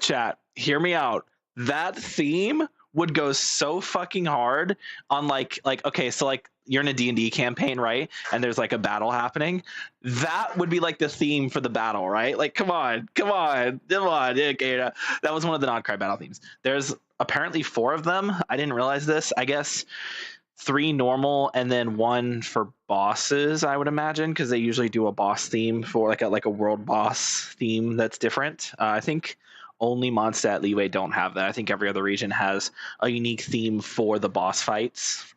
Chat, hear me out. That theme would go so fucking hard on okay, so like you're in a D&D campaign, right? And there's like a battle happening. That would be like the theme for the battle, right? Like, come on. Okay, that was one of the Nodcry battle themes. There's apparently 4 of them. I didn't realize this. I guess 3 normal and then 1 for bosses, I would imagine, because they usually do a boss theme for like a world boss theme that's different. I think only Mondstadt Leeway don't have that. I think every other region has a unique theme for the boss fights.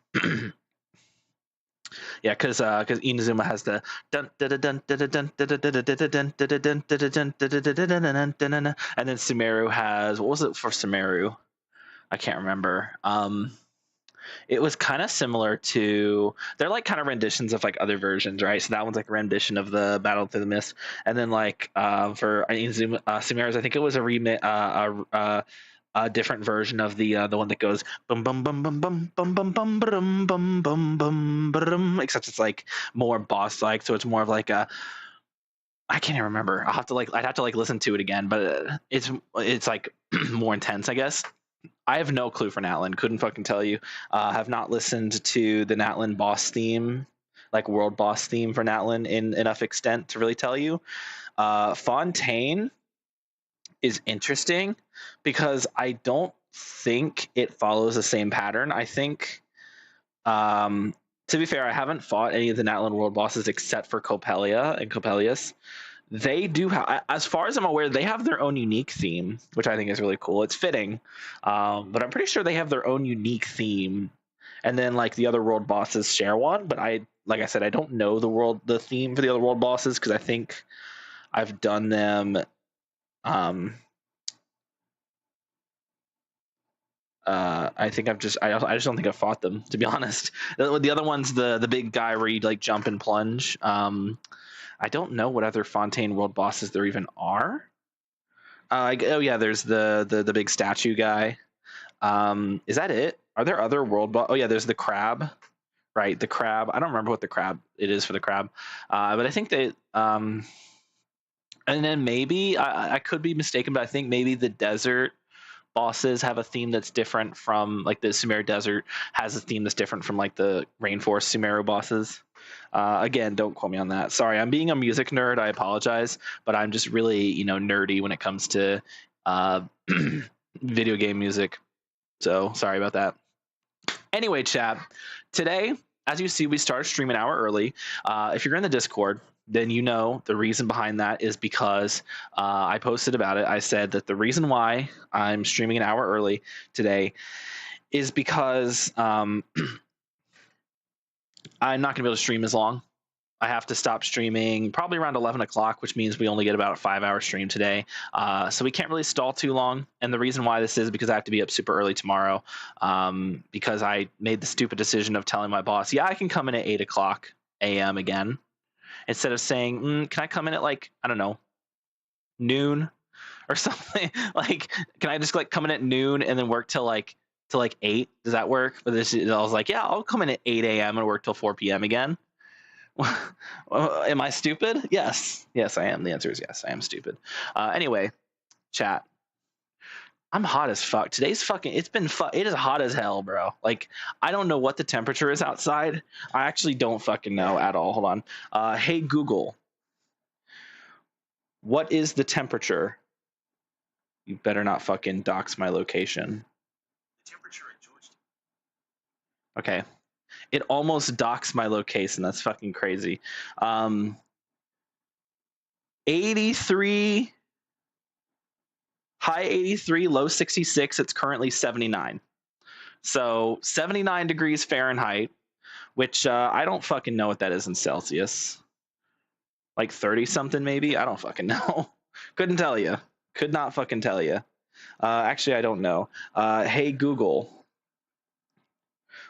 Yeah, because Inazuma has the dun dun dun dun dun dun dun dun, and then Sumeru has, what was it for Sumeru? I can't remember. It was kind of similar to, they're like kind of renditions of like other versions, right? So that one's like a rendition of the Battle Through the Mist, and then like for Sumeru's, I think it was a different version of the one that goes bum bum bum bum bum bum bum bum bum bum bum bum, except it's like more boss like, so it's more of like a, I can't even remember. I'd have to like listen to it again, but it's like more intense, I guess. I have no clue for Natlan. Couldn't fucking tell you. Have not listened to the Natlan boss theme, like world boss theme for Natlan in enough extent to really tell you. Fontaine is interesting because I don't think it follows the same pattern. I think, to be fair, I haven't fought any of the Natlan world bosses except for Coppelia and Coppelius. They do have, as far as I'm aware, they have their own unique theme, which I think is really cool. It's fitting, but I'm pretty sure they have their own unique theme. And then like the other world bosses share one, but like I said, I don't know the theme for the other world bosses because I think I've done them. I think I just don't think I've fought them, to be honest. The other one's the big guy where you like jump and plunge. I don't know what other Fontaine world bosses there even are. Oh yeah, there's the big statue guy. Is that it? Are there other world Oh yeah, there's the crab, right? The crab. I don't remember what the crab it is for the crab, but I think that. And then maybe I could be mistaken, but I think maybe the desert bosses have a theme that's different from like the Sumeru Desert has a theme that's different from like the Rainforest Sumeru bosses. Again, don't quote me on that. Sorry, I'm being a music nerd. I apologize, but I'm just really nerdy when it comes to video game music. So sorry about that. Anyway, chat. Today, as you see, we started stream an hour early. If you're in the Discord, then you know the reason behind that is because I posted about it. I said that the reason why I'm streaming an hour early today is because I'm not going to be able to stream as long. I have to stop streaming probably around 11 o'clock, which means we only get about a 5-hour stream today. So we can't really stall too long. And the reason why this is because I have to be up super early tomorrow, because I made the stupid decision of telling my boss, yeah, I can come in at 8 o'clock a.m. again, instead of saying, can I come in at like, I don't know, noon or something? Like, can I just like come in at noon and then work till like 8? Does that work? But I was like, yeah, I'll come in at 8 a.m. and work till 4 p.m. again. Am I stupid? Yes, I am. The answer is yes, I am stupid. Anyway, chat. I'm hot as fuck. Today's fucking. It is hot as hell, bro. Like, I don't know what the temperature is outside. I actually don't fucking know at all. Hold on. Hey Google, what is the temperature? You better not fucking dox my location. The temperature in Georgia. Okay. It almost docks my location. That's fucking crazy. 83, high 83, low 66. It's currently 79. So 79 degrees Fahrenheit, which I don't fucking know what that is in Celsius. Like 30 something maybe? I don't fucking know. Couldn't tell you. Could not fucking tell you. Actually, I don't know. Hey Google,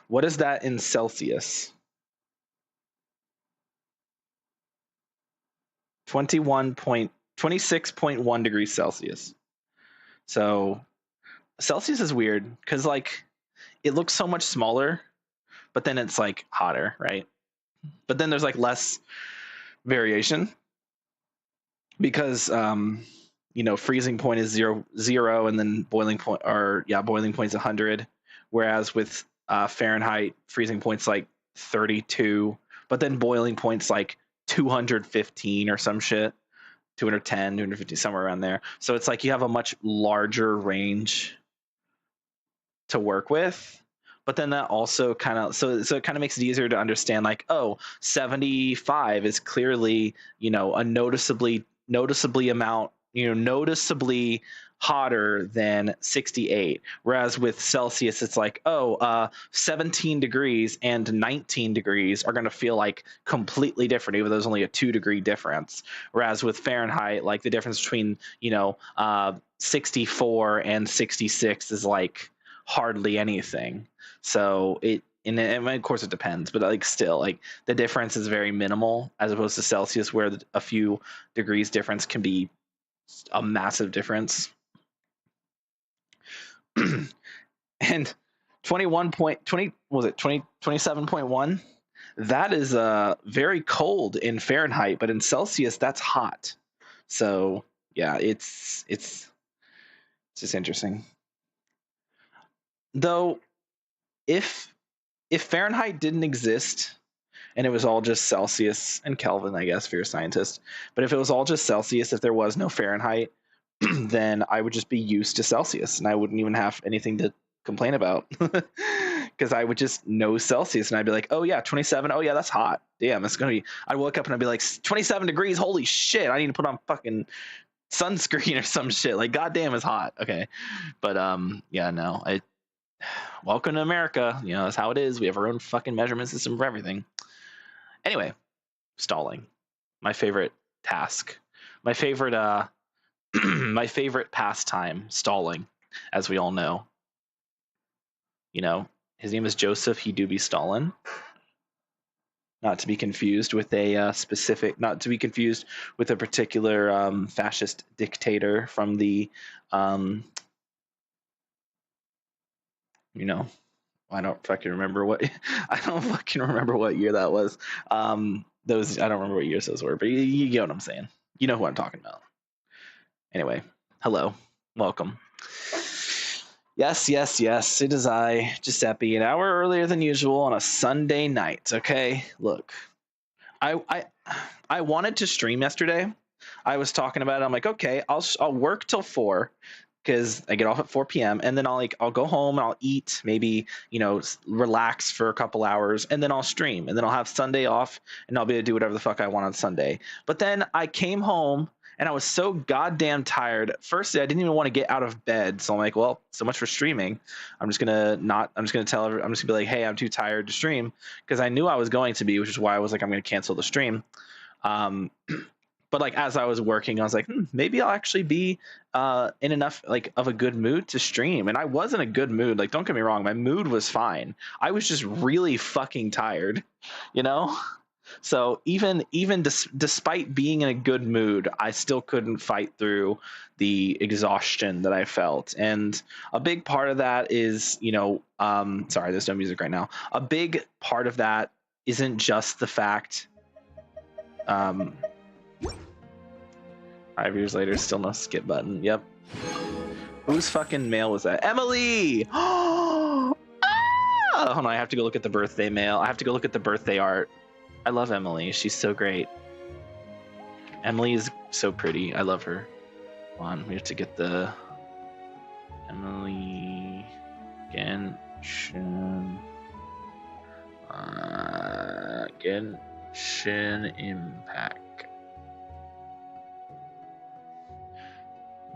what is that in Celsius? 26.1 degrees Celsius. So Celsius is weird because like it looks so much smaller, but then it's like hotter, right? But then there's like less variation because freezing point is zero, and then boiling point is 100. Whereas with Fahrenheit, freezing point's like 32, but then boiling point's like 215 or some shit, 210, 250, somewhere around there. So it's like you have a much larger range to work with. But then that also kind of so it kind of makes it easier to understand, like, 75 is clearly, a noticeably hotter than 68. Whereas with Celsius, it's like, 17 degrees and 19 degrees are going to feel like completely different, even though there's only a 2-degree difference. Whereas with Fahrenheit, like the difference between 64 and 66 is like hardly anything. So and of course it depends, but like still, like the difference is very minimal as opposed to Celsius, where a few degrees difference can be a massive difference. And 27.1, that is very cold in Fahrenheit, but in Celsius that's hot. So yeah, it's just interesting. Though if Fahrenheit didn't exist and it was all just Celsius and Kelvin, I guess, if you're a scientist, but if it was all just Celsius, if there was no Fahrenheit, then I would just be used to Celsius and I wouldn't even have anything to complain about, because I would just know Celsius and I'd be like, oh yeah, 27. Oh yeah, that's hot. Damn, it's going to be, I'd wake up and I'd be like, 27 degrees. Holy shit. I need to put on fucking sunscreen or some shit. Like, goddamn, it's hot. Okay. But, yeah, no, welcome to America. That's how it is. We have our own fucking measurement system for everything. Anyway, stalling, my favorite task, my favorite my favorite pastime, stalling, as we all know. His name is Joseph. He do be Stalin. Not to be confused with a particular fascist dictator from the I don't fucking remember what year that was. I don't remember what years those were, but you get what I'm saying. You know who I'm talking about. Anyway, hello, welcome. Yes, it is I, Giuseppe, an hour earlier than usual on a Sunday night. Okay, look, I wanted to stream yesterday. I was talking about it. I'm like, okay, I'll work till 4 because I get off at 4 p.m. and then I'll go home and I'll eat, maybe relax for a couple hours, and then I'll stream, and then I'll have Sunday off and I'll be able to do whatever the fuck I want on Sunday. But then I came home and I was so goddamn tired. Firstly, I didn't even want to get out of bed, so I'm like, well, so much for streaming. I'm just gonna be like, hey, I'm too tired to stream, because I knew I was going to be, which is why I was like, I'm gonna cancel the stream. But like as I was working, I was like, maybe I'll actually be in enough like of a good mood to stream. And I was in a good mood. Like, don't get me wrong, my mood was fine. I was just really fucking tired, So even despite being in a good mood, I still couldn't fight through the exhaustion that I felt. And a big part of that is, sorry, there's no music right now. A big part of that isn't just the fact 5 years later, still no skip button. Yep. Whose fucking mail was that? Emily! Oh, hold on, I have to go look at the birthday mail. I have to go look at the birthday art. I love Emily. She's so great. Emily is so pretty. I love her. Hold on, we have to get the Emily Genshin Impact.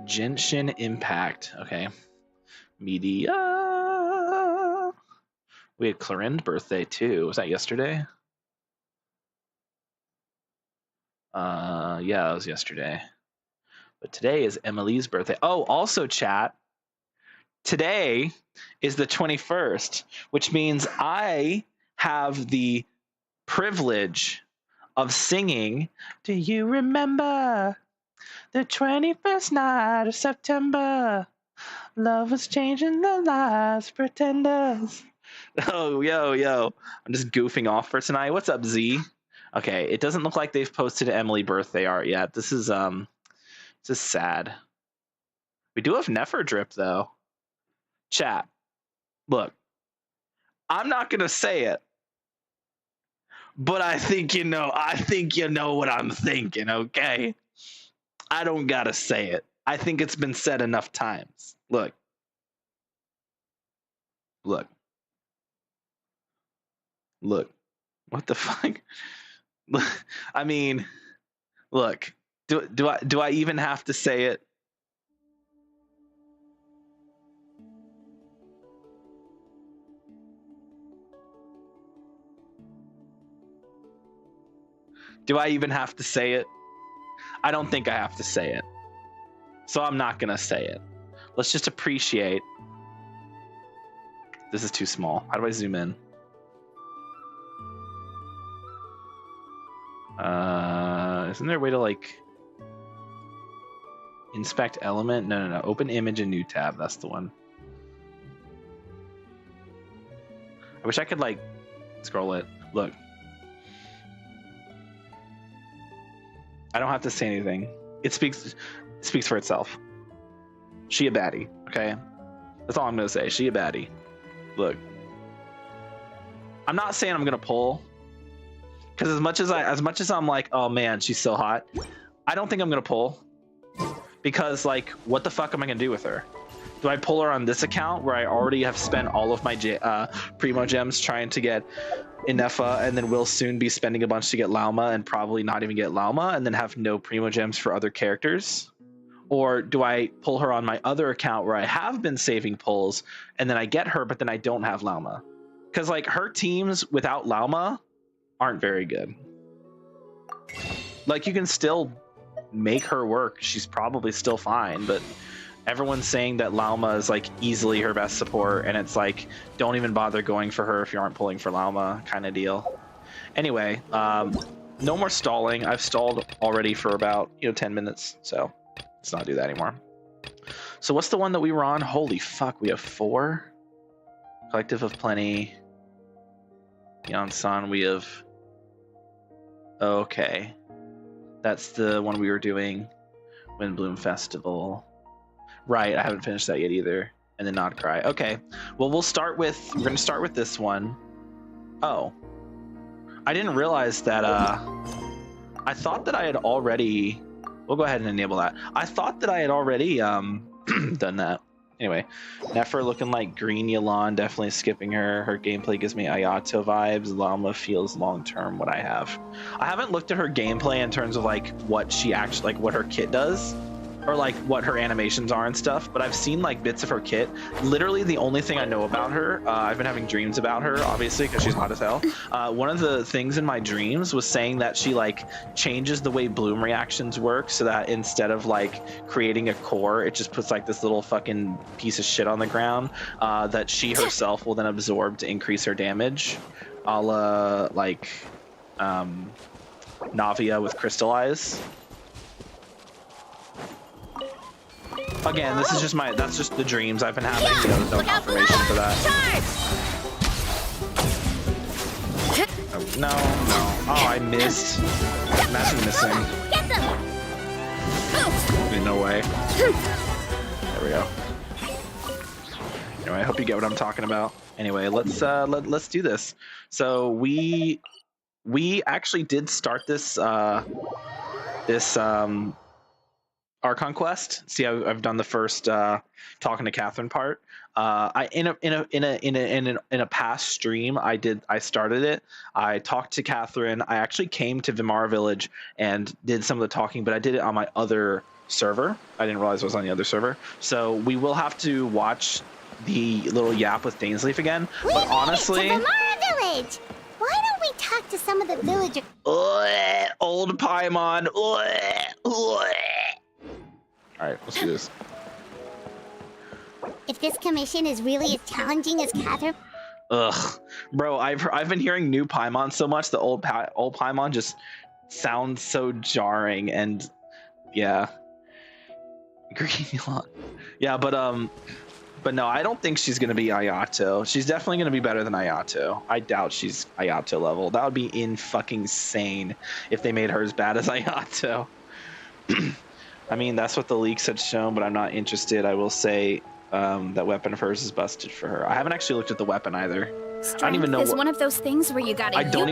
Genshin Impact. Okay. Media. We had Clarin's birthday too. Was that yesterday? Yeah, that was yesterday. But today is Emily's birthday. Oh, also chat, today is the 21st, which means I have the privilege of singing Do You Remember the 21st night of September? Love was changing the lives of pretenders. Oh, yo. I'm just goofing off for tonight. What's up, Z? Okay, it doesn't look like they've posted Emily birthday art yet. This is sad. We do have Nefer drip though. Chat. Look, I'm not gonna say it, but I think you know what I'm thinking, okay? I don't gotta say it. I think it's been said enough times. Look. Look. Look. What the fuck? I mean, look. Do I even have to say it? Do I even have to say it? I don't think I have to say it. So I'm not gonna say it. Let's just appreciate. This is too small. How do I zoom in? Isn't there a way to like inspect element? No. Open image and new tab. That's the one. I wish I could like scroll it. Look. I don't have to say anything. It speaks for itself. She a baddie, okay? That's all I'm gonna say. She a baddie. Look. I'm not saying I'm gonna pull. Because as much as I'm like, oh man, she's so hot, I don't think I'm gonna pull. Because like, what the fuck am I gonna do with her? Do I pull her on this account where I already have spent all of my primo gems trying to get Inefa, and then will soon be spending a bunch to get Lauma and probably not even get Lauma, and then have no primo gems for other characters? Or do I pull her on my other account where I have been saving pulls, and then I get her, but then I don't have Lauma? Because like her teams without Lauma aren't very good. Like you can still make her work. She's probably still fine, but everyone's saying that Lauma is like easily her best support, and it's like, don't even bother going for her if you aren't pulling for Lauma kind of deal. Anyway, no more stalling. I've stalled already for about 10 minutes, so let's not do that anymore. So what's the one that we were on? Holy fuck, we have 4. Collective of Plenty. Beyond Sun, we have... Okay. That's the one we were doing. Windbloom Festival. Right, I haven't finished that yet either. And then Not Cry. Okay. Well, we're gonna start with this one. Oh. I didn't realize that, I thought that I had already... We'll go ahead and enable that. I thought that I had already, done that. Anyway, Nefer looking like green Yelan, definitely skipping her. Her gameplay gives me Ayato vibes. Llama feels long-term what I have. I haven't looked at her gameplay in terms of like what she actually, like what her kit does, or like what her animations are and stuff, but I've seen like bits of her kit. Literally the only thing I know about her, I've been having dreams about her, obviously, because she's hot as hell. One of the things in my dreams was saying that she like changes the way bloom reactions work, so that instead of like creating a core, it just puts like this little fucking piece of shit on the ground that she herself will then absorb to increase her damage, a la like Navia with Crystallize. Again, this is just that's just the dreams I've been having. There's no confirmation for that. Oh, no. Oh, I missed. Imagine missing. No way. There we go. Anyway, I hope you get what I'm talking about. Anyway, let's do this. So we actually did start this Archon quest. See, I've done the first talking to Catherine part. In a past stream, I started it. I talked to Catherine. I actually came to Vimara Village and did some of the talking, but I did it on my other server. I didn't realize I was on the other server. So we will have to watch the little yap with Dainsleif again. But honestly, to Vimara Village. Why don't we talk to some of the villagers? Old Paimon. All right, let's do this. If this commission is really as challenging as Catherine... Ugh. Bro, I've been hearing new Paimon so much, the old Paimon just sounds so jarring, and yeah. Green Elon. Yeah, but no, I don't think she's gonna be Ayato. She's definitely gonna be better than Ayato. I doubt she's Ayato level. That would be fucking insane if they made her as bad as Ayato. I mean, that's what the leaks had shown, but I'm not interested. I will say that weapon of hers is busted for her. I haven't actually looked at the weapon either. Strength I don't even know is one of those things where you gotta I don't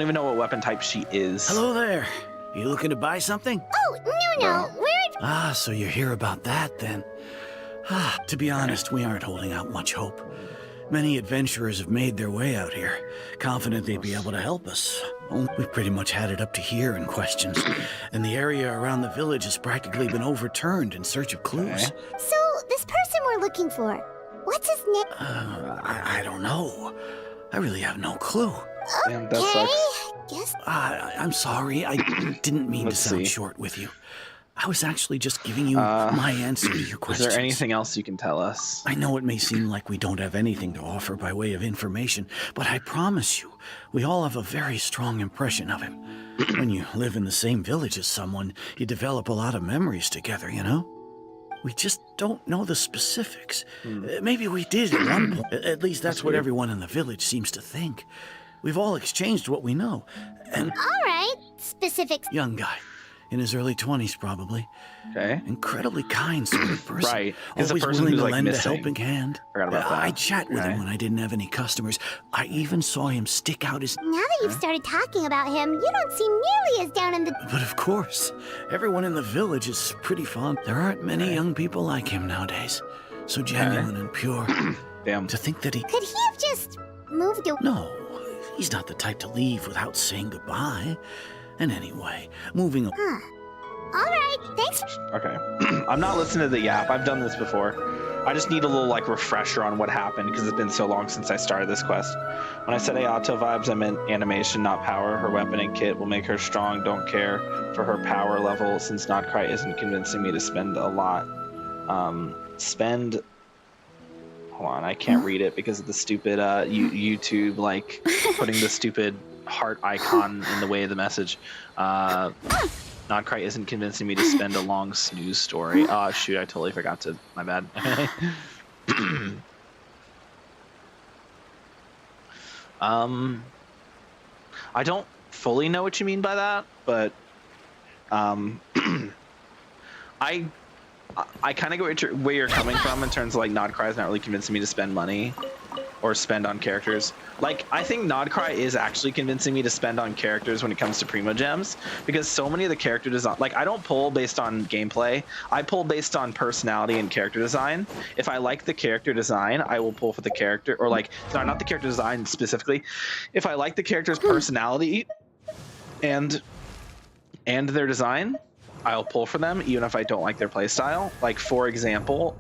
even know what weapon type she is. Hello there. You looking to buy something? Oh, no. Where'd... Ah, so you're here about that then. To be honest, we aren't holding out much hope. Many adventurers have made their way out here, confident they'd be able to help us. We've pretty much had it up to here in questions, and the area around the village has practically been overturned in search of clues. Okay. So, this person we're looking for, what's his name? I don't know. I really have no clue. Damn, that sucks. Guess... I'm sorry, I didn't mean to sound short with you. I was actually just giving you my answer to your questions. Is there anything else you can tell us? I know it may seem like we don't have anything to offer by way of information, but I promise you, we all have a very strong impression of him. When you live in the same village as someone, you develop a lot of memories together, you know? We just don't know the specifics. Maybe we did at one point. At least that's what everyone in the village seems to think. We've all exchanged what we know. And All right, specifics. young guy. In his early 20s, probably. Okay. Incredibly kind sort of person. Right. He's a Always person willing who's, to like, lend missing. a helping hand. Forgot about that. I'd chat with him when I didn't have any customers. I even saw him stick out his... Now that you've started talking about him, you don't seem nearly as down in the... But of course, everyone in the village is pretty fond. There aren't many young people like him nowadays. So genuine and pure. Damn. To think that he... Could he have just moved away? No, he's not the type to leave without saying goodbye. And anyway, moving on. All right, thanks. Okay. I'm not listening to the yap. I've done this before. I just need a little like refresher on what happened because it's been so long since I started this quest. When I said Ayato vibes, I meant animation, not power. Her weapon and kit will make her strong. Don't care for her power level since Notcry isn't convincing me to spend a lot. Hold on, I can't read it because of the stupid YouTube like putting the stupid heart icon in the way of the message. Notcry isn't convincing me to spend a long snooze story. Oh, shoot, I totally forgot to... My bad. I don't fully know what you mean by that, but I kind of get where you're coming from in terms of like Notcry is not really convincing me to spend money or spend on characters. Like, I think Notcry is actually convincing me to spend on characters when it comes to Primo Gems, because so many of the character design, like, I don't pull based on gameplay. I pull based on personality and character design. If I like the character design, I will pull for the character, or like, sorry, not the character design specifically. If I like the character's personality and their design, I'll pull for them, even if I don't like their playstyle. Like, for example,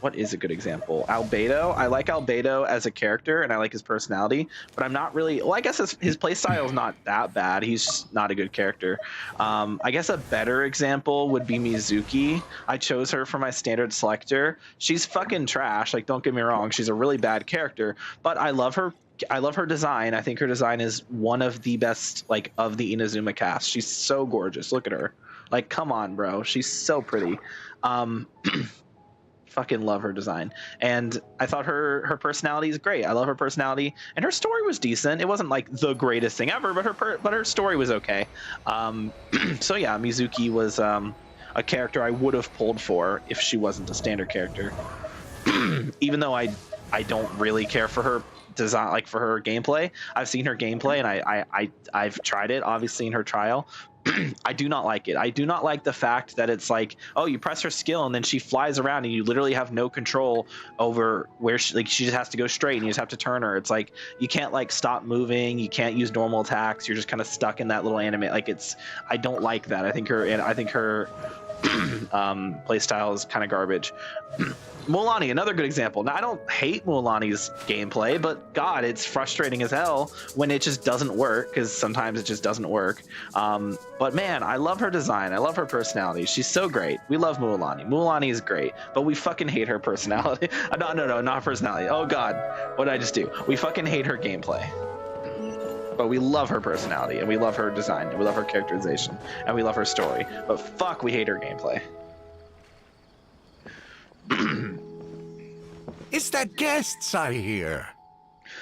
what is a good example? Albedo. I like Albedo as a character, and I like his personality, but I'm not really... Well, I guess his playstyle is not that bad. He's just not a good character. I guess a better example would be Mizuki. I chose her for my standard selector. She's fucking trash. Like, don't get me wrong. She's a really bad character, but I love her. I love her design. I think her design is one of the best, like, of the Inazuma cast. She's so gorgeous. Look at her. Like, come on, bro. She's so pretty. Fucking love her design, and I thought her personality is great. I love her personality, and her story was decent. It wasn't like the greatest thing ever, but her story was okay. So yeah, Mizuki was a character I would have pulled for if she wasn't a standard character. Even though I don't really care for her design, like for her gameplay. I've seen her gameplay, and I've tried it, obviously, in her trial. I do not like it. I do not like the fact that it's like, oh, you press her skill and then she flies around and you literally have no control over where she just has to go straight and you just have to turn her. It's like you can't like stop moving, you can't use normal attacks. You're just kind of stuck in that little anime. Like I don't like that. I think her play style is kind of garbage. Mualani, another good example. Now, I don't hate Mualani's gameplay, but God, it's frustrating as hell when it just doesn't work, because sometimes it just doesn't work. But man, I love her design. I love her personality. She's so great. We love Mualani. Mualani is great, but we fucking hate her personality. No, not her personality. Oh God, what did I just do? We fucking hate her gameplay. But we love her personality, and we love her design, and we love her characterization, and we love her story. But fuck, we hate her gameplay. It's that guests I hear.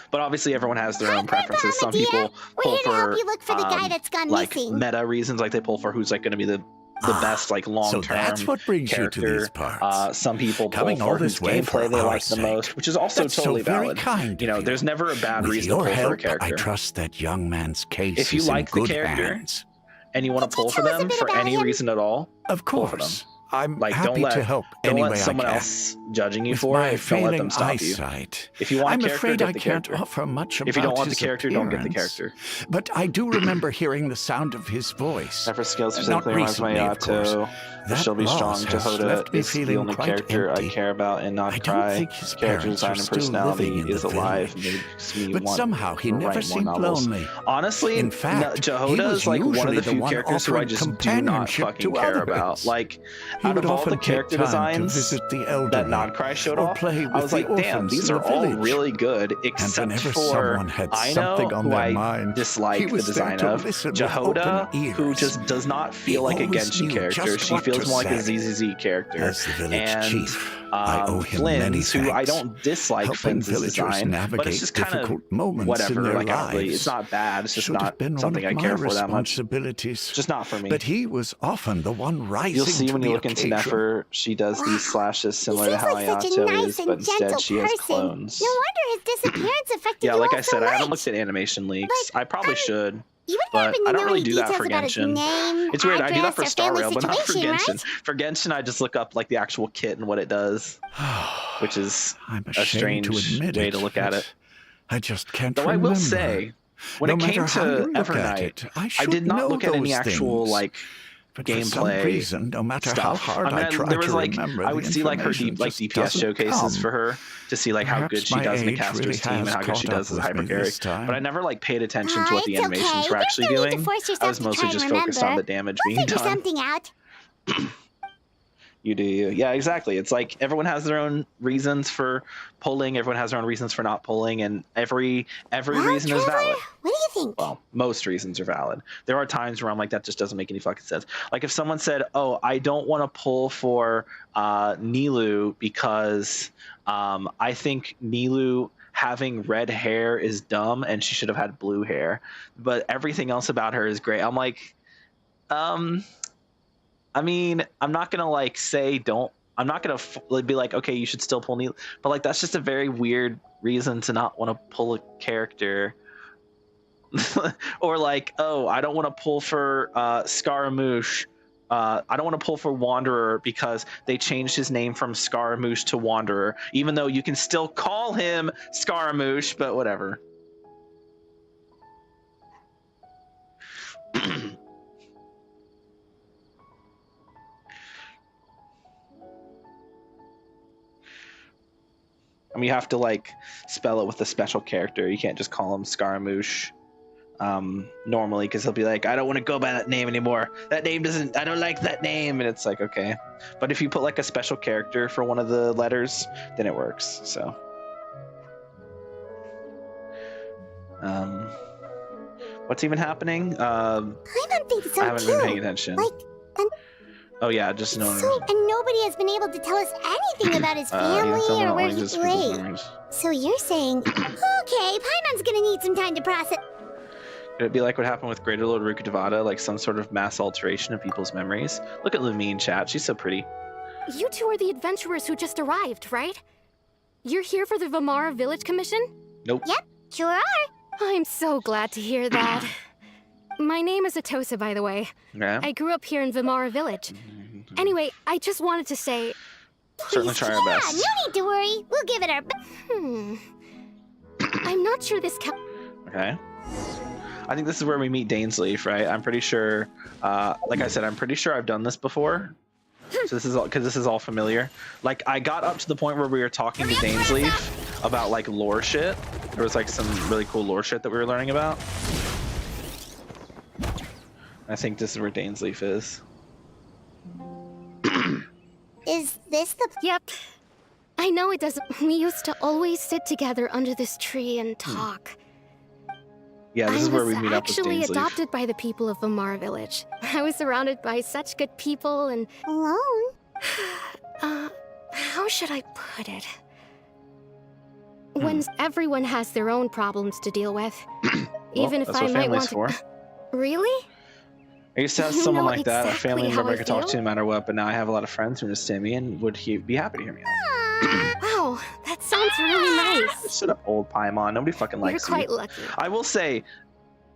But obviously, everyone has their own preferences. Some dear. people We're pull here to for help you look for the guy that's gone like missing. meta reasons, like they pull for who's like going to be the the best like long-term so that's what brings character. you to these parts. Some people pull Coming for all whose this way for gameplay they our like the sake. most, which is also That's totally so very valid. kind You know, of there's never a bad With reason to your pull for a help, character. I trust that young man's case If you is like in the good character hands. and you want Could to you pull for tell us a them bit for about any him? reason at all, Of pull for them. course. I'm Like happy to help don't any let way someone I can. else judging you With for my it. Don't let them failing stop you. eyesight, If you want I'm a character, afraid get I the can't character. offer much about If you don't want the his character, don't get the appearance. character. But I do remember hearing the sound of his voice. Never skills Not specifically reminds me recently, of course. to That she'll be strong. loss has Jehoda left me is the feeling only quite character empty. I care about and not I cry. don't think his Character parents design are and still personality living in is the alive. village. Makes me But want somehow he to never write more seemed novels. lonely. Honestly, In fact, he Jehoda was is like one of usually the the few one characters who I offering just do not companionship fucking to care about. others. Like, He out would of all often the take character time designs to visit the that elderly Non-Cry showed or off, play I with was the like, damn, orphans these in are the all village. really good, And except whenever for someone had Aino, something on who their I mind, dislike he the was there design to of. listen with Jehoda, open who ears. just does not feel He like a always Genshin knew character. just She what feels to more like a say. ZZZ character. As the village And chief, I owe him many Flynn's, who I thanks. don't dislike Helping Flynn's villagers design, but navigate it's just kind of difficult moments in whatever. their Like, I don't really, lives it's not bad. It's just should not have been something one I of care my for that much. responsibilities. Just not for me. But he was often the one rising You'll see to when you the look into occasion. Nefer, she does these slashes similar to He how seems like such a Ayato nice is, and but instead gentle she has person. clones. No wonder his disappearance affected Yeah, you like all I said, so I haven't much. looked at animation leaks. I probably should, You wouldn't but happen to I don't know really any do that details for about his Genshin. name, It's weird, I do that address, for or Star family Rail, but not for situation, Genshin. right? For Genshin, I just look up like the actual kit and what it does, which is I'm a ashamed to strange admit way it, to look at but it. I just can't Though remember. I will say, when No it came matter how to you look at Evernight, it, I I should did not know look at any those actual things. like But for some gameplay reason, no matter how stuff. hard I mean, I try there was to like remember, I would the see like her information like just DPS doesn't showcases come. for her to see like how Perhaps good she my does in the age caster's really team and has how good she caught does as a up with me hyper carry. this time. But I never like paid attention to what the It's animations okay. were There's actually no need to doing. force I yourself was to mostly try just and focused on the remember. damage We'll being figure done. something out. You do you. Yeah, exactly. It's like everyone has their own reasons for pulling, everyone has their own reasons for not pulling, and every Well, reason is Trevor, valid. what do you think? Well, most reasons are valid. There are times where I'm like, that just doesn't make any fucking sense. Like if someone said, "Oh, I don't want to pull for Nilu because I think Nilu having red hair is dumb and she should have had blue hair, but everything else about her is great." I'm like, I mean, I'm not gonna like say don't. I'm not gonna be like, okay, you should still pull Nilu, but like that's just a very weird reason to not want to pull a character. Or like, oh, I don't want to pull for Scaramouche. I don't want to pull for Wanderer because they changed his name from Scaramouche to Wanderer, even though you can still call him Scaramouche, but whatever. I mean, you have to like spell it with a special character. You can't just call him Scaramouche normally, because he'll be like, I don't want to go by that name anymore. That name doesn't, I don't like that name. And it's like, okay. But if you put like a special character for one of the letters, then it works. So what's even happening? Paimon thinks so I haven't too. been paying attention. Like, Oh yeah, just no. and nobody has been able to tell us anything about his family or where he played. So you're saying, okay, Paimon's gonna need some time to process. Could it be like what happened with Greater Lord Rukkhadevata, like some sort of mass alteration of people's memories? Look at Lumine, chat. She's so pretty. You two are the adventurers who just arrived, right? You're here for the Vamara Village Commission? Nope. Yep, sure are. I'm so glad to hear that. My name is Atosa, by the way. Yeah. I grew up here in Vamara Village. Anyway, I just wanted to say... Certainly try our best. No need to worry. We'll give it our best. I'm not sure this Okay. I think this is where we meet Dainsleif, right? I'm pretty sure, like I said, I'm pretty sure I've done this before. So this is all, because this is all familiar. Like, I got up to the point where we were talking to Dainsleif about, like, lore shit. There was, like, some really cool lore shit that we were learning about. I think this is where Dainsleif is. Is this the... Yep. I know it doesn't... We used to always sit together under this tree and talk. Yeah, this is where we meet up with actually Dainsleif. adopted by the people of Vamara Village. I was surrounded by such good people and... Alone? How should I put it? When everyone has their own problems to deal with. Even if that's I what might family's want to... for. Really? I used to have You someone know like that, a family exactly how member I I could talk to feel. no matter what, but now I have a lot of friends who understand me, and would he be happy to hear me out? Wow, that sounds really nice. Shut up, old Paimon. Nobody fucking You're likes you. quite lucky. I will say,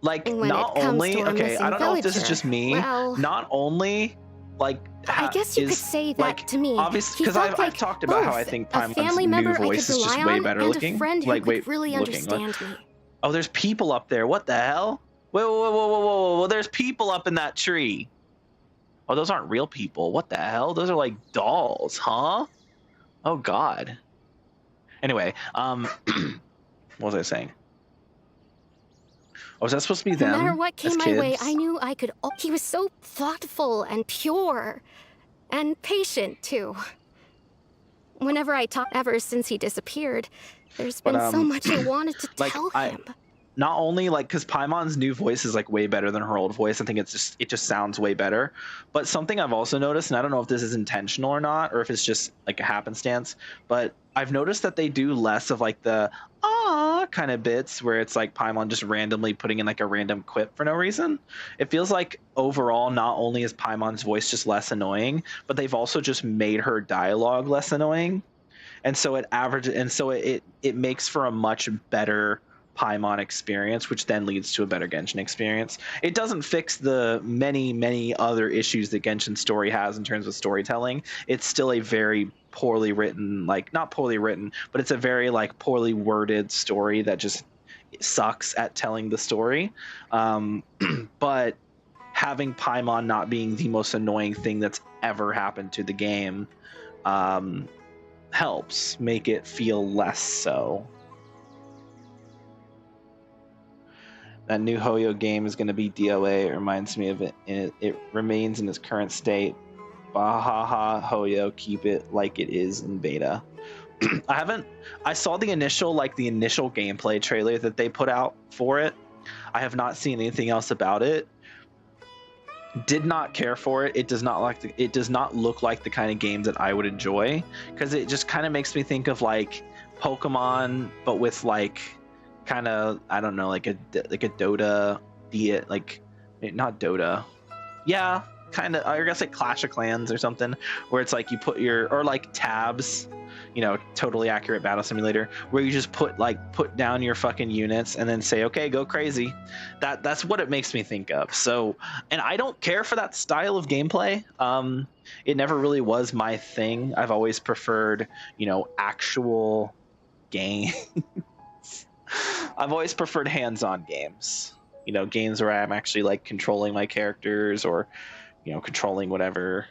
like, When not it comes only, to our okay, I missing don't know if this is villager, just me, well, not only, like, I guess you could say that like, to me. obviously, He because felt I've like talked about how I both think a Paimon's family new member I voice could is just rely way on better and looking. a friend who Like, could really looking. understand me. Oh, there's people up there. What the hell? Whoa, whoa, whoa, whoa, whoa, whoa! There's people up in that tree. Oh, those aren't real people. What the hell? Those are like dolls, huh? Oh God. Anyway, what was I saying? Oh, was that supposed to be No them matter what as came my kids? way, I knew I could. He was so thoughtful and pure, and patient too. Whenever I talk, ever since he disappeared, there's been so much I wanted to like, tell him. Not only like because Paimon's new voice is like way better than her old voice. I think it just sounds way better. But something I've also noticed, and I don't know if this is intentional or not, or if it's just like a happenstance, but I've noticed that they do less of like the kind of bits where it's like Paimon just randomly putting in like a random quip for no reason. It feels like overall, not only is Paimon's voice just less annoying, but they've also just made her dialogue less annoying. And so it makes for a much better Paimon experience, which then leads to a better Genshin experience. It doesn't fix the many other issues that Genshin's story has in terms of storytelling. It's still a very poorly written, like not poorly written, but it's a very like poorly worded story that just sucks at telling the story. But having Paimon not being the most annoying thing that's ever happened to the game helps make it feel less so. That new Hoyo game is going to be DOA. It reminds me of it. And it remains in its current state. Bahaha Hoyo, keep it like it is in beta. I saw the initial gameplay trailer that they put out for it. I have not seen anything else about it. Did not care for it. It does not look like the kind of game that I would enjoy, because it just kind of makes me think of like Pokemon, but with like kind of, I don't know, like a Dota, like not Dota, yeah, kind of, I guess like Clash of Clans or something, where it's like you put or like Tabs, totally accurate battle simulator, where you just put down your fucking units and then say, okay, go crazy. That's what it makes me think of. So, and I don't care for that style of gameplay. It never really was my thing. I've always preferred, actual game. I've always preferred hands-on games, games where I'm actually like controlling my characters or, controlling whatever.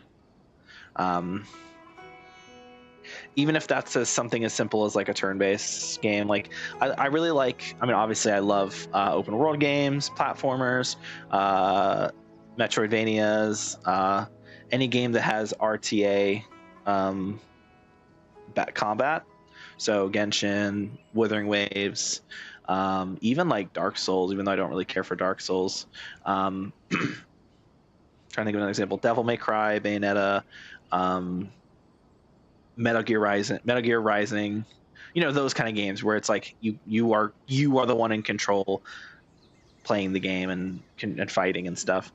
Even if that's something as simple as like a turn-based game, like I really like. I mean, obviously, I love open world games, platformers, Metroidvanias, any game that has RTA combat. So Genshin, Wuthering Waves, even like Dark Souls, even though I don't really care for Dark Souls. Trying to think of another example: Devil May Cry, Bayonetta, Metal Gear Rising. Those kind of games where it's like you are the one in control, playing the game and fighting and stuff.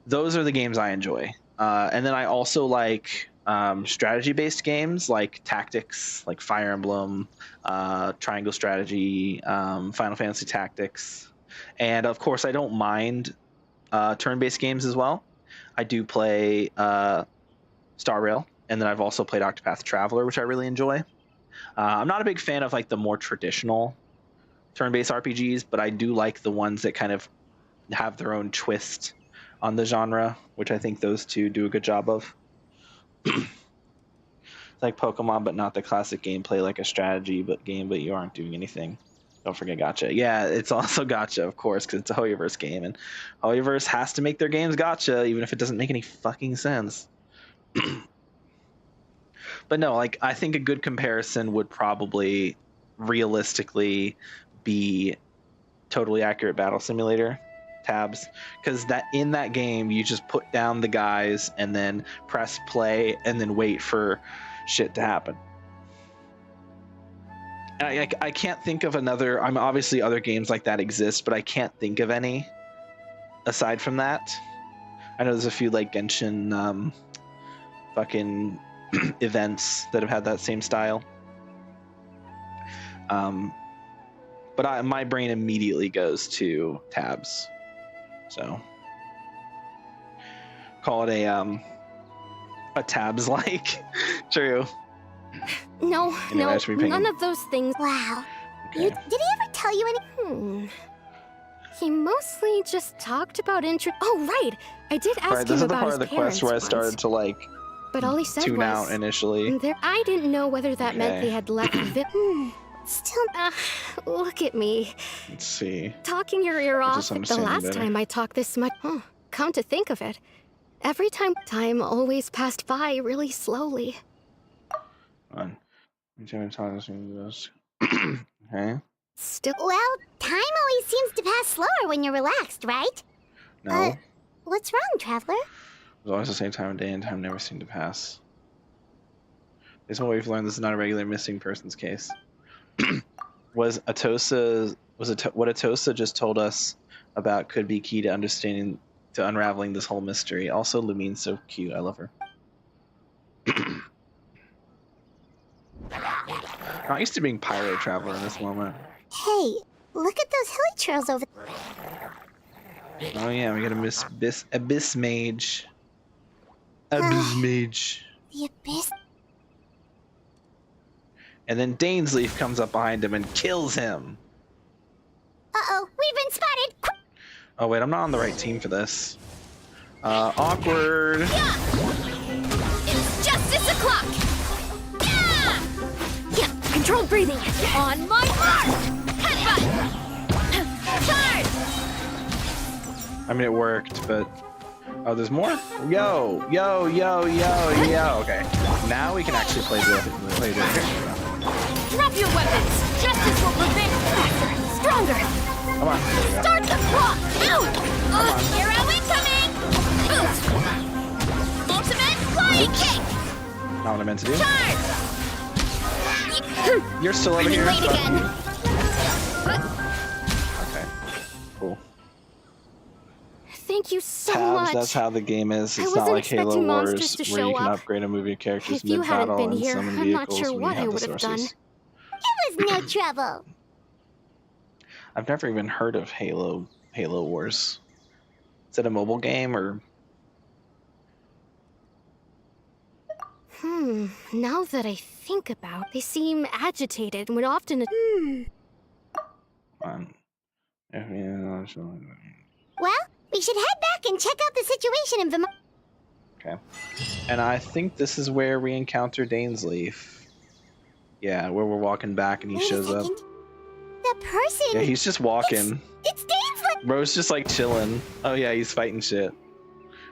Those are the games I enjoy. And then I also like strategy-based games like tactics, like Fire Emblem, Triangle Strategy, Final Fantasy Tactics, and of course I don't mind turn-based games as well. I do play Star Rail, and then I've also played Octopath Traveler, which I really enjoy. I'm not a big fan of like the more traditional turn-based RPGs, but I do like the ones that kind of have their own twist on the genre, which I think those two do a good job of. Like Pokemon, but not the classic gameplay, like a strategy but you aren't doing anything. Don't forget gacha. Yeah, it's also gacha, of course, because it's a Hoyoverse game, and Hoyoverse has to make their games gacha, even if it doesn't make any fucking sense. But no, like I think a good comparison would probably realistically be Totally Accurate Battle Simulator, Tabs, because that in that game you just put down the guys and then press play and then wait for shit to happen. And I can't think of another. I'm obviously other games like that exist, but I can't think of any aside from that. I know there's a few like Genshin fucking events that have had that same style. But my brain immediately goes to tabs, so call it a tabs like. True. No, Anyway, none of those things. Wow. Okay. Did he ever tell you any? He mostly just talked about Oh, right. I did ask him about his parents. This is the part of the quest where I started to like but all he said tune was, out initially. I didn't know whether that meant they had left Still, look at me. Let's see. Talking your ear off the last time I talked this much. Come to think of it, every time always passed by really slowly. Okay. Still. well, time always seems to pass slower when you're relaxed, right? No. What's wrong, Traveler? It's always the same time of day, and time never seemed to pass. Based on what we've learned, this is not a regular missing persons case. What Atosa just told us about could be key to unraveling this whole mystery. Also, Lumine's so cute. I love her. Not used to being Pyro Traveler in this moment. Hey, look at those hilly trails over there. Oh yeah, we got a Abyss Mage. Abyss Mage. The Abyss? And then Dainsleif comes up behind him and kills him. Uh-oh, we've been spotted! Oh wait, I'm not on the right team for this. Awkward. Yeah! It's justice o'clock! Yeah! Yeah, controlled breathing. On my mark! Headbutt! Charge! I mean, it worked, but... Oh, there's more? Yo! Okay. Now we can actually play the... Drop your weapons! Justice will prevail! Faster! Stronger! Come on. Start the clock! Out! Hero incoming! Boost! Ultimate flying kick! Not what I meant to do. Charge! You're still over here. Late again! Okay. Cool. Thank you so Tabs, much. that's how the game is. I It's not wasn't like Halo expecting Wars monsters to where you show can up. upgrade and move your characters If you hadn't mid-battle been and here, summon I'm not vehicles sure when what you I have would the have done. sources. It was no trouble. I've never even heard of Halo Wars. Is it a mobile game or? Now that I think about it, they seem agitated when often Well, we should head back and check out the situation in Vermont. Okay. And I think this is where we encounter Dainsleif. Yeah, where we're walking back and he shows up. The person... Yeah, he's just walking. It's Dainsleif! Bro's just like chilling. Oh yeah, he's fighting shit.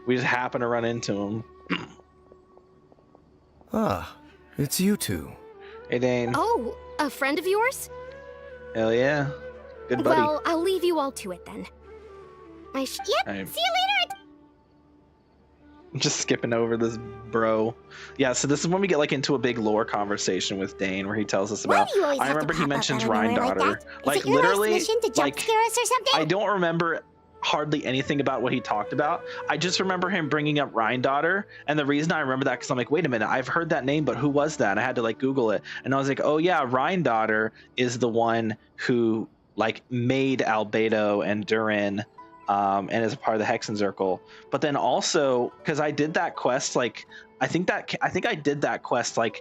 We just happen to run into him. Ah, it's you two. Hey Dane. Oh, a friend of yours? Hell yeah. Good buddy. Well, I'll leave you all to it then. Yep, see you later! I'm just skipping over this bro. Yeah, so this is when we get like into a big lore conversation with Dane where he tells us about... I remember he mentions Rhine-Daughter. Like literally, mission to jump scare us or something? I don't remember hardly anything about what he talked about. I just remember him bringing up Rhine-Daughter, and the reason I remember that because I'm like, wait a minute, I've heard that name, but who was that? And I had to like Google it, and I was like, oh yeah, Rhine-Daughter is the one who like made Albedo and Durin, and is a part of the Hexen Circle. But then also because I did that quest, like I think I did that quest like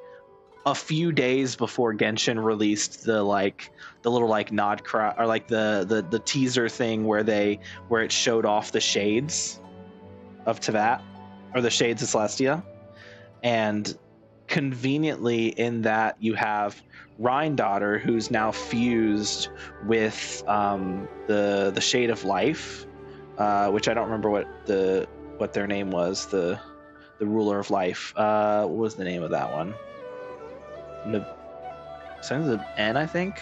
a few days before Genshin released the little like nod cry or like the teaser thing where it showed off the shades of Teyvat or the shades of Celestia, and conveniently in that you have Rhine-Daughter who's now fused with the Shade of Life, which I don't remember what their name was, the ruler of life. What was the name of that one? Starting with the N, I think.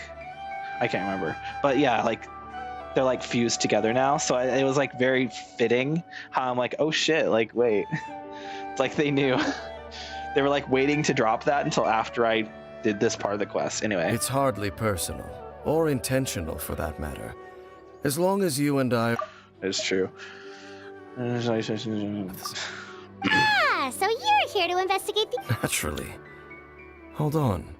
I can't remember, but yeah, like they're like fused together now. So it was like very fitting how I'm like, oh shit, like wait, it's like they knew. They were like waiting to drop that until after I did this part of the quest. Anyway, It's hardly personal, or intentional for that matter. As long as you and I... it's true. So you're here to investigate the... Naturally. Hold on.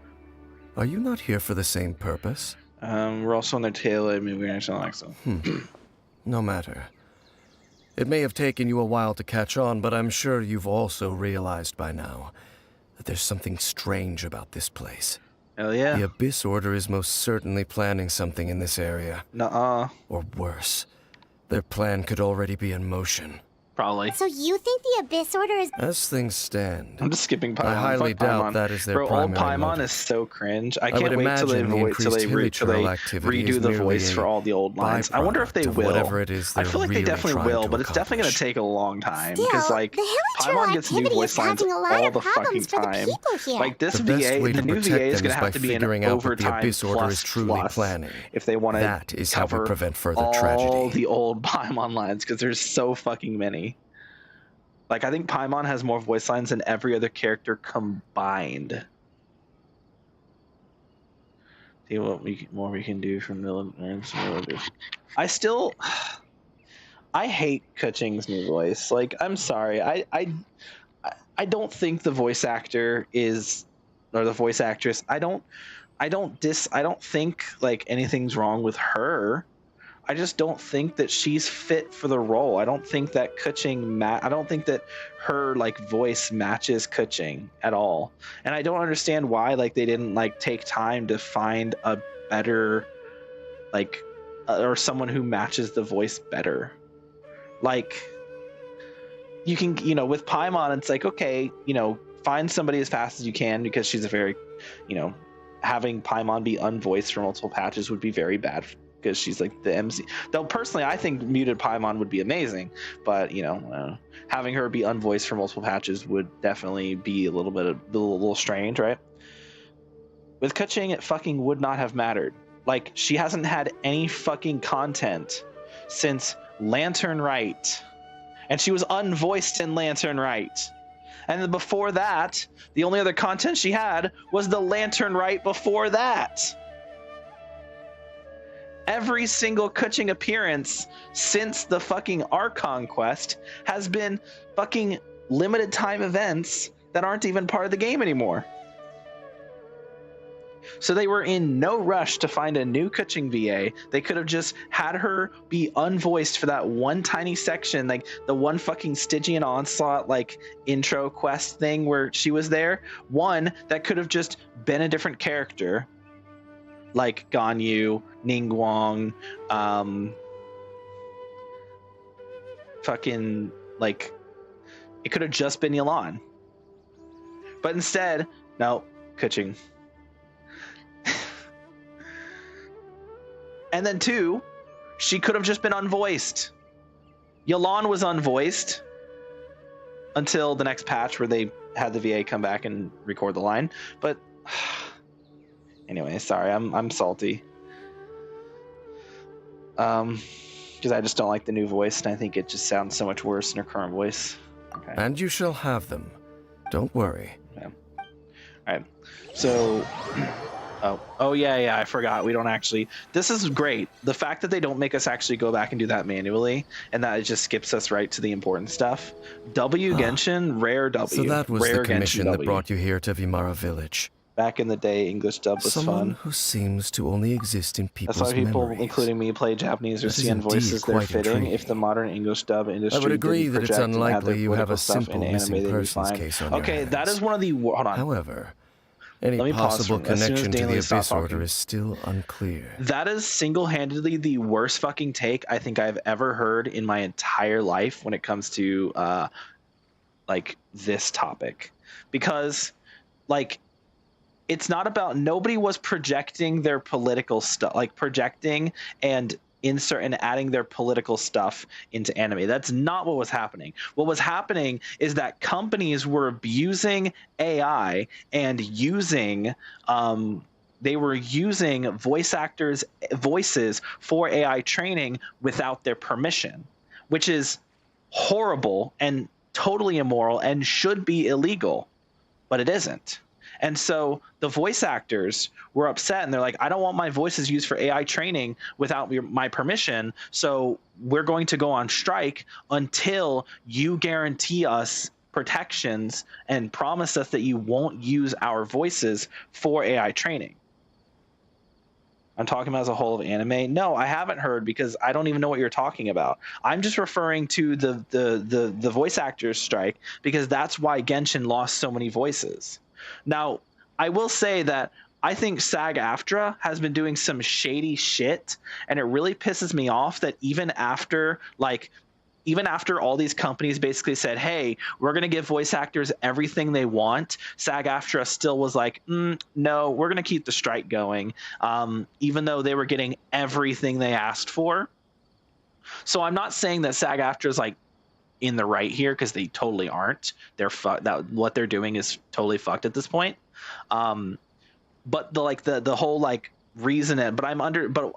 Are you not here for the same purpose? We're also on their tail. I mean, we're actually like so. No matter. It may have taken you a while to catch on, but I'm sure you've also realized by now that there's something strange about this place. Hell yeah. The Abyss Order is most certainly planning something in this area. Nuh-uh. Or worse, their plan could already be in motion. Probably. So you think the Abyss Order is... As things stand, I'm just skipping Paimon. I highly Fuck doubt Paimon. that is their Bro, primary old Paimon motive. is so cringe. I would can't wait till they imagine the increased hilichurl activity redo is the merely voice a for all the old lines. I wonder if they byproduct of will. whatever it is I they're feel like they really definitely trying will, to but it's definitely going to accomplish. take a long time Still, because like the Paimon gets new activity voice is lines causing a lot all of the fucking problems for the time. people here. Like this The best VA, way the to new protect VA is them going is to by have to be an figuring out what the overtime Abyss Order is truly plus planning. if they want to That is how we cover prevent further all tragedy. the old Paimon lines because there's so fucking many. Like, I think Paimon has more voice lines than every other character combined. See what more we can do from the... I still... I hate Kuching's new voice. Like, I'm sorry. I don't think the voice actor is... Or the voice actress. I don't think, like, anything's wrong with her. I just don't think that she's fit for the role. I don't think that I don't think that her like voice matches Kuching at all. And I don't understand why like they didn't like take time to find a better like or someone who matches the voice better. Like you can, with Paimon it's like, okay, find somebody as fast as you can because she's a very, having Paimon be unvoiced for multiple patches would be very bad because she's like the MC. Though personally, I think muted Paimon would be amazing, but having her be unvoiced for multiple patches would definitely be a little strange, right? With Kuching, it fucking would not have mattered. Like she hasn't had any fucking content since Lantern Right, and she was unvoiced in Lantern Right. And then before that, the only other content she had was the Lantern Right before that. Every single Kuching appearance since the fucking Archon quest has been fucking limited time events that aren't even part of the game anymore. So they were in no rush to find a new Kuching VA. They could have just had her be unvoiced for that one tiny section, like the one fucking Stygian Onslaught like intro quest thing where she was there. One that could have just been a different character. Like Ganyu, Ningguang, fucking like it could have just been Yelan. But instead, no, Kuching. And then two, she could have just been unvoiced. Yelan was unvoiced until the next patch where they had the VA come back and record the line. But anyway, sorry, I'm salty. Because I just don't like the new voice, and I think it just sounds so much worse in her current voice. Okay. And you shall have them. Don't worry. Yeah. All right. So, oh yeah, I forgot. We don't actually. This is great. The fact that they don't make us actually go back and do that manually, and that it just skips us right to the important stuff. W Genshin, rare W. So that was rare the commission Genshin that W. brought you here to Vimara Village. Back in the day, English dub was Someone fun. who seems to only exist in people's That's why people, memories. including me, play Japanese or That is CN voices. indeed They're quite fitting. intriguing. If the modern English dub industry I would agree didn't that it's project and add unlikely their you have political a stuff simple in missing anime, they'd be persons fine. case on your Okay, hands. that is one of the. Hold on. However, any Let me pause possible for a minute. As soon as connection to the Dainsleif stops Abyss Order talking. is still unclear. That is single-handedly the worst fucking take I think I've ever heard in my entire life when it comes to like this topic, because like it's not about, nobody was projecting their political stuff, like projecting and insert and adding their political stuff into anime. That's not what was happening. What was happening is that companies were abusing AI and using they were using voice actors' voices for AI training without their permission, which is horrible and totally immoral and should be illegal, but it isn't. And so the voice actors were upset, and they're like, I don't want my voices used for AI training without my permission. So we're going to go on strike until you guarantee us protections and promise us that you won't use our voices for AI training. I'm talking about as a whole of anime. No, I haven't heard, because I don't even know what you're talking about. I'm just referring to the voice actors strike, because that's why Genshin lost so many voices. Now, I will say that I think SAG-AFTRA has been doing some shady shit, and it really pisses me off that even after all these companies basically said, hey, we're going to give voice actors everything they want, SAG-AFTRA still was like, no, we're going to keep the strike going, even though they were getting everything they asked for. So I'm not saying that SAG-AFTRA is like in the right here, because they totally aren't. What they're doing is totally fucked at this point. But the whole reason but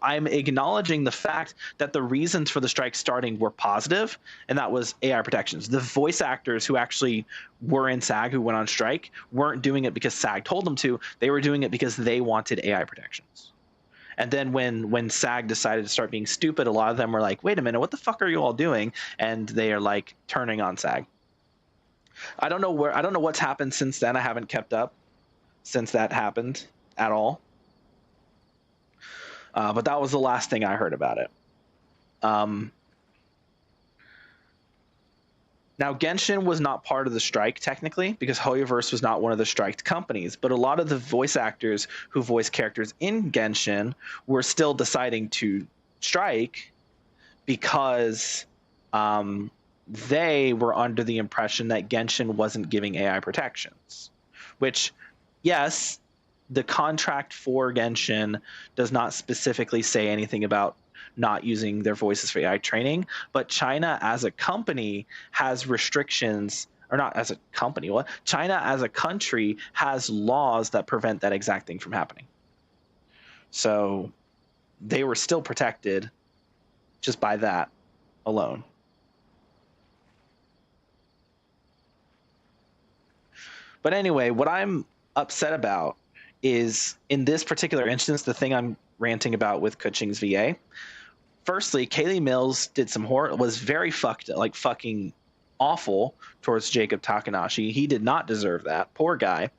I'm acknowledging the fact that the reasons for the strike starting were positive, and that was AI protections. The voice actors who actually were in SAG, who went on strike, weren't doing it because SAG told them to. They were doing it because they wanted AI protections. And then when SAG decided to start being stupid, a lot of them were like, wait a minute, what the fuck are you all doing? And they are like turning on SAG. I don't know what's happened since then. I haven't kept up since that happened at all. But that was the last thing I heard about it. Now, Genshin was not part of the strike, technically, because Hoyoverse was not one of the striked companies. But a lot of the voice actors who voice characters in Genshin were still deciding to strike because they were under the impression that Genshin wasn't giving AI protections. Which, yes, the contract for Genshin does not specifically say anything about not using their voices for AI training, but China as a company has restrictions, or not as a company, China as a country has laws that prevent that exact thing from happening. So they were still protected just by that alone. But anyway, what I'm upset about is, in this particular instance, the thing I'm ranting about with Kuching's VA. Firstly, Kaylee Mills did was very fucking awful towards Jacob Takanashi. He did not deserve that. Poor guy.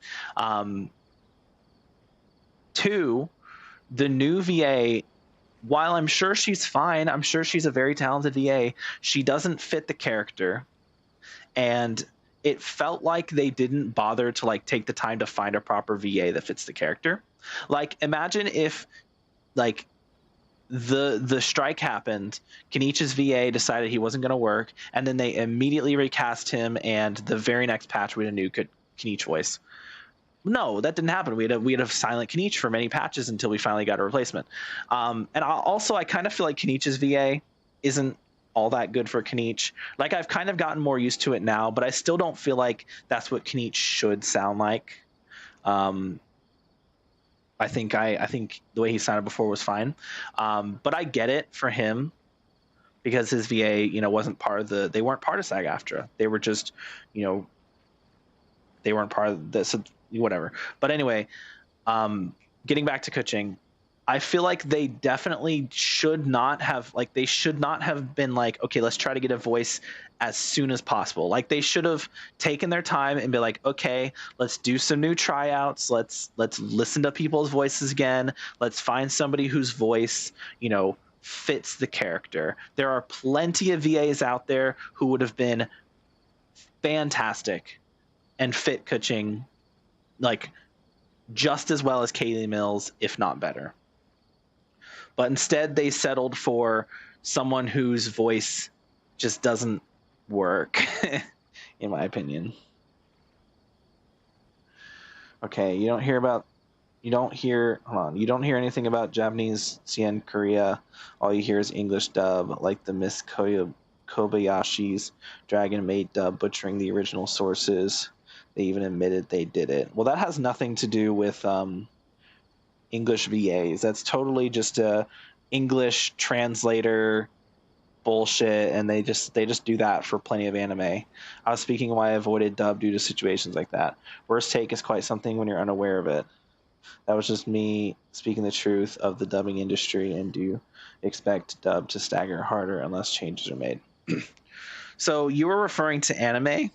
Two, the new VA, while I'm sure she's fine, I'm sure she's a very talented VA, she doesn't fit the character. And it felt like they didn't bother to take the time to find a proper VA that fits the character. Imagine if the strike happened, Kenichi's VA decided he wasn't going to work, and then they immediately recast him, and the very next patch we had a new Kenichi voice. No, that didn't happen. We had a silent Kenichi for many patches until we finally got a replacement. And I kind of feel like Kenichi's VA isn't all that good for Kenichi. I've kind of gotten more used to it now, but I still don't feel like that's what Kenichi should sound like. I think the way he sounded before was fine, but I get it for him because his VA, wasn't part of they weren't part of SAG-AFTRA. They were just, they weren't part of this, whatever. But anyway, getting back to Kuching, I feel like they definitely should not have been okay, let's try to get a voice as soon as possible. They should have taken their time and be like, okay, let's do some new tryouts. Let's listen to people's voices again. Let's find somebody whose voice, fits the character. There are plenty of VAs out there who would have been fantastic and fit Kuching just as well as Kaylee Mills, if not better. But instead, they settled for someone whose voice just doesn't work, in my opinion. Okay, you don't hear anything about Japanese CN Korea. All you hear is English dub, like the Miss Kobayashi's Dragon Maid dub, butchering the original sources. They even admitted they did it. Well, that has nothing to do with English VAs. That's totally just a English translator bullshit, and they just do that for plenty of anime. I was speaking why I avoided dub due to situations like that. Worst take is quite something when you're unaware of it. That was just me speaking the truth of the dubbing industry, and do expect dub to stagger harder unless changes are made. So you were referring to anime.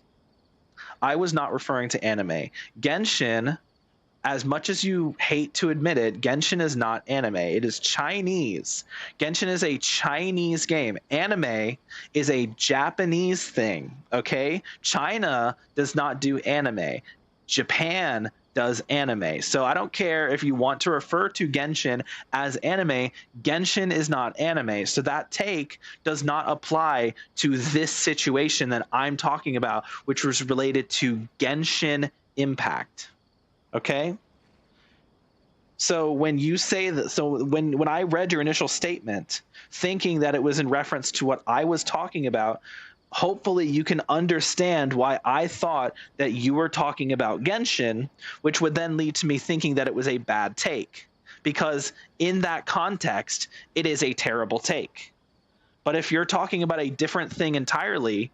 I was not referring to anime. Genshin, as much as you hate to admit it, Genshin is not anime. It is Chinese. Genshin is a Chinese game. Anime is a Japanese thing, okay? China does not do anime. Japan does anime. So I don't care if you want to refer to Genshin as anime. Genshin is not anime. So that take does not apply to this situation that I'm talking about, which was related to Genshin Impact. Okay? So when you say that, so when I read your initial statement, thinking that it was in reference to what I was talking about, hopefully you can understand why I thought that you were talking about Genshin, which would then lead to me thinking that it was a bad take. Because in that context, it is a terrible take. But if you're talking about a different thing entirely,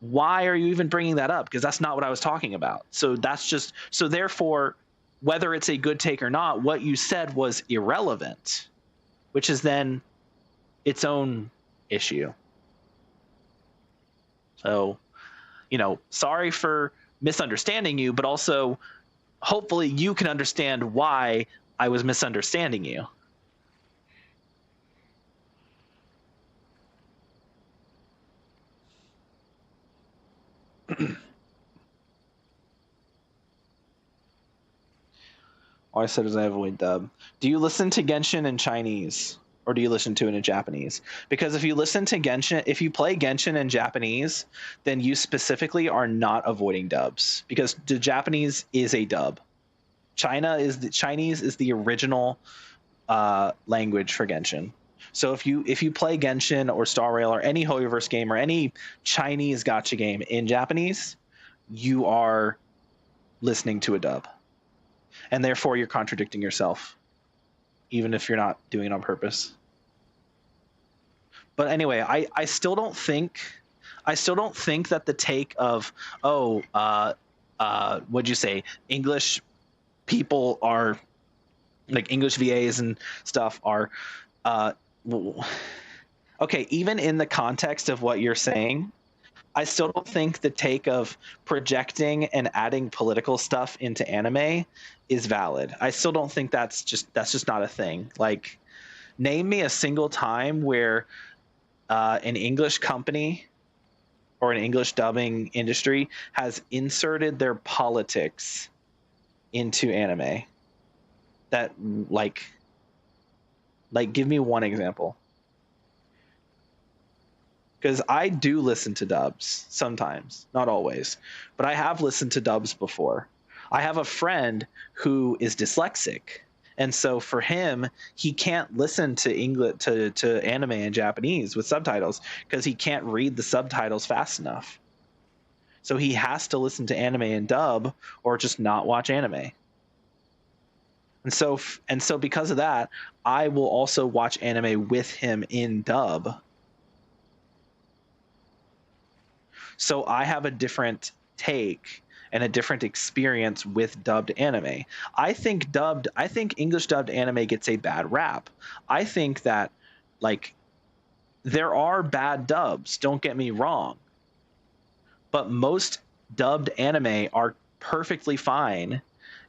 why are you even bringing that up? Because that's not what I was talking about. So that's just, so therefore, whether it's a good take or not, what you said was irrelevant, which is then its own issue. So, sorry for misunderstanding you, but also hopefully you can understand why I was misunderstanding you. All I said is I avoid dub. Do you listen to Genshin in Chinese? Or do you listen to it in Japanese? Because if you listen to Genshin, if you play Genshin in Japanese, then you specifically are not avoiding dubs, because the Japanese is a dub. Chinese is the original language for Genshin. So if you play Genshin or Star Rail or any Hoyoverse game or any Chinese gacha game in Japanese, you are listening to a dub, and therefore you're contradicting yourself, even if you're not doing it on purpose. But anyway, I still don't think that the take of, what'd you say, English people are, like English VAs and stuff are, okay, even in the context of what you're saying, I still don't think the take of projecting and adding political stuff into anime is valid. I still don't think that's just not a thing. Like, name me a single time where an English company or an English dubbing industry has inserted their politics into anime. That like give me one example. Because I do listen to dubs sometimes, not always, but I have listened to dubs before. I have a friend who is dyslexic, and so for him, he can't listen to English to anime in Japanese with subtitles because he can't read the subtitles fast enough. So he has to listen to anime in dub or just not watch anime. And so because of that, I will also watch anime with him in dub. So I have a different take and a different experience with dubbed anime. I think English dubbed anime gets a bad rap. I think that, like, there are bad dubs, don't get me wrong. But most dubbed anime are perfectly fine,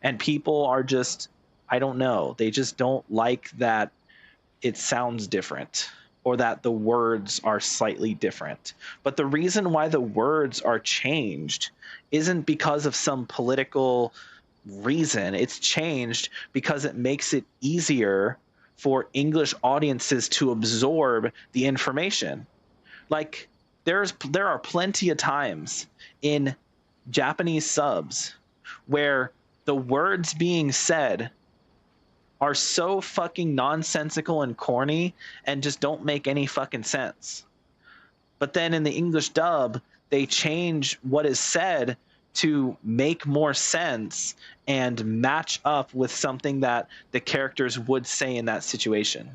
and people are just, I don't know, they just don't like that it sounds different, or that the words are slightly different. But the reason why the words are changed isn't because of some political reason. It's changed because it makes it easier for English audiences to absorb the information. Like, there are plenty of times in Japanese subs where the words being said are so fucking nonsensical and corny and just don't make any fucking sense. But then in the English dub, they change what is said to make more sense and match up with something that the characters would say in that situation.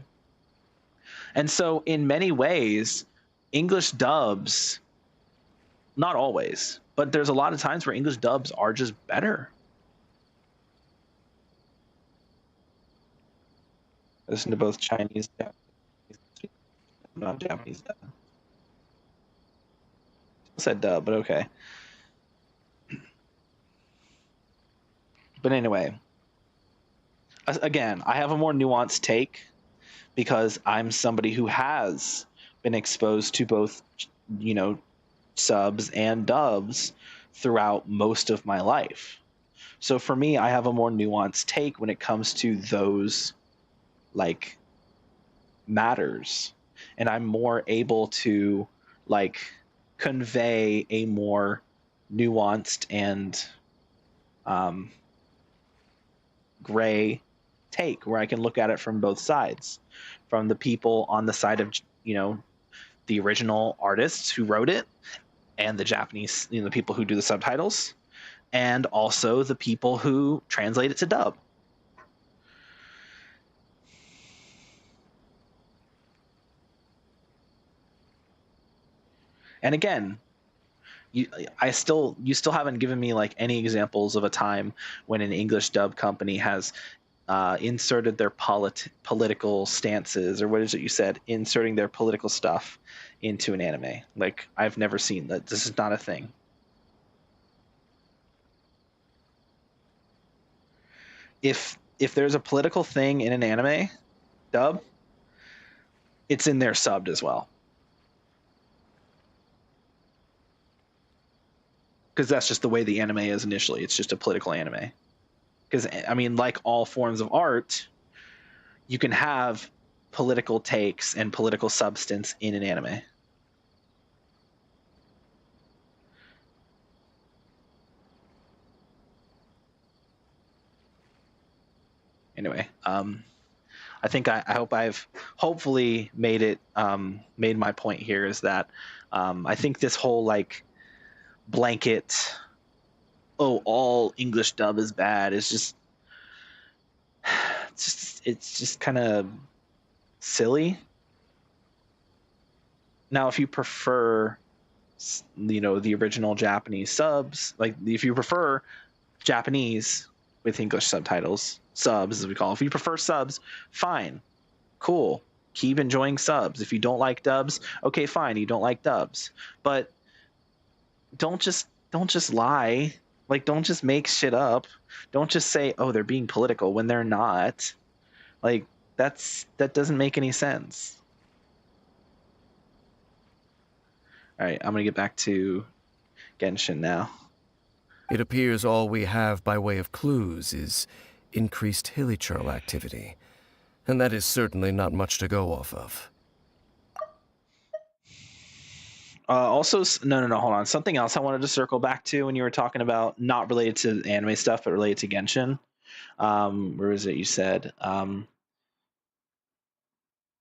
And so in many ways, English dubs, not always, but there's a lot of times where English dubs are just better. Listen to both Chinese and Japanese, not Japanese dub. Said dub, but okay. But anyway, again, I have a more nuanced take because I'm somebody who has been exposed to both, you know, subs and dubs throughout most of my life. So for me, I have a more nuanced take when it comes to those like matters, and I'm more able to like convey a more nuanced and gray take where I can look at it from both sides, from the people on the side of, you know, the original artists who wrote it, and the Japanese, you know, the people who do the subtitles, and also the people who translate it to dub. And again, you still haven't given me like any examples of a time when an English dub company has inserted their political stances, or what is it you said, inserting their political stuff into an anime. Like, I've never seen that. This is not a thing. If there's a political thing in an anime dub, it's in there subbed as well. Because that's just the way the anime is initially. It's just a political anime. Because, I mean, like all forms of art, you can have political takes and political substance in an anime. Anyway, I think I hope I've hopefully made my point here, is that I think this whole like blanket, oh, all English dub is bad, is just it's just kind of silly. Now, if you prefer, you know, the original Japanese subs, like if you prefer Japanese with English subtitles, subs as we call it, if you prefer subs, fine, cool, keep enjoying subs. If you don't like dubs, okay, fine, you don't like dubs, but don't just lie. Like, don't just make shit up. Don't just say, oh, they're being political when they're not. Like, that doesn't make any sense. All right, I'm gonna get back to Genshin now. It appears all we have by way of clues is increased hilichurl activity, and that is certainly not much to go off of. Also, no, hold on. Something else I wanted to circle back to when you were talking about, not related to anime stuff, but related to Genshin. Where is it? You said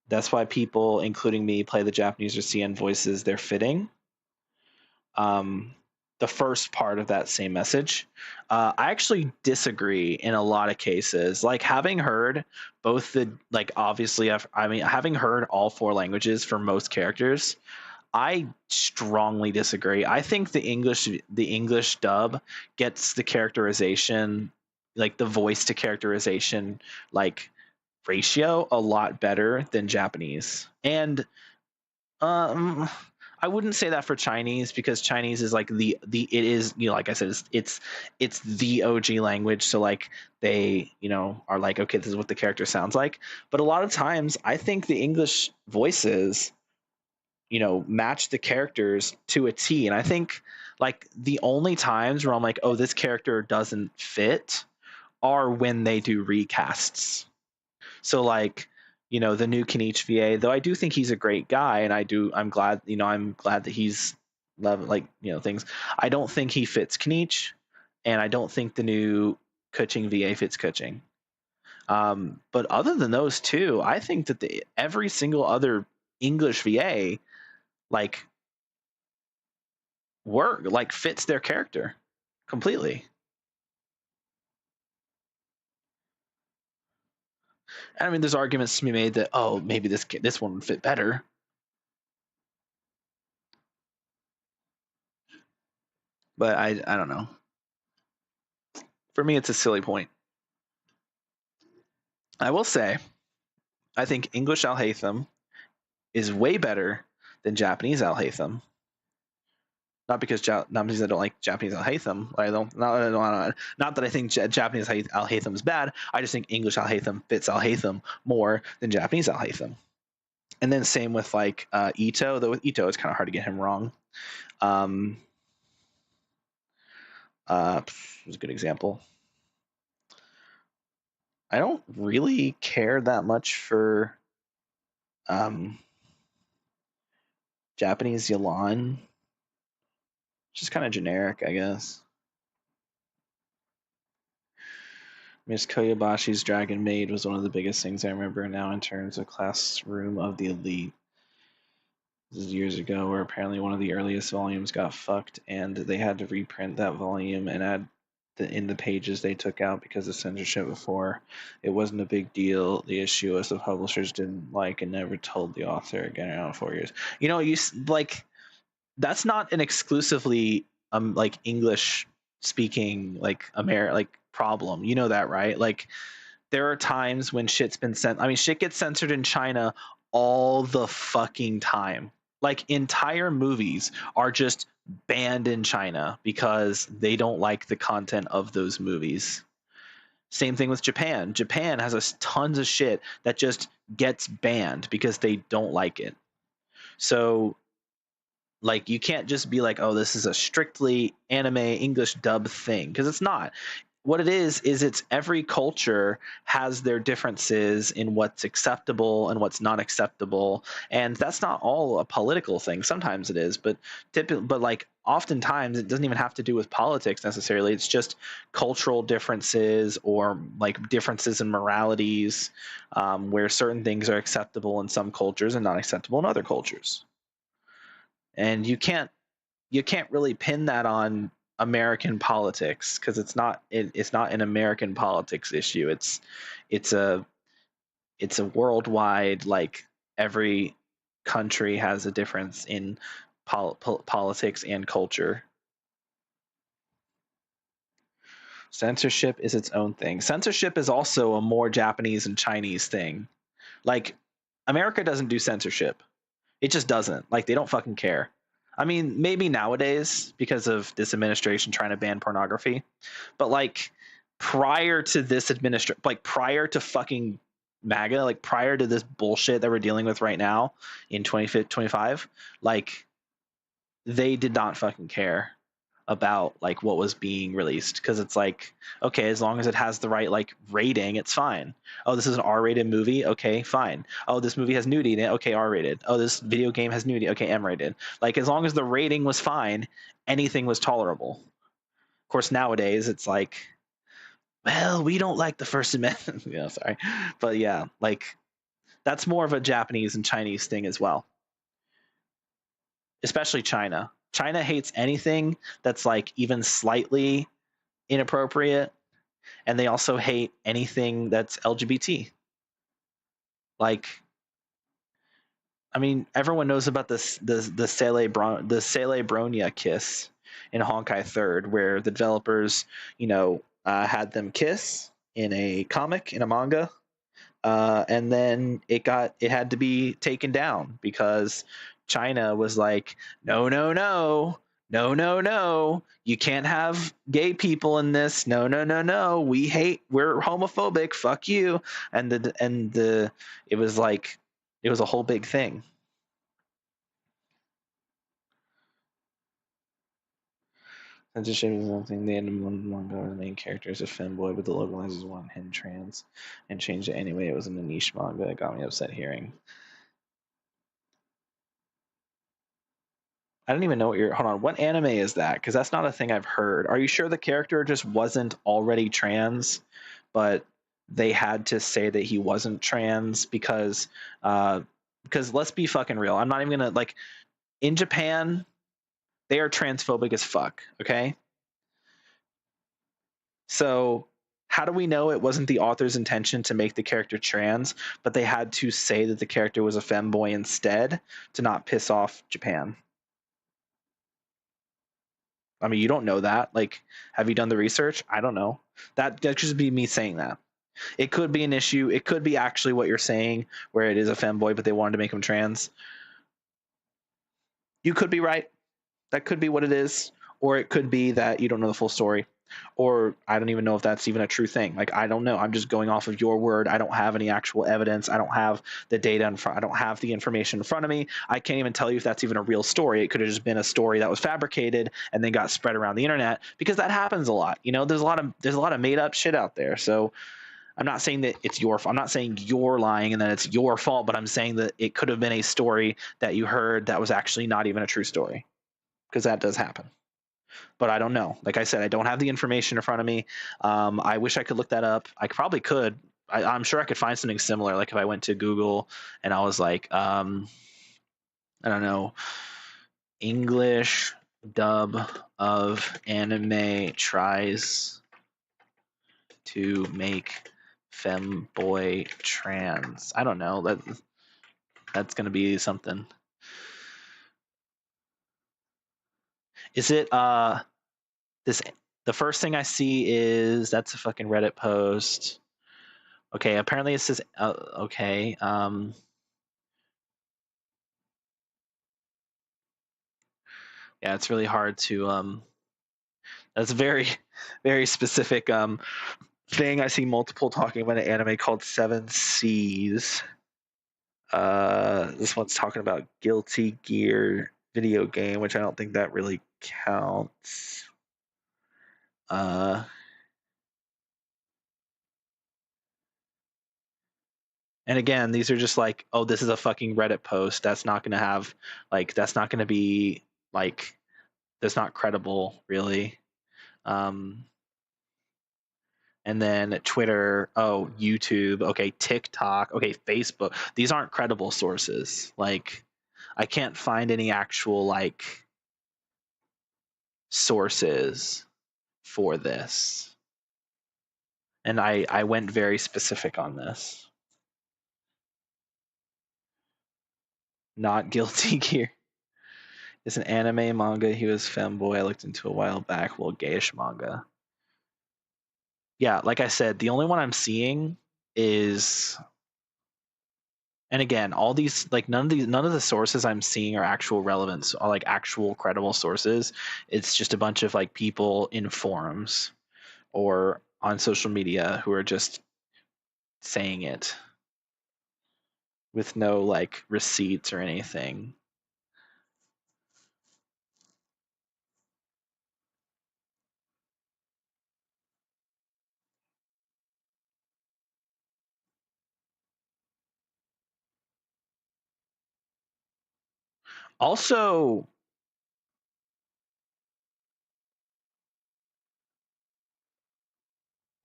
that's why people, including me, play the Japanese or CN voices. They're fitting. The first part of that same message, I actually disagree in a lot of cases. Like, having heard both the, like, obviously, having heard all 4 languages for most characters, I strongly disagree. I think the English dub gets the characterization, like the voice to characterization, like ratio a lot better than Japanese. And I wouldn't say that for Chinese, because Chinese is like it is, you know, like I said, it's the OG language, so like they, you know, are like, okay, this is what the character sounds like. But a lot of times I think the English voices, you know, match the characters to a T. And I think like the only times where I'm like, oh, this character doesn't fit, are when they do recasts. So like, you know, the new Kenichi VA, though I do think he's a great guy, and I'm glad that he's like, you know, things. I don't think he fits Kenichi, and I don't think the new Kuching VA fits Kuching. But other than those two, I think that every single other English VA like fits their character completely. I mean, there's arguments to be made that, oh, maybe this one would fit better. But I don't know. For me, it's a silly point. I will say, I think English Al-Haytham is way better than Japanese Al-Haytham. Not because I don't like Japanese Al-Haytham. Not that I think Japanese Al-Haytham is bad. I just think English Al-Haytham fits Al-Haytham more than Japanese Al-Haytham. And then same with like Ito, though with Ito it's kind of hard to get him wrong. Was a good example. I don't really care that much for Japanese Yalan. Just kind of generic, I guess. Miss Koyabashi's Dragon Maid was one of the biggest things I remember now in terms of Classroom of the Elite. This is years ago, where apparently one of the earliest volumes got fucked, and they had to reprint that volume and add in the pages they took out because of censorship before. It wasn't a big deal. The issue was the publishers didn't like and never told the author again around 4 years. You know, that's not an exclusively like English speaking like problem. You know that, right? Like there are times when shit's been sent. I mean, shit gets censored in China all the fucking time. Like entire movies are just banned in China because they don't like the content of those movies. Same thing with Japan. Japan has tons of shit that just gets banned because they don't like it. So like you can't just be like, oh, this is a strictly anime English dub thing, because it's not. What it is it's every culture has their differences in what's acceptable and what's not acceptable, and that's not all a political thing. Sometimes it is, but like oftentimes it doesn't even have to do with politics necessarily. It's just cultural differences or like differences in moralities, where certain things are acceptable in some cultures and not acceptable in other cultures. And you can't really pin that on American politics, because it's not an American politics issue. It's a worldwide, like every country has a difference in politics and culture. Censorship is its own thing. Censorship is also a more Japanese and Chinese thing. Like America doesn't do censorship. It just doesn't. Like they don't fucking care. I mean, maybe nowadays because of this administration trying to ban pornography, but like prior to this administration, like prior to fucking MAGA, like prior to this bullshit that we're dealing with right now in 2025, like they did not fucking care about like what was being released, because it's like, okay, as long as it has the right like rating, it's fine. Oh, this is an R-rated movie, okay, fine. Oh, this movie has nudity in it, okay, R-rated. Oh, this video game has nudity, okay, M-rated. Like as long as the rating was fine, anything was tolerable. Of course, nowadays it's like, well, we don't like the First Amendment. Yeah, sorry, but yeah, like that's more of a Japanese and Chinese thing as well, especially China. China hates anything that's like even slightly inappropriate, and they also hate anything that's LGBT. Like, I mean, everyone knows about the Sele Bronya kiss in Honkai Third, where the developers, had them kiss in a comic, in a manga, and then it had to be taken down because China was like, no, you can't have gay people in this. No, we're homophobic. Fuck you. And it was like, it was a whole big thing. Censorship is something. They had one manga where the main character is a femboy, but the localizers want him trans and changed it anyway. It was in a niche manga. It got me upset hearing. I don't even know hold on, what anime is that? Because that's not a thing I've heard. Are you sure the character just wasn't already trans, but they had to say that he wasn't trans because let's be fucking real. I'm not even gonna, like, in Japan, they are transphobic as fuck, okay? So How do we know it wasn't the author's intention to make the character trans, but they had to say that the character was a femboy instead to not piss off Japan? I mean, you don't know that. Like, have you done the research? I don't know. That could just be me saying that. It could be an issue. It could be actually what you're saying, where it is a femboy, but they wanted to make him trans. You could be right. That could be what it is. Or it could be that you don't know the full story. Or I don't even know if that's even a true thing. Like, I don't know. I'm just going off of your word. I don't have any actual evidence. I don't have the data in front. I don't have the information in front of me. I can't even tell you if that's even a real story. It could have just been a story that was fabricated and then got spread around the internet, because that happens a lot. You know, there's a lot of made up shit out there. So I'm not saying that it's your. I'm not saying you're lying and that it's your fault, but I'm saying that it could have been a story that you heard that was actually not even a true story, because that does happen. But I don't know. Like I said, I don't have the information in front of me. I wish I could look that up. I probably could. I'm sure I could find something similar. Like if I went to Google and I was like, I don't know, English dub of anime tries to make femboy trans. I don't know. That's going to be something. Is it this? The first thing I see is that's a fucking Reddit post. Okay, apparently it says okay. Yeah, it's really hard to that's a very very specific thing. I see multiple talking about an anime called Seven Seas. This one's talking about Guilty Gear video game, which I don't think that really counts. And again, these are just like, oh, this is a fucking Reddit post. That's not going to have, like, that's not going to be, like, that's not credible, really. And then Twitter, oh, YouTube, okay, TikTok, okay, Facebook. These aren't credible sources. Like, I can't find any actual, like, sources for this. And I went very specific on this. Not Guilty Gear. It's an anime manga. He was femboy. I looked into a while back. Well, gayish manga. Yeah, like I said, the only one I'm seeing is, and again, all these, like, none of the sources I'm seeing are actual relevance, are like actual credible sources. It's just a bunch of like people in forums or on social media who are just saying it with no like receipts or anything. Also,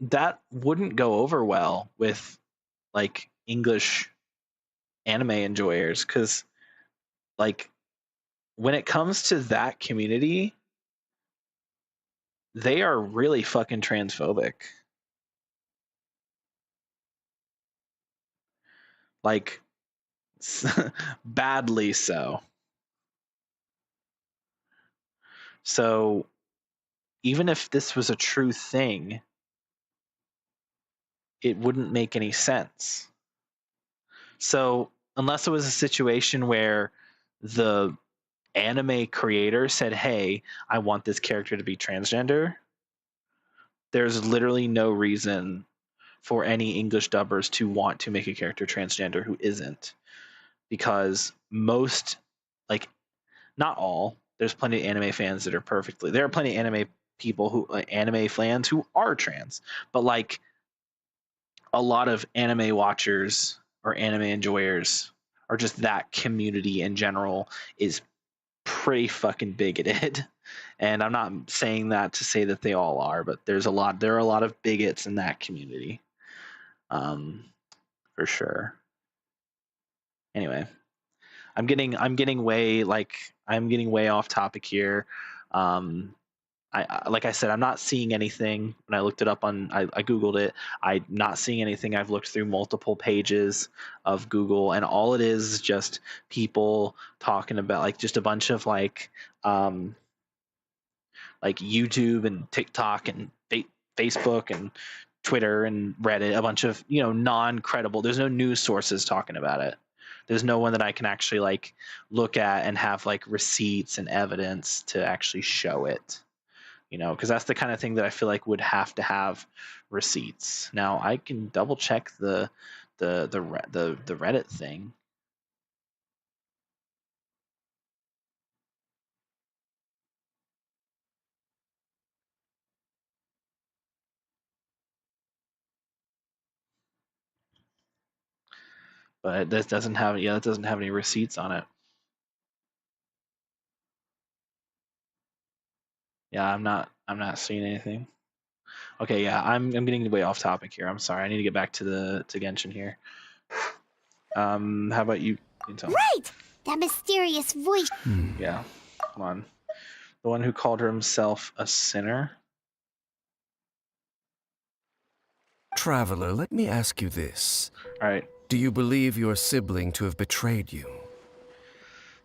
that wouldn't go over well with like English anime enjoyers, because like when it comes to that community, they are really fucking transphobic. Like badly so. So even if this was a true thing, it wouldn't make any sense. So unless it was a situation where the anime creator said, hey, I want this character to be transgender, there's literally no reason for any English dubbers to want to make a character transgender who isn't. Because most, like, not all, there's plenty of anime fans that are perfectly, there are plenty of anime people who, like, anime fans who are trans, but like a lot of anime watchers or anime enjoyers, or just that community in general, is pretty fucking bigoted. And I'm not saying that to say that they all are, but there are a lot of bigots in that community, for sure. Anyway, I'm getting way off topic here. I like I said, I'm not seeing anything. When I looked it up I Googled it. I'm not seeing anything. I've looked through multiple pages of Google, and all it is just people talking about like just a bunch of like YouTube and TikTok and Facebook and Twitter and Reddit, a bunch of, non-credible. There's no news sources talking about it. There's no one that I can actually like look at and have like receipts and evidence to actually show it. Because that's the kind of thing that I feel like would have to have receipts. Now I can double check the Reddit thing. But this doesn't have it doesn't have any receipts on it. Yeah, I'm not seeing anything. Okay, yeah, I'm getting way off topic here. I'm sorry. I need to get back to Genshin here. How about you? Right! That mysterious voice. Yeah, come on. The one who called himself a sinner? Traveler, let me ask you this. All right. Do you believe your sibling to have betrayed you?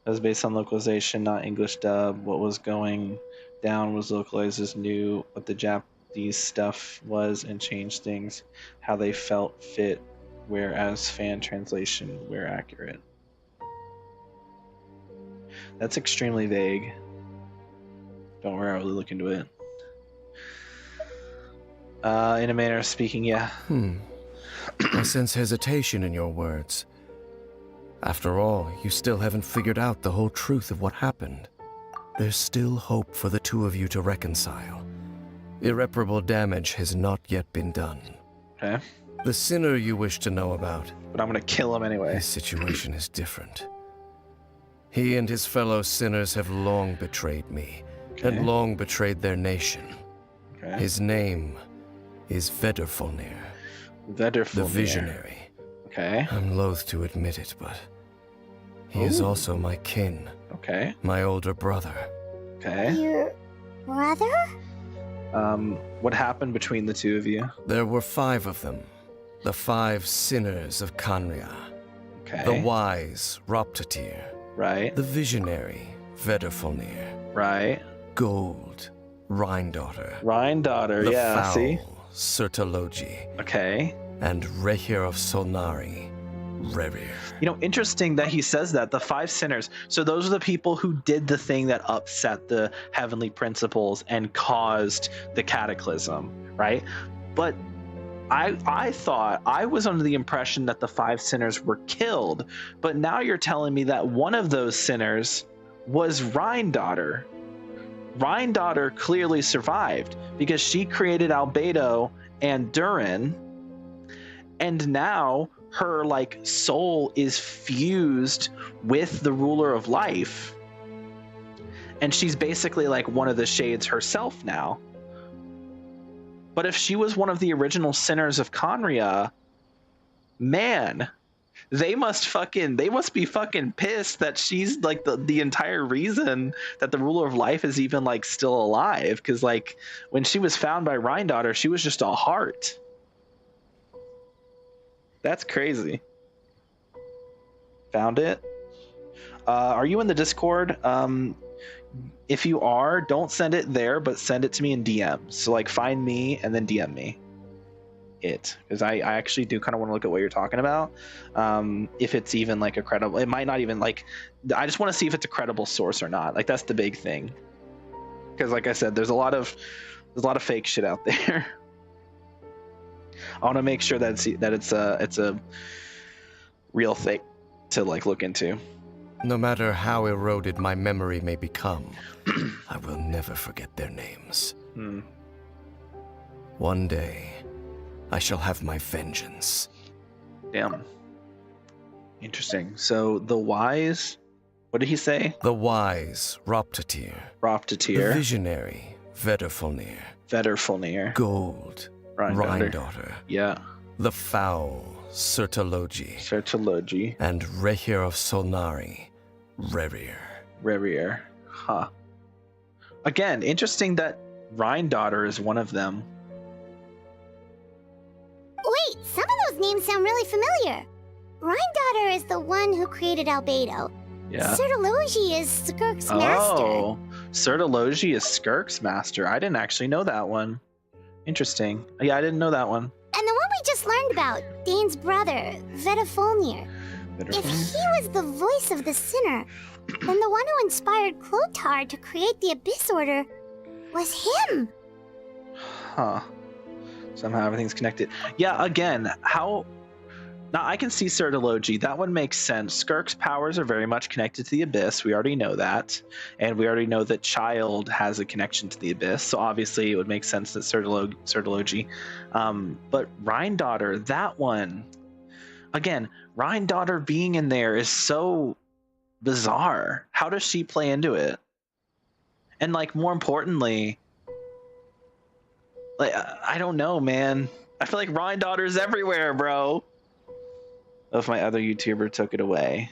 That was based on localization, not English dub. What was going down was localized as new, what the Japanese stuff was, and changed things how they felt fit, whereas fan translation were accurate. That's extremely vague. Don't worry, I'll look into it. In a manner of speaking, yeah. I sense hesitation in your words. After all, you still haven't figured out the whole truth of what happened. There's still hope for the two of you to reconcile. Irreparable damage has not yet been done. Okay. The sinner you wish to know about. But I'm gonna kill him anyway. His situation is different. He and his fellow sinners have long betrayed me, and long betrayed their nation. Okay. His name is Vedrfolnir. Vedrfolnir. The Visionary. Okay. I'm loath to admit it, but he is also my kin. Okay. My older brother. Okay. Your brother? What happened between the two of you? There were 5 of them. The 5 sinners of Khanria. Okay. The wise Roptatir. Right. The visionary Vedrfolnir. Right. Gold Rhine-daughter. Rhine-daughter, The yeah, foul see? Sertologi. Okay. And Rehir of Solnari. Rerir. Interesting that he says that, the 5 sinners. So those are the people who did the thing that upset the heavenly principles and caused the cataclysm, right? But I thought, I was under the impression that the 5 sinners were killed, but now you're telling me that one of those sinners was Rhine-daughter. Rhine-daughter clearly survived because she created Albedo and Durin, and now her soul is fused with the ruler of life, and she's basically one of the shades herself now. But if she was one of the original sinners of Khanria, man, they must be fucking pissed that she's the entire reason that the ruler of life is even still alive. Because when she was found by Rhine-daughter, she was just a heart. That's crazy. Found it. Are you in the Discord? If you are, don't send it there, but send it to me in DMs. So find me and then DM me it, because I actually do kind of want to look at what you're talking about. If it's even a credible, it might not even I just want to see if it's a credible source or not. That's the big thing. Because I said, there's a lot of fake shit out there. I want to make sure that it's a real thing to look into. No matter how eroded my memory may become, I will never forget their names. One day, I shall have my vengeance. Damn. Interesting. So the wise, what did he say? The wise Roptatir. Roptatir. The visionary Vedrfolnir. Vedrfolnir. Gold Rhine-daughter. Yeah. The foul Sertologi. Sertologi. And Rehir of Solnari. Rerir. Rerir. Huh. Again, interesting that Daughter is one of them. Wait, some of those names sound really familiar. Daughter is the one who created Albedo. Yeah. Sertology is Skirk's master. Oh, Sertology is Skirk's master. I didn't actually know that one. Interesting. Yeah, I didn't know that one. And the one we just learned about, Dane's brother, Vetafolnir. If he was the voice of the sinner, then the one who inspired Clothar to create the Abyss Order was him. Huh. Somehow everything's connected. Yeah, again, how... Now, I can see Sertology. That one makes sense. Skirk's powers are very much connected to the Abyss. We already know that. And we already know that Child has a connection to the Abyss. So obviously it would make sense that Sertology. But Daughter, that one... Again, Daughter being in there is so bizarre. How does she play into it? And, like, more importantly... Like, I don't know, man. I feel like Daughter's everywhere, bro. If my other YouTuber took it away.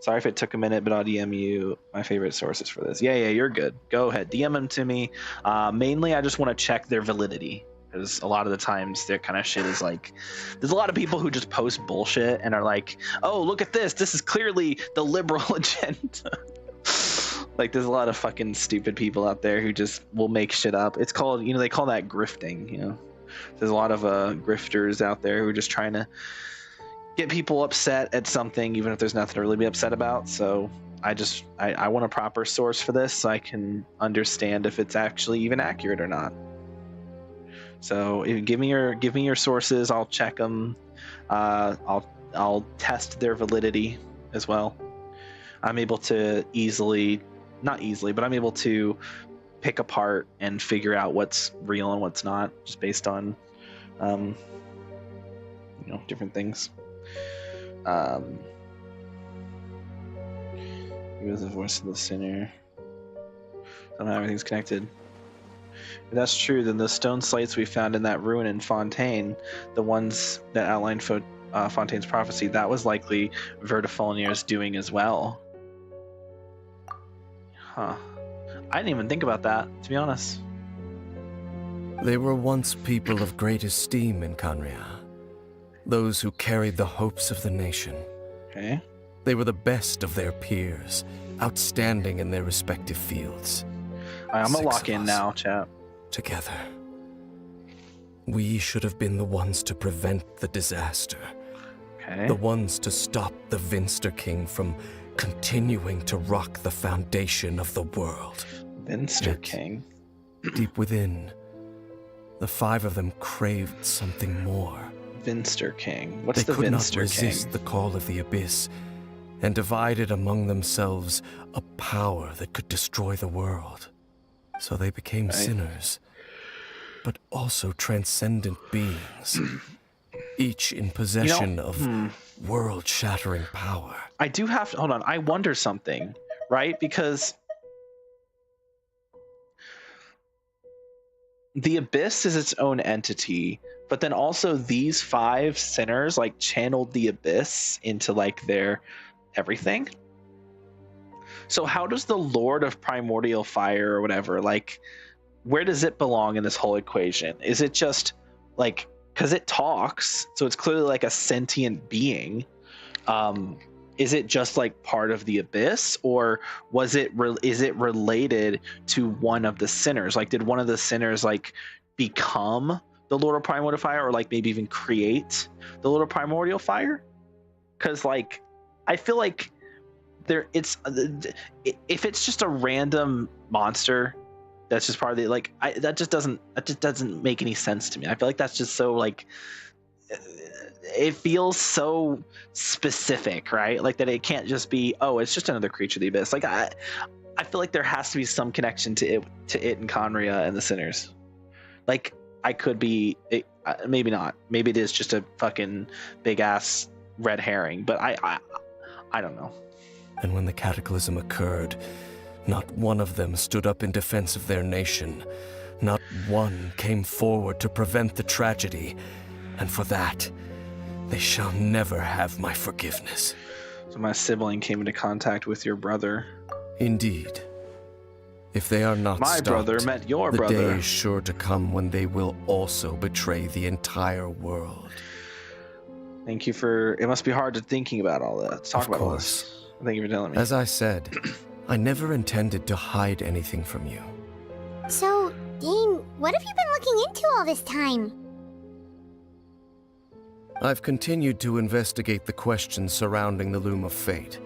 Sorry if it took a minute, but I'll DM you my favorite sources for this. Yeah, you're good. Go ahead. DM them to me. Mainly, I just want to check their validity. Because a lot of the times, their kind of shit is like... There's a lot of people who just post bullshit and are like, oh, look at this. This is clearly the liberal agenda. Like, there's a lot of fucking stupid people out there who just will make shit up. It's called, they call that grifting, There's a lot of grifters out there who are just trying to get people upset at something, even if there's nothing to really be upset about. So I want a proper source for this so I can understand if it's actually even accurate or not. So give me your sources. I'll check them. I'll test their validity as well. I'm able to not easily, but I'm able to pick apart and figure out what's real and what's not, just based on different things. He was the voice of the sinner. Somehow everything's connected. If that's true, then the stone slates we found in that ruin in Fontaine, the ones that outlined Fontaine's prophecy, that was likely Vertifolnir's doing as well. Huh. I didn't even think about that, to be honest. They were once people of great esteem in Canria. Those who carried the hopes of the nation. Okay. They were the best of their peers, outstanding in their respective fields. I'm gonna lock in now, chap. Together. We should have been the ones to prevent the disaster. Okay. The ones to stop the Vinster King from continuing to rock the foundation of the world. Vinster King? Deep within, the five of them craved something more. Vinster King? What's the Vinster King? They could not resist the call of the Abyss, and divided among themselves a power that could destroy the world. So they became sinners, but also transcendent beings, each in possession of world-shattering power. I do have to, hold on, I wonder something, right? Because the Abyss is its own entity, but then also these five sinners like channeled the Abyss into like their everything. So how does the Lord of Primordial Fire or whatever, like, where does it belong in this whole equation? Is it just like, because it talks, so it's clearly like a sentient being. Is it just like part of the Abyss, or is it related to one of the sinners? Like, did one of the sinners like become the Lord of Primordial Fire, or like maybe even create the Lord of Primordial Fire? Because like, I feel like if it's just a random monster that's just part of the that just doesn't make any sense to me. I feel like that's just so like, it feels so specific, right? Like that it can't just be, oh, it's just another creature of the Abyss. Like I feel like there has to be some connection to it and Conria and the sinners. Like I could be, maybe not. Maybe it is just a fucking big ass red herring. But I don't know. And when the cataclysm occurred, not one of them stood up in defense of their nation. Not one came forward to prevent the tragedy. And for that, they shall never have my forgiveness. So my sibling came into contact with your brother. Indeed. If they are not My stopped, brother met your the brother. day is sure to come when they will also betray the entire world. Thank you for... It must be hard to thinking about all that. Let's talk Of about all course. this. Thank you for telling me. As I said, I never intended to hide anything from you. So, Dane, what have you been looking into all this time? I've continued to investigate the questions surrounding the Loom of Fate.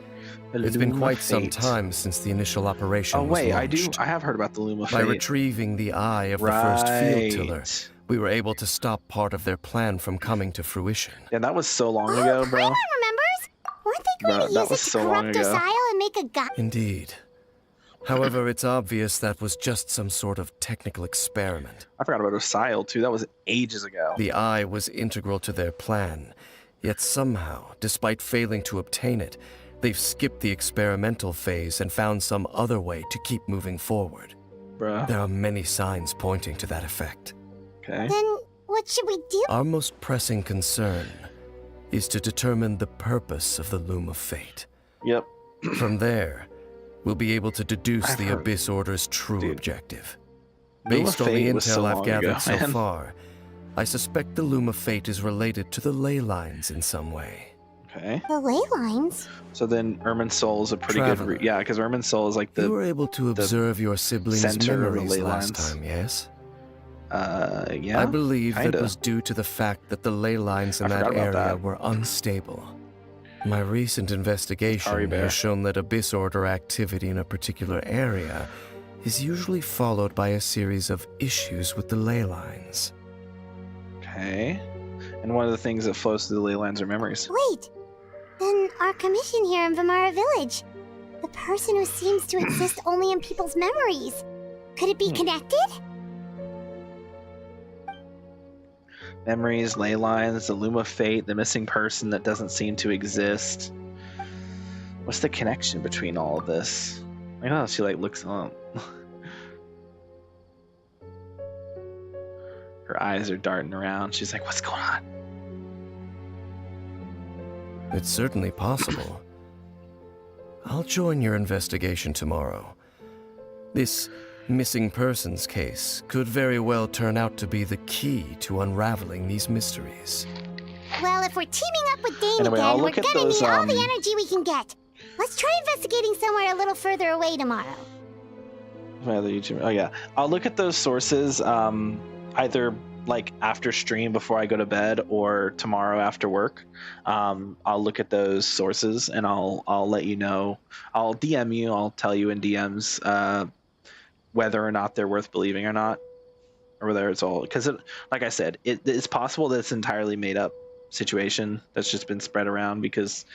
It's been Loom of quite some Fate. time since the initial operation Oh was wait, launched. I have heard about the Loom of By Fate. retrieving the eye of the first field tiller, we were able to stop part of their plan from coming to fruition. Yeah, that was so long ago, bro. Paimon remembers? Weren't they going Bro, to that use was it to so long corrupt ago. Osial and make a god? Indeed. However, it's obvious that was just some sort of technical experiment. I forgot about Osial too. That was ages ago. The eye was integral to their plan, yet somehow, despite failing to obtain it, they've skipped the experimental phase and found some other way to keep moving forward. Bruh. There are many signs pointing to that effect. Okay. Then, what should we do? Our most pressing concern is to determine the purpose of the Loom of Fate. Yep. From there, we'll be able to deduce I've the heard- Abyss Order's true Dude. objective. Loom of Based on the Fate was so intel I've long gathered ago, so man. far, I suspect the Loom of Fate is related to the ley lines in some way. Okay. The ley lines? So then Ermin's Soul is a pretty Traveler. good... Yeah, because Ermin's Soul is like You the... were able to observe your siblings' center of the memories ley last lines. time, yes? Yeah. I believe that kinda. was due to the fact that the ley lines in I that forgot area about that. were unstable. My recent investigation Sorry, Bear. has shown that Abyss Order activity in a particular area is usually followed by a series of issues with the ley lines. Okay. And one of the things that flows through the ley lines are memories. Wait. Then our commission here in Vimara Village. The person who seems to exist only in people's memories. Could it be connected? Memories, ley lines, the Loom of Fate, the missing person that doesn't seem to exist. What's the connection between all of this? I know she like looks up. Her eyes are darting around. She's like, "What's going on?" It's certainly possible. I'll join your investigation tomorrow. This missing persons case could very well turn out to be the key to unraveling these mysteries. Well, if we're teaming up with Dane Anyway, I'll again, we're look at gonna those, need all the energy we can get. Let's try investigating somewhere a little further away tomorrow. My other YouTube. Oh yeah, I'll look at those sources. Either like after stream before I go to bed or tomorrow after work. I'll look at those sources and I'll let you know. I'll DM you. I'll tell you in DMs whether or not they're worth believing or not, or whether it's all because like I said, it's possible that it's entirely made up situation that's just been spread around because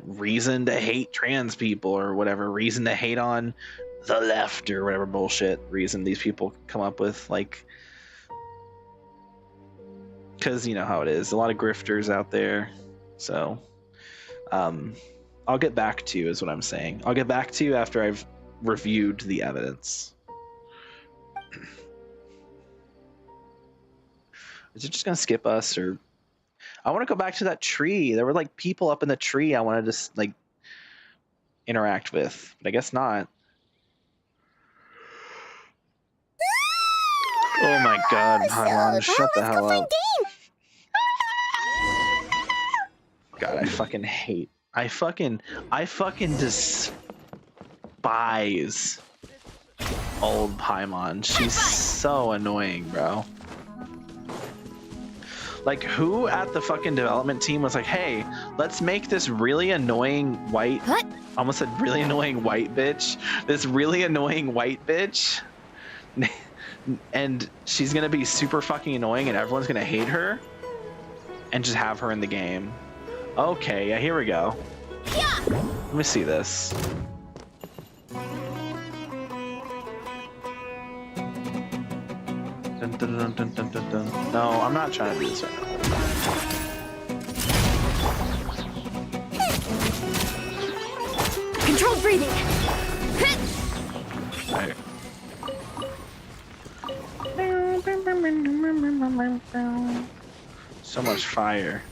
reason to hate trans people or whatever reason to hate on the left or whatever bullshit reason these people come up with, like, because you know how it is, a lot of grifters out there. So I'll get back to you is what I'm saying. I'll get back to you after I've reviewed the evidence. Is it just gonna skip us, or I want to go back to that tree? There were like people up in the tree I wanted to like interact with, but I guess not. Oh my god, Paimon, shut the hell up. God, I fucking hate. I fucking despise old Paimon. She's so annoying, bro. Like, who at the fucking development team was like, hey, let's make this really annoying white... What? Almost said really annoying white bitch. This really annoying white bitch. And she's gonna be super fucking annoying and everyone's gonna hate her. And just have her in the game. Okay, yeah, here we go. Yeah. Let me see this. Dun, dun, dun, dun, dun, dun, dun. No, I'm not trying to do this right now. Controlled breathing. Right. So much fire.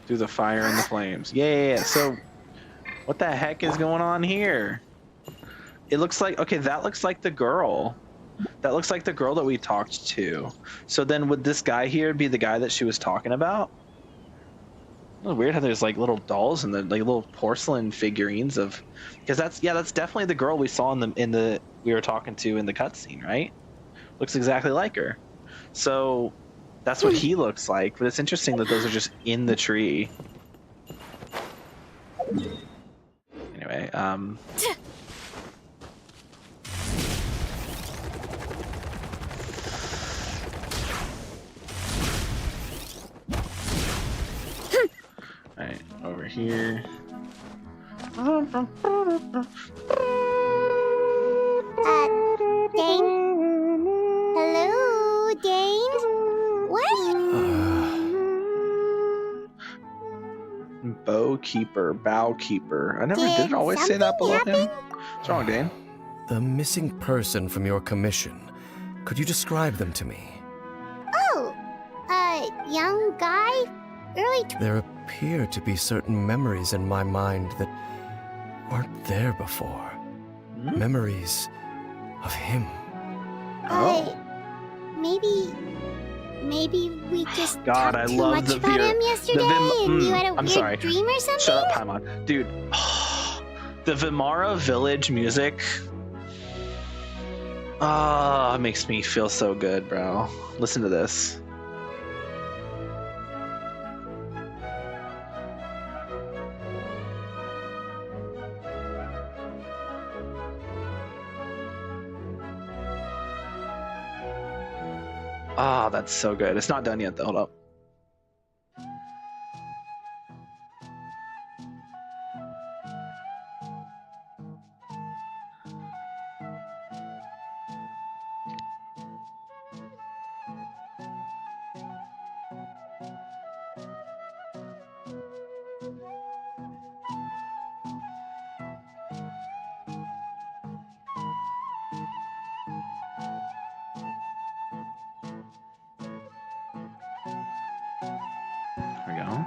Through the fire and the flames. Yeah. So, what the heck is going on here? it looks like, okay, that looks like the girl. That looks like the girl that we talked to. So then would this guy here be the guy that she was talking about? Oh, weird how there's like little dolls and the like little porcelain figurines of, because that's definitely the girl we saw in the we were talking to in the cutscene, right? Looks exactly like her. So that's what he looks like, but it's interesting that those are just in the tree. Anyway, Alright, over here. Dane? Hello, Dane? Where are you? Bowkeeper. I never did always say that below him. What's wrong, Dane? The missing person from your commission. Could you describe them to me? Oh, young guy? Early There appear to be certain memories in my mind that weren't there before. Memories of him. Maybe we just God, I talked too love much the about him yesterday and you had a I'm weird sorry. dream or something? Shut up, Paimon. Dude, the Vimara village music. It makes me feel so good, bro. Listen to this. That's so good. It's not done yet, though. Hold up. There we go.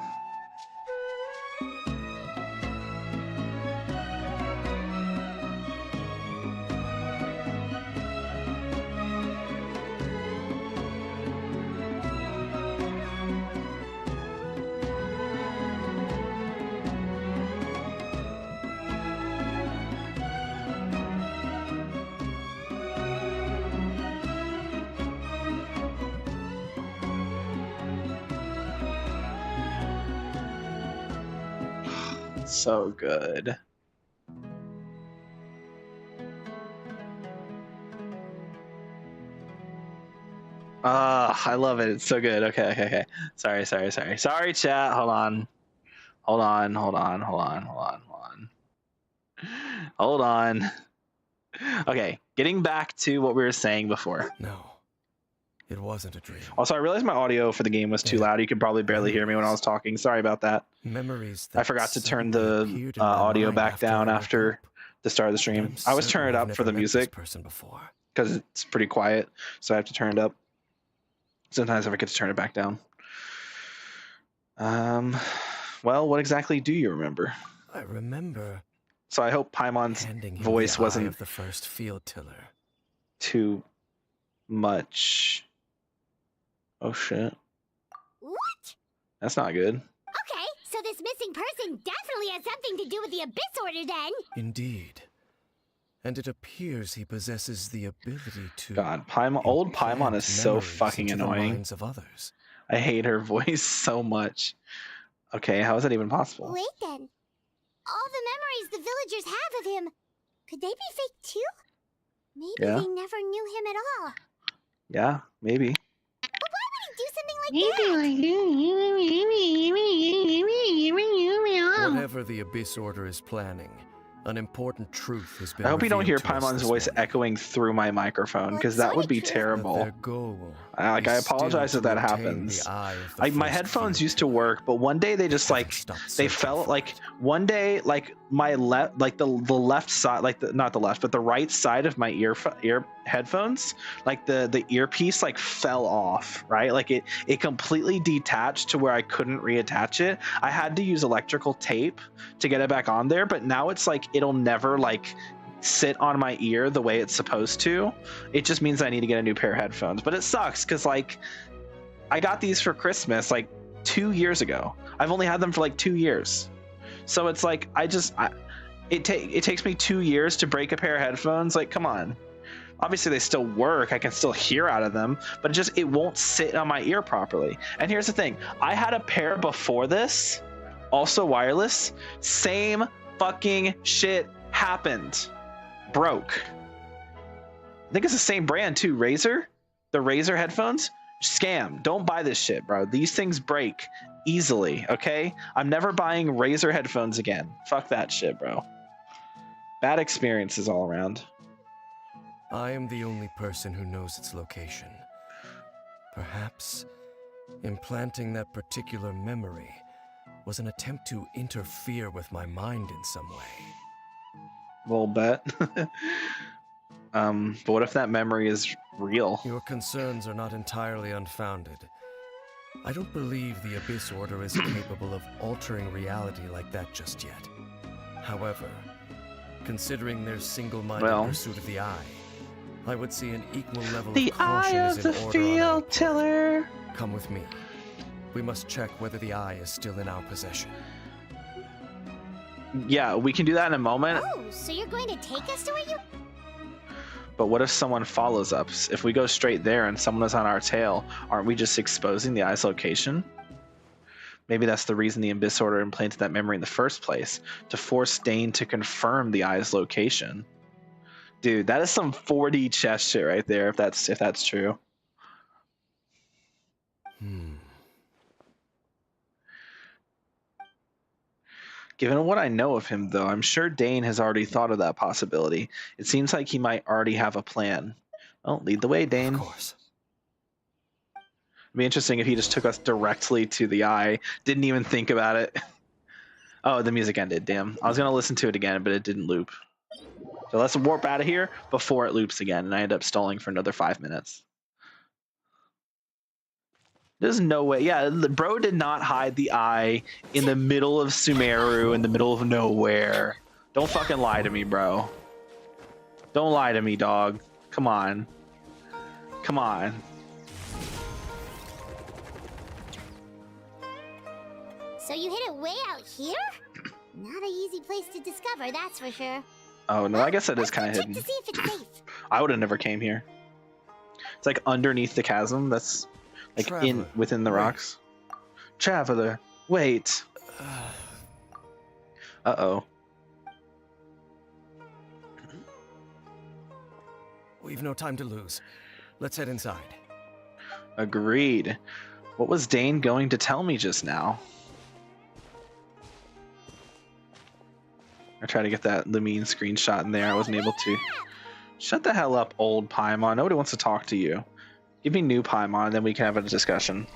So good. I love it. It's so good. Okay. Sorry, chat. Hold on. Okay, getting back to what we were saying before. No, it wasn't a dream. Also, I realized my audio for the game was too loud. You could probably barely hear me when I was talking. Sorry about that. Memories I forgot to turn the audio back down after the start of the stream. I was turning it up for the music because it's pretty quiet, so I have to turn it up. Sometimes I forget to turn it back down. Well, what exactly do you remember? I remember. So I hope Paimon's voice wasn't of the first field tiller. Too much. Oh shit. What? That's not good. Okay, so this missing person definitely has something to do with the Abyss Order then. Indeed. And it appears he possesses the ability to... God, old Paimon is so fucking annoying. Of others. I hate her voice so much. Okay, how is that even possible? Wait then. All the memories the villagers have of him, could they be fake too? Maybe they never knew him at all. Yeah, maybe. But why would he do something like that? Whatever the Abyss Order is planning, an important truth has been. I hope you don't hear Paimon's voice echoing through my microphone, because that would be terrible. I apologize if that happens. My headphones used to work, but one day they just they fell. One day, my left, the left side, not the left, but the right side of my ear headphones, the earpiece fell off. Right, it completely detached to where I couldn't reattach it. I had to use electrical tape to get it back on there, but now it's it'll never sit on my ear the way it's supposed to. It just means I need to get a new pair of headphones. But it sucks because like I got these for Christmas like 2 years ago. I've only had them for like 2 years. So it's like it takes me 2 years to break a pair of headphones. Like, come on. Obviously they still work. I can still hear out of them, but it won't sit on my ear properly. And here's the thing. I had a pair before this, also wireless. Same fucking shit happened. Broke. I think it's the same brand too. Razer? The Razer headphones? Scam. Don't buy this shit, bro. These things break easily, okay? I'm never buying Razer headphones again. Fuck that shit, bro. Bad experiences all around. I am the only person who knows its location. Perhaps implanting that particular memory was an attempt to interfere with my mind in some way. Little bet. But what if that memory is real? Your concerns are not entirely unfounded. I don't believe the Abyss Order is capable of altering reality like that just yet. However, considering their single-minded pursuit of the Eye, I would see an equal level the of caution eye is of in the order on our field part. tiller. Come with me. We must check whether the Eye is still in our possession. Yeah, we can do that in a moment. Oh, so you're going to take us to where you... But what if someone follows us? If we go straight there and someone is on our tail, aren't we just exposing the Eye's location? Maybe that's the reason the Abyss Order implanted that memory in the first place, to force Dane to confirm the Eye's location. Dude, that is some 4D chess shit right there, if that's true. Given what I know of him, though, I'm sure Dane has already thought of that possibility. It seems like he might already have a plan. Well, lead the way, Dane. Of course. It'd be interesting if he just took us directly to the Eye, didn't even think about it. Oh, the music ended, damn. I was going to listen to it again, but it didn't loop. So let's warp out of here before it loops again, and I end up stalling for another 5 minutes. There's no way. Yeah, bro did not hide the Eye in the middle of Sumeru, in the middle of nowhere. Don't fucking lie to me, bro. Don't lie to me, dog. Come on. Come on. So you hid it way out here? Not an easy place to discover, that's for sure. Oh, no, I guess that is kind of Check hidden. to see if it's safe. I would have never came here. It's like underneath the chasm. That's like Traveler, within the wait. rocks. Traveler, wait. Uh-oh. We've no time to lose. Let's head inside. Agreed. What was Dane going to tell me just now? I tried to get that Lumine screenshot in there. I wasn't able to. Shut the hell up, old Paimon. Nobody wants to talk to you. Give me new Paimon, then we can have a discussion.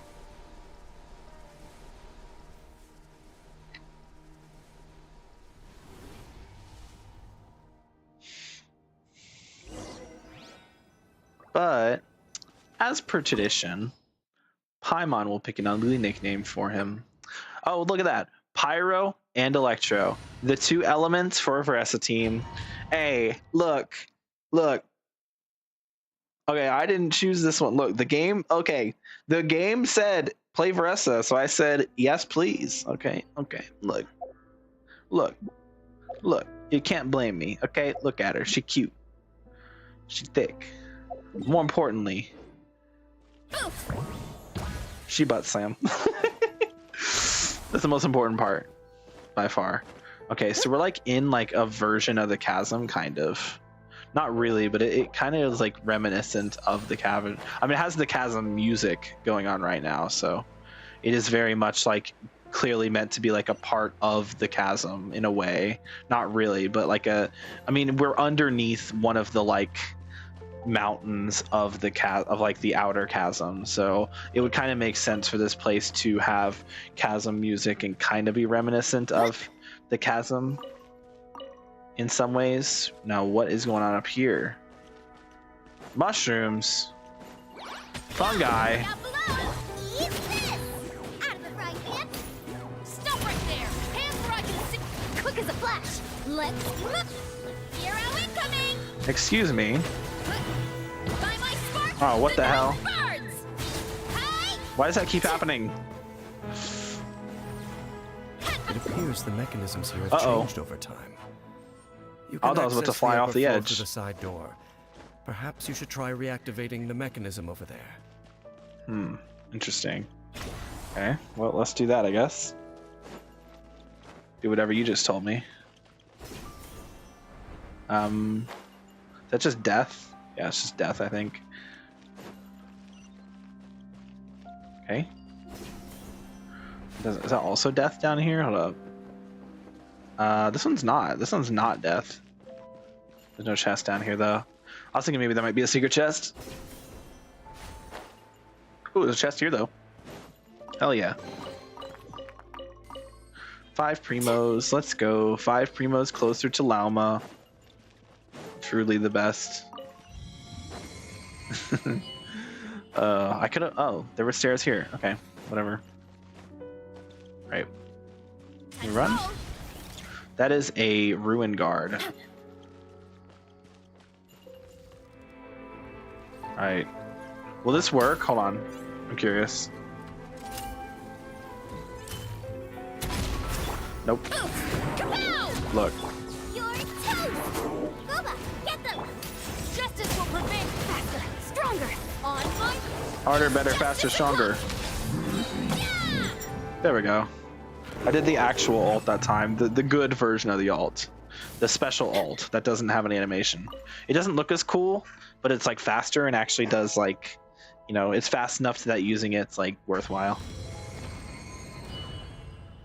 But, as per tradition, Paimon will pick an ugly nickname for him. Oh, look at that. Pyro and Electro. The two elements for a Veresa team. Hey, look. Look. Okay, I didn't choose this one. Look, the game said play Veresa, so I said yes, please. Okay. Look. You can't blame me. Okay, look at her. She cute. She thick. More importantly, she butt slam. That's the most important part, by far. Okay, so we're like in like a version of the chasm, kind of. Not really, but it kind of is like reminiscent of the chasm. I mean, it has the chasm music going on right now, so it is very much like clearly meant to be like a part of the chasm in a way. Not really, but like I mean, we're underneath one of the like mountains of the like the outer chasm, so it would kind of make sense for this place to have chasm music and kind of be reminiscent of the chasm in some ways. Now, what is going on up here? Mushrooms, fungi. Down below! Eat this! Out of the frying pan! Stop right there! Hands where I can see! Quick as a flash! Let's hero incoming. Excuse me. By my spark, Oh, what the hell? birds. Hey! Why does that keep happening? It appears the mechanisms here have Uh-oh. changed over time. You I thought I was about to access fly the off upper the floor edge. through the side door. Perhaps you should try reactivating the mechanism over there. Interesting. Okay, well, let's do that, I guess. Do whatever you just told me. That's just death? Yeah, it's just death, I think. Okay. Is that also death down here? Hold up. This one's not. This one's not death. There's no chest down here, though. I was thinking maybe that might be a secret chest. Ooh, there's a chest here, though. Hell yeah. 5 primos. Let's go. 5 primos closer to Lauma. Truly the best. I could have. Oh, there were stairs here. Okay, whatever. Right. You run? That is a ruin guard. Alright. Will this work? Hold on. I'm curious. Nope. Look. You're toast! Booba, get them! Justice will prevail. Faster, stronger. On my... Harder, better, faster, stronger. Yeah! There we go. I did the actual ult that time. The good version of the ult. The special ult that doesn't have any animation. It doesn't look as cool, but it's like faster and actually does like, you know, it's fast enough that using it's like worthwhile.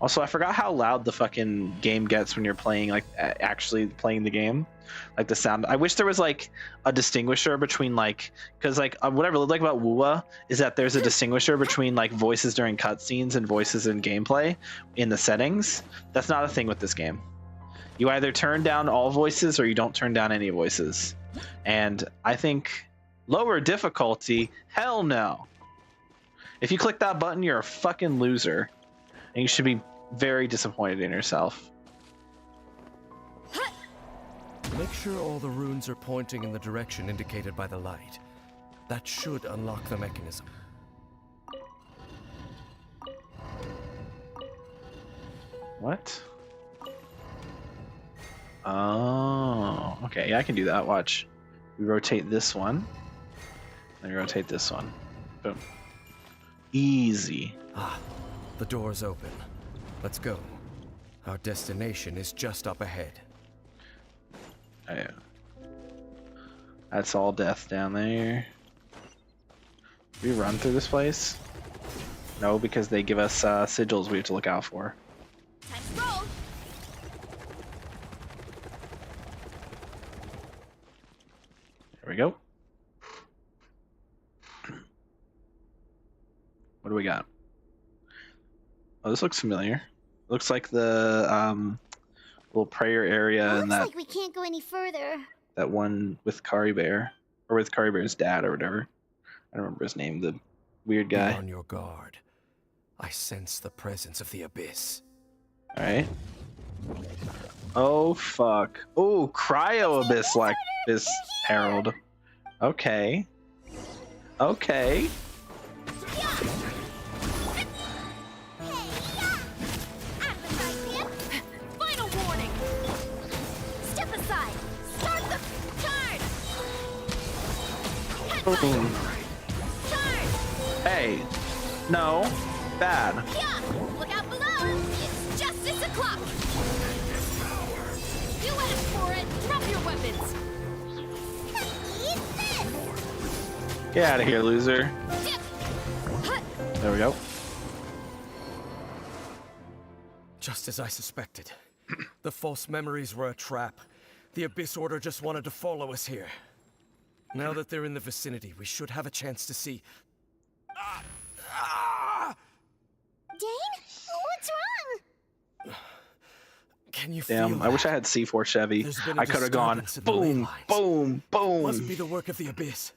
Also, I forgot how loud the fucking game gets when you're playing, like actually playing the game. Like the sound. I wish there was like a distinguisher between like, because like what I really like about WUA is that there's a distinguisher between like voices during cutscenes and voices in gameplay in the settings. That's not a thing with this game. You either turn down all voices or you don't turn down any voices. And I think lower difficulty, hell no. If you click that button, you're a fucking loser. And you should be very disappointed in yourself. Make sure all the runes are pointing in the direction indicated by the light. That should unlock the mechanism. What? Oh, okay. Yeah, I can do that. Watch. We rotate this one. Then we rotate this one. Boom. Easy. Ah, the door's open. Let's go. Our destination is just up ahead. Oh, yeah. That's all death down there. We run through this place? No, because they give us sigils we have to look out for. Time to roll. There we go. What do we got? Oh, this looks familiar. Looks like the little prayer area and Looks that like we can't go any further. that one with Kari Bear, or with Kari Bear's dad or whatever. I don't remember his name. The weird Be guy. on your guard. I sense the presence of the abyss. All right. Oh fuck. Oh, cryo abyss like this herald. Okay. Okay. Final warning. Step aside. Start the turn. Boom. Turn. Hey. No. Bad. Yeah. Look out below. It's justice o'clock. You asked for it. Drop your weapons. Eat this! Get out of here, loser. Dip. There we go. Just as I suspected. The false memories were a trap. The Abyss Order just wanted to follow us here. Now that they're in the vicinity, we should have a chance to see... Dane? What's wrong? Can you feel Damn, that? I wish I had C4 Chevy. There's been a I could have gone disturbance in the ley boom, lines. boom, Must be boom. the work of the Abyss.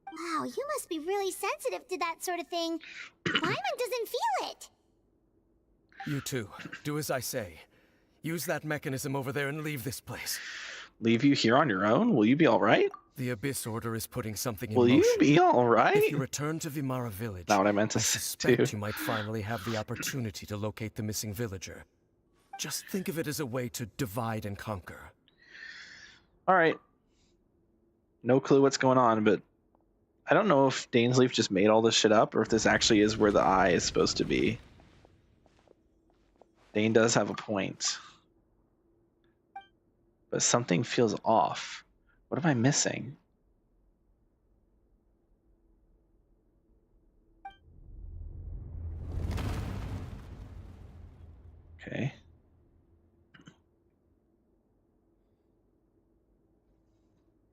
Wow, you must be really sensitive to that sort of thing. Paimon doesn't feel it. You too. Do as I say. Use that mechanism over there and leave this place. Leave you here on your own? Will you be all right? The Abyss Order is putting something in Will motion. you be all right? If you return to Vimara Village, Not what I meant to suspect do. you might finally have the opportunity to locate the missing villager. Just think of it as a way to divide and conquer. All right. No clue what's going on, but I don't know if Dainsleif just made all this shit up or if this actually is where the eye is supposed to be. Dane does have a point. But something feels off. What am I missing? Okay.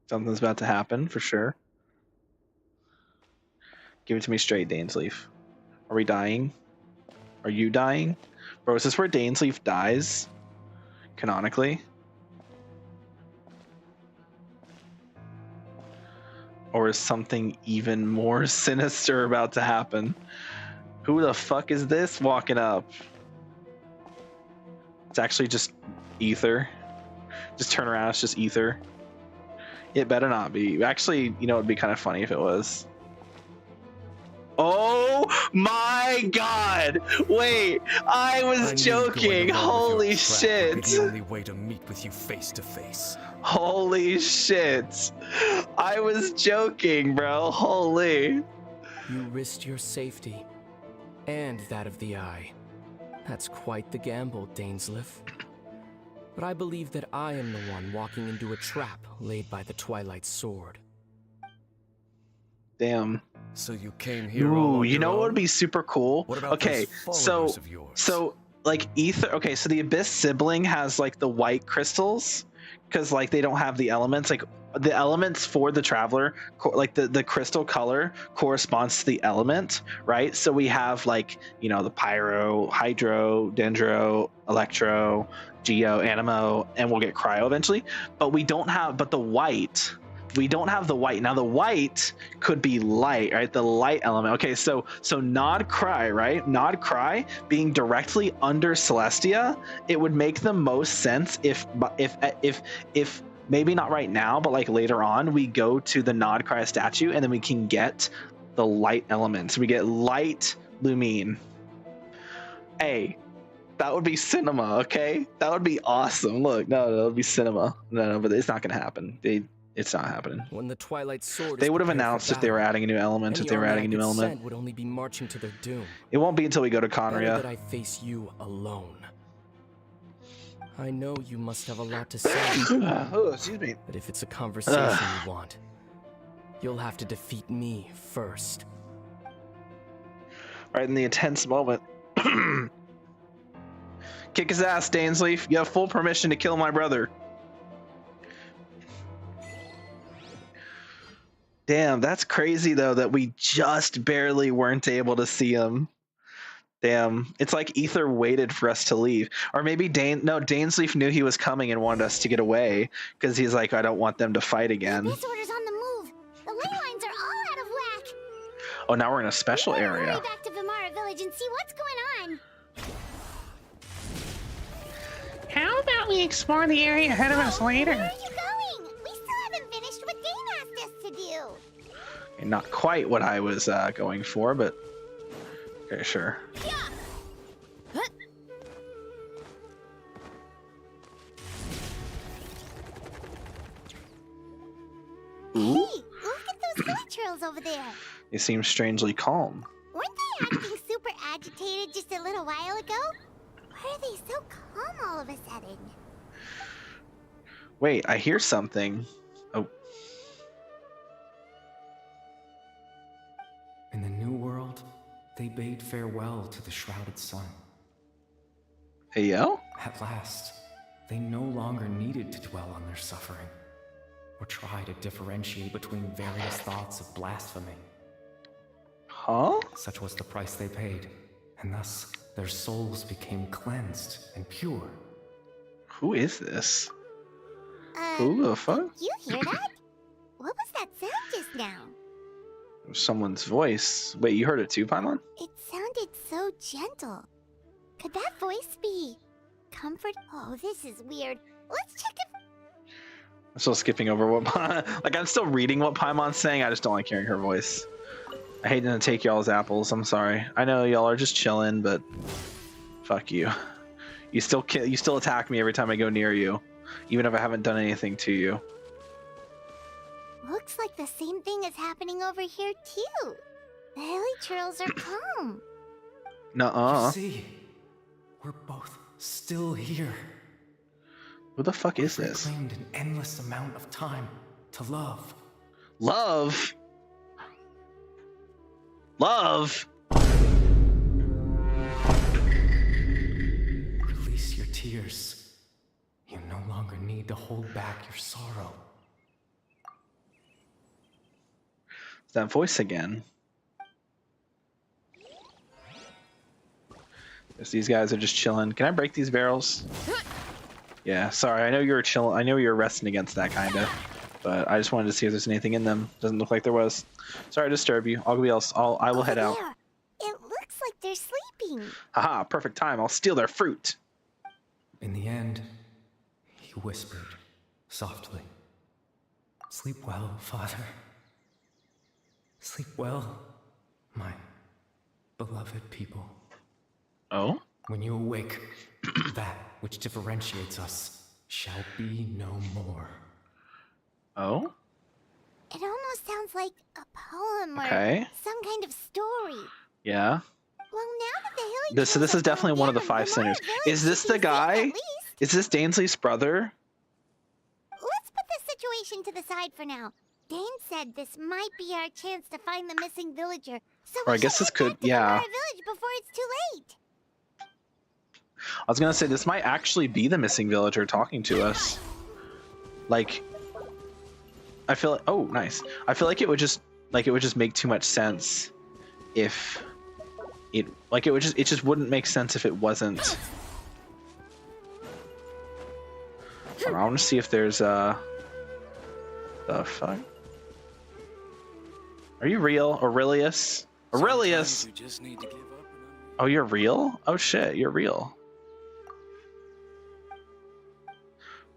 Something's about to happen for sure. Give it to me straight, Dainsleif. Are we dying? Are you dying? Bro, is this where Dainsleif dies? Canonically? Or is something even more sinister about to happen? Who the fuck is this walking up? It's actually just ether. Just turn around, it's just ether. It better not be. Actually, you know, it'd be kind of funny if it was. Oh my god! Wait, I was joking. Holy shit! The only way to meet with you face to face. Holy shit! I was joking, bro. Holy. You risked your safety and that of the Eye. That's quite the gamble, Dainsleif. But I believe that I am the one walking into a trap laid by the Twilight Sword. Damn. So you came here. All on you your know own? what would be super cool? What about Okay, those so followers of yours? like ether. Okay, so the Abyss sibling has like the white crystals because like they don't have the elements. Like the elements for the Traveler, like the crystal color corresponds to the element, right? So we have like, you know, the pyro, hydro, dendro, electro, geo, animo, and we'll get cryo eventually. But we don't have. But the white. We don't have the white. Now the white could be light, right? The light element. Okay, so Nod Cry, right? Nod Cry being directly under Celestia, it would make the most sense if maybe not right now, but like later on, we go to the Nod Cry statue and then we can get the light elements. We get light Lumine. Hey, that would be cinema, okay? That would be awesome. Look, no, that would be cinema. No, but it's not gonna happen. It's not happening. When the Twilight Sword They is would have prepared for announced if they were battle, adding a new element, if they were adding a new any army I could element. send would only be marching to their doom. It won't be until we go to Better that Conria. I face you alone. I know you must have a lot to say, Oh, excuse me. but if it's a conversation you want, you'll have to defeat me first. Right in the intense moment. Kick his ass, Dainsleif. You have full permission to kill my brother. Damn, that's crazy though that we just barely weren't able to see him. Damn, it's like Ether waited for us to leave, or maybe Dainsleif knew he was coming and wanted us to get away because he's like, I don't want them to fight again. This order's on the move. The ley lines are all out of whack. Oh, now we're in a special We gotta area. hurry back to Vimara Village and see what's going on. How about we explore the area ahead of us later? Where are you going? We still haven't finished what Dane asked us to do. And not quite what I was going for, but okay, sure. Yeah. Huh. Hey, look at those foot trails over there. They seem strangely calm. Weren't they acting super agitated just a little while ago? Why are they so calm all of a sudden? Wait, I hear something. Oh, In the New World, they bade farewell to the shrouded sun. hey yo? At last, they no longer needed to dwell on their suffering, or try to differentiate between various thoughts of blasphemy. Huh? Such was the price they paid, and thus their souls became cleansed and pure. Who is this? Who the fuck? You hear that? What was that sound just now? Someone's voice. Wait, you heard it too, Paimon? It sounded so gentle. Could that voice be comfort. Oh, this is weird. Let's check if. I'm still skipping over what like I'm still reading what Paimon's saying. I just don't like hearing her voice. I hate to take y'all's apples. I'm sorry. I know y'all are just chilling, but fuck you. You still attack me every time I go near you, even if I haven't done anything to you. Looks like the same thing is happening over here too. The hilichurls are calm. Nuh-uh. You see, we're both still here. Who the fuck is this? Reclaimed an endless amount of time to love. Love? Love? Release your tears. You no longer need to hold back your sorrow. It's that voice again. Guess these guys are just chilling. Can I break these barrels? Yeah, sorry. I know you were chilling. I know you were resting against that kind of, but I just wanted to see if there's anything in them. Doesn't look like there was. Sorry to disturb you. I will head out. There. It looks like they're sleeping. Haha, perfect time. I'll steal their fruit. In the end, he whispered softly, "Sleep well, Father. Sleep well, my beloved people." Oh? When you awake, that which differentiates us shall be no more. Oh? It almost sounds like a poem or Okay. some kind of story. Yeah. Well, now that the hilichurls This is are definitely one of the gone, 5 Lamar sinners. Village Is this should the be safe guy? at least. Is this Dainsleif's brother? Let's put this situation to the side for now. Dane said this might be our chance to find the missing villager. So Or we I guess should this head could- back to yeah. Lamar Village before it's too late. I was gonna say this might actually be the missing villager talking to us. Like, I feel like, oh, nice. I feel like it would just make too much sense if it just wouldn't make sense if it wasn't. I want to see if there's the fuck. Are you real, Aurelius? Aurelius. Oh, you're real? Oh shit, you're real.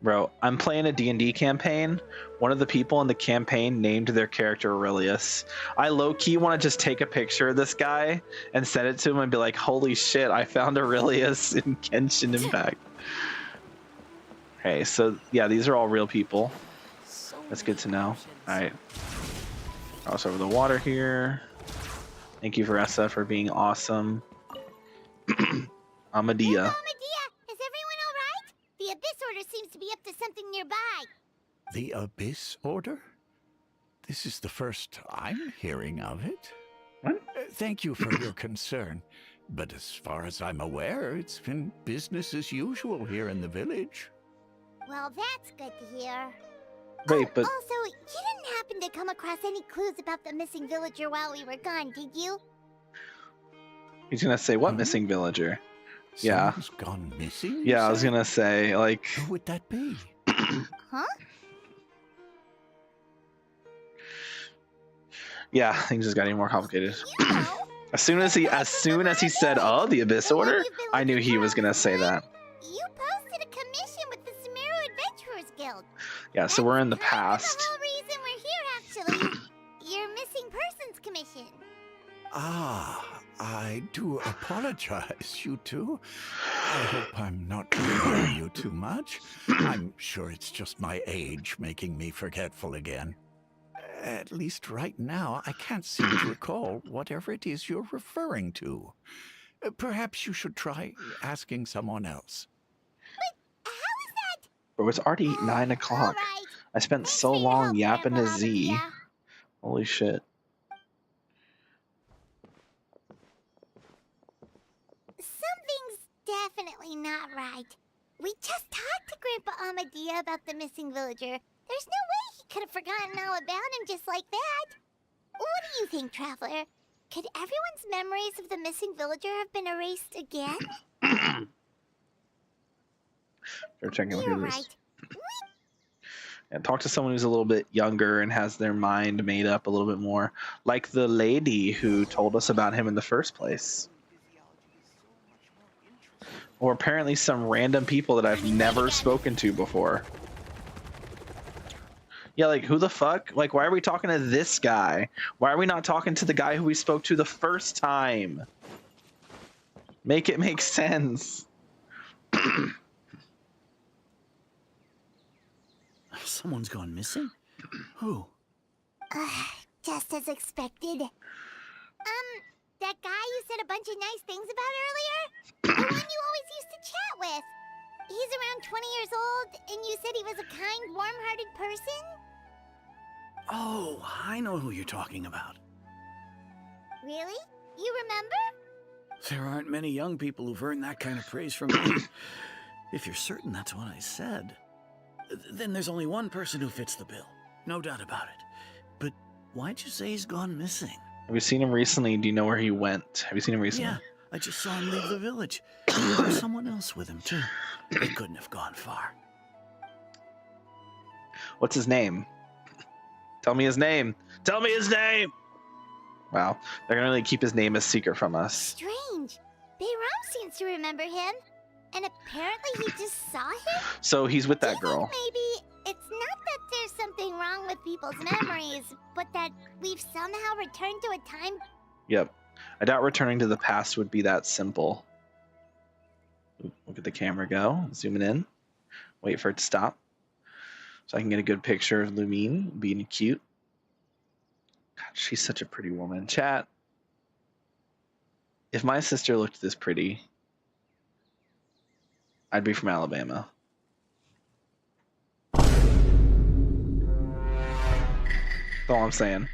Bro, I'm playing a D&D campaign. One of the people in the campaign named their character Aurelius. I low-key want to just take a picture of this guy and send it to him and be like, holy shit, I found Aurelius in Genshin Impact. Okay, so yeah, these are all real people. That's good to know. Alright. Cross over the water here. Thank you, Veressa, for being awesome. Amadea. Is everyone all right? The Abyss Order seems to be up to something nearby. The Abyss Order? This is the first I'm hearing of it. What? Thank you for your concern. But as far as I'm aware, it's been business as usual here in the village. Well, that's good to hear. Wait, but Also, you didn't happen to come across any clues about the missing villager while we were gone, did you? he's gonna say what missing villager? Yeah. Someone's gone missing? Yeah, I you was say? gonna say, like, Who would that be? Huh? yeah, things just got even more complicated. You know. As soon as he said, "Oh, the Abyss The one Order," you've been I knew looking he for was all gonna this say time. that. You posted a commission with the Sumeru Adventurers Guild. Yeah, so we're in the That's kind of past. the whole reason we're here, actually. Your missing persons commission. Ah, I do apologize, you two. I hope I'm not bothering you too much. I'm sure it's just my age making me forgetful again. At least right now, I can't seem to recall whatever it is you're referring to. Perhaps you should try asking someone else. How is that? Bro, it's already 9 o'clock. Alright. I spent Thanks so for your long help, yapping to Grandpa Z. Amadea. Holy shit. Something's definitely not right. We just talked to Grandpa Amadea about the missing villager. There's no way he could have forgotten all about him just like that. What do you think, Traveler? Could everyone's memories of the missing villager have been erased again? They're checking You're who this. right. And talk to someone who's a little bit younger and has their mind made up a little bit more, like the lady who told us about him in the first place. Or apparently some random people that I've never spoken to before. Yeah, like, who the fuck? Like, why are we talking to this guy? Why are we not talking to the guy who we spoke to the first time? Make it make sense. Someone's gone missing? Who? Just as expected. That guy you said a bunch of nice things about earlier? The one you always used to chat with. He's around 20 years old, and you said he was a kind, warm-hearted person? Oh, I know who you're talking about. Really? You remember? There aren't many young people who've earned that kind of praise from me. If you're certain that's what I said, then there's only one person who fits the bill. No doubt about it. But why'd you say he's gone missing? Have you seen him recently? Do you know where he went? Have you seen him recently? Yeah, I just saw him leave the village. There's someone else with him, too. They couldn't have gone far. What's his name? Tell me his name. Tell me his name! Wow, they're gonna really keep his name a secret from us. Strange. Bayram seems to remember him. And apparently he just saw him? So he's with that girl. Maybe it's not that there's something wrong with people's memories, but that we've somehow returned to a time... Yep. I doubt returning to the past would be that simple. Ooh, look at the camera go. Zooming in. Wait for it to stop. So I can get a good picture of Lumine being cute. God, she's such a pretty woman. Chat. If my sister looked this pretty, I'd be from Alabama. That's all I'm saying.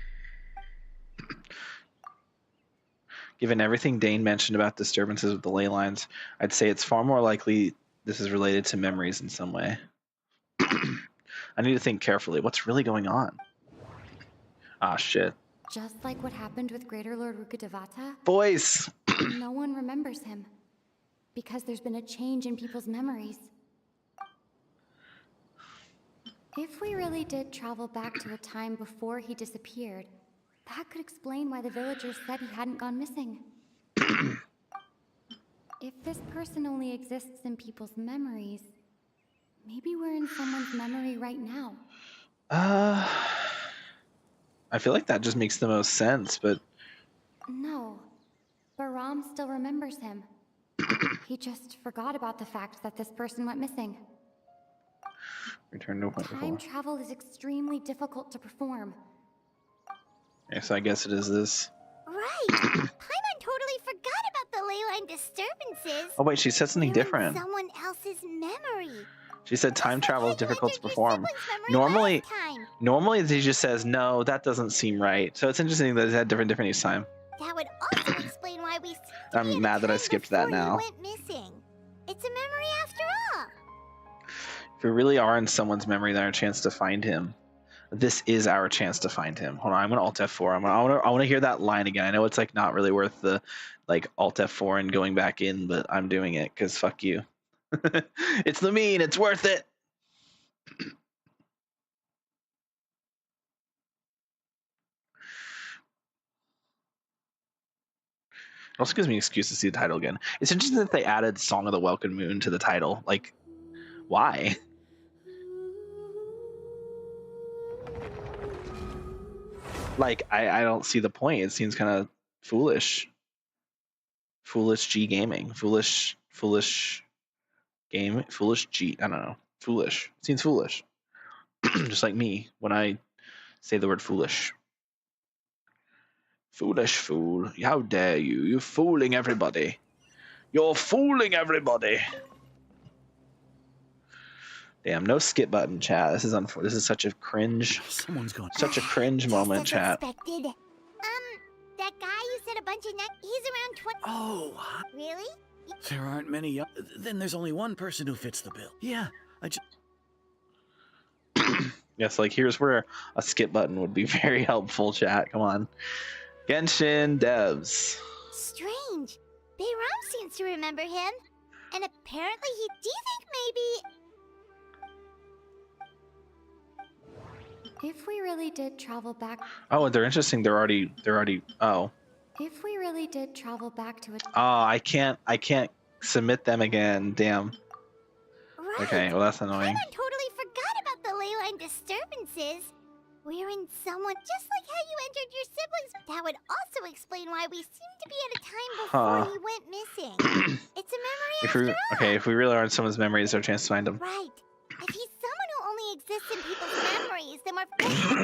Given everything Dane mentioned about disturbances with the ley lines, I'd say it's far more likely this is related to memories in some way. I need to think carefully. What's really going on? Ah, shit. Just like what happened with Greater Lord Rukkhadevata, Voice! no one remembers him. Because there's been a change in people's memories. If we really did travel back to a time before he disappeared, that could explain why the villagers said he hadn't gone missing. If this person only exists in people's memories, maybe we're in someone's memory right now. I feel like that just makes the most sense, but... No. Baram still remembers him. He just forgot about the fact that this person went missing. Return to point Time before. travel is extremely difficult to perform. Yes, I guess it is this. Right! Paimon totally forgot about the ley line disturbances. Oh wait, she said something They're in different. someone else's memory. She said time travel is difficult to perform. Normally, Normally he just says, no, that doesn't seem right. So it's interesting that it had different each time. that would also explain why we. I'm mad that I skipped that now. Went missing. It's a memory after all. If we really are in someone's memory, then our chance to find him. This is our chance to find him. Hold on, I'm gonna Alt F4. I want to hear that line again. I know it's like not really worth the like Alt F4 and going back in, but I'm doing it because fuck you. It's the mean. It's worth it. It also gives me an excuse to see the title again. It's interesting that they added Song of the Welcome Moon to the title. Like, why? Like, I don't see the point. It seems kind of foolish. Foolish G gaming. Foolish game. Foolish G. I don't know. Foolish. It seems foolish. Just like me when I say the word foolish. Foolish fool. How dare you? You're fooling everybody. You're fooling everybody. Damn, no skip button, chat. This is this is such a cringe. Someone's gone. Such a cringe moment, chat. Expected. That guy you said a bunch of he's around 20. Oh, Really? there aren't many young... Then there's only one person who fits the bill. Yeah, I just... Yes, like here's where a skip button would be very helpful, chat. Come on. Genshin devs. Strange. Bayram seems to remember him. And apparently he... Do you think maybe... If we really did travel back... Oh, they're interesting. They're already... Oh. If we really did travel back to a... Oh, I can't submit them again. Damn. Right. Okay, well that's annoying. Paimon totally forgot about the ley line disturbances. We're in someone just like how you entered your siblings. That would also explain why we seem to be at a time before he went missing. It's a memory after all. Okay, if we really are in someone's memories, there's our chance to find them. Right. If he's someone who only exists in people's memories, then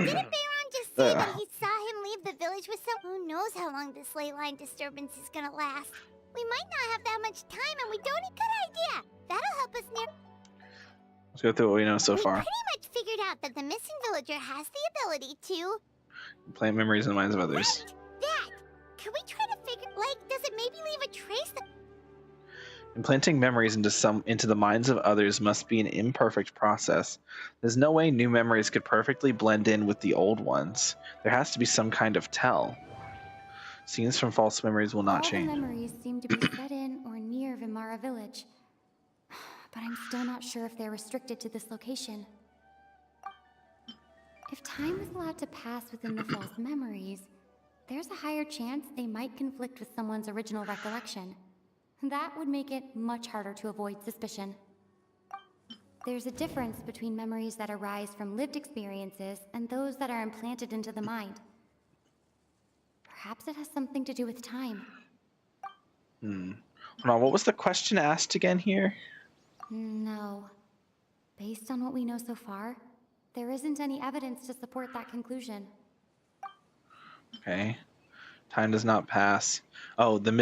didn't Bayron just say that he saw him leave the village with some? Who knows how long this ley line disturbance is gonna last? We might not have that much time, and we don't. Good idea. That'll help us near. Let's go through what we know so far. We pretty much figured out that the missing villager has the ability to plant memories in the minds of others. Right. That. Can we try to figure? Does it maybe leave a trace? Implanting memories into the minds of others must be an imperfect process. There's no way new memories could perfectly blend in with the old ones. There has to be some kind of tell. Scenes from false memories will not change. All the memories seem to be set in or near Vimara village. But I'm still not sure if they're restricted to this location. If time is allowed to pass within the false memories, there's a higher chance they might conflict with someone's original recollection. That would make it much harder to avoid suspicion. There's a difference between memories that arise from lived experiences and those that are implanted into the mind. Perhaps it has something to do with time. Hold on, what was the question asked again here? No. Based on what we know so far, there isn't any evidence to support that conclusion. Okay. Time does not pass. Oh, the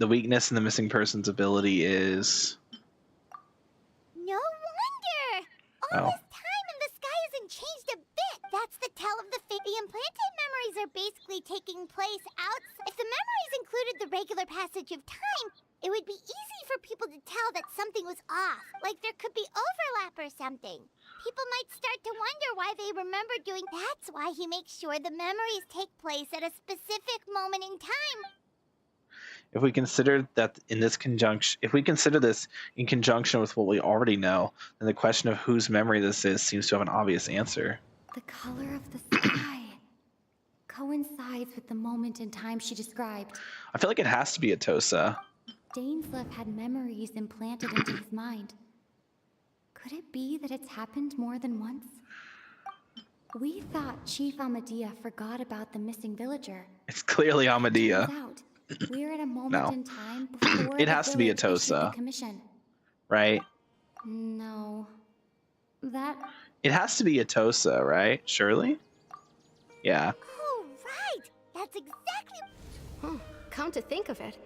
weakness in the missing person's ability is... No wonder! All this time and the sky hasn't changed a bit. That's the tell of the fate. The implanted memories are basically taking place out. If the memories included the regular passage of time, it would be easy for people to tell that something was off. Like there could be overlap or something. People might start to wonder why they remember doing. That's why he makes sure the memories take place at a specific moment in time. If we consider this in conjunction with what we already know, then the question of whose memory this is seems to have an obvious answer. The color of the sky coincides with the moment in time she described. I feel like it has to be Atosa. Dainsleif had memories implanted into his mind. Could it be that it's happened more than once? We thought Chief Amadea forgot about the missing villager. It's clearly Amadea. Turns out, we're at a moment in time before it has to be village issued Atosa. the commission. Right? No. That... It has to be Atosa, right? Surely? Yeah. Oh, right! That's exactly... Come to think of it,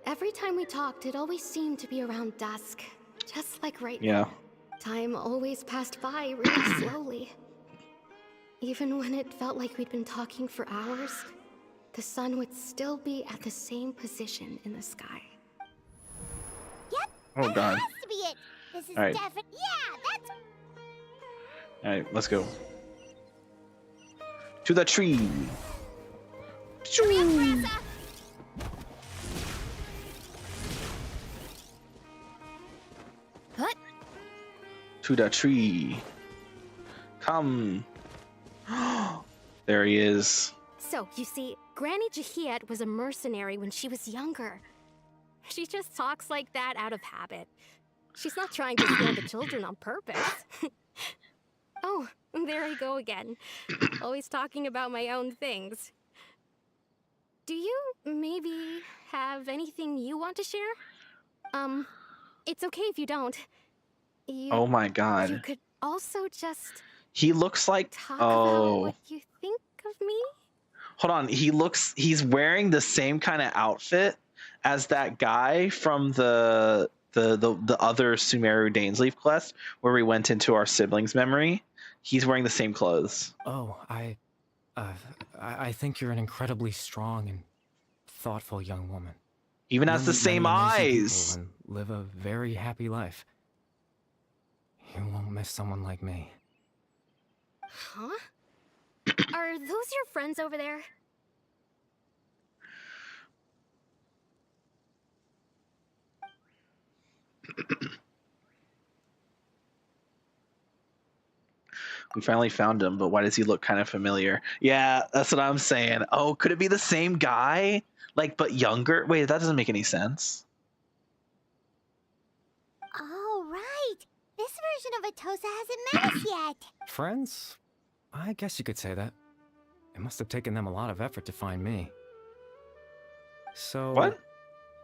every time we talked, it always seemed to be around dusk. Just like right now. Time always passed by really slowly. Even when it felt like we'd been talking for hours, the sun would still be at the same position in the sky. Yep, Oh, God. has to be it. This is All right. definitely... Yeah, that's... Alright, let's go. To the tree! What? To the tree. Come. There he is. So, you see, Granny Jahiet was a mercenary when she was younger. She just talks like that out of habit. She's not trying to steal the children on purpose. Oh, there I go again. Always talking about my own things. Do you maybe have anything you want to share? It's okay if you don't. Oh my god. You could also just He looks like... talk about what you think of me? Hold on, he's wearing the same kind of outfit as that guy from the other Sumeru Dainsleif quest where we went into our siblings' memory. He's wearing the same clothes. Oh, I think you're an incredibly strong and thoughtful young woman. Even has You'll the meet same many amazing eyes. people and live a very happy life. You won't miss someone like me. Huh? Are those your friends over there? We finally found him, but why does he look kind of familiar? Yeah, that's what I'm saying. Oh, could it be the same guy? Like, but younger? Wait, that doesn't make any sense. version of Atosa hasn't met us yet. Friends? I guess you could say that. It must have taken them a lot of effort to find me. So... What?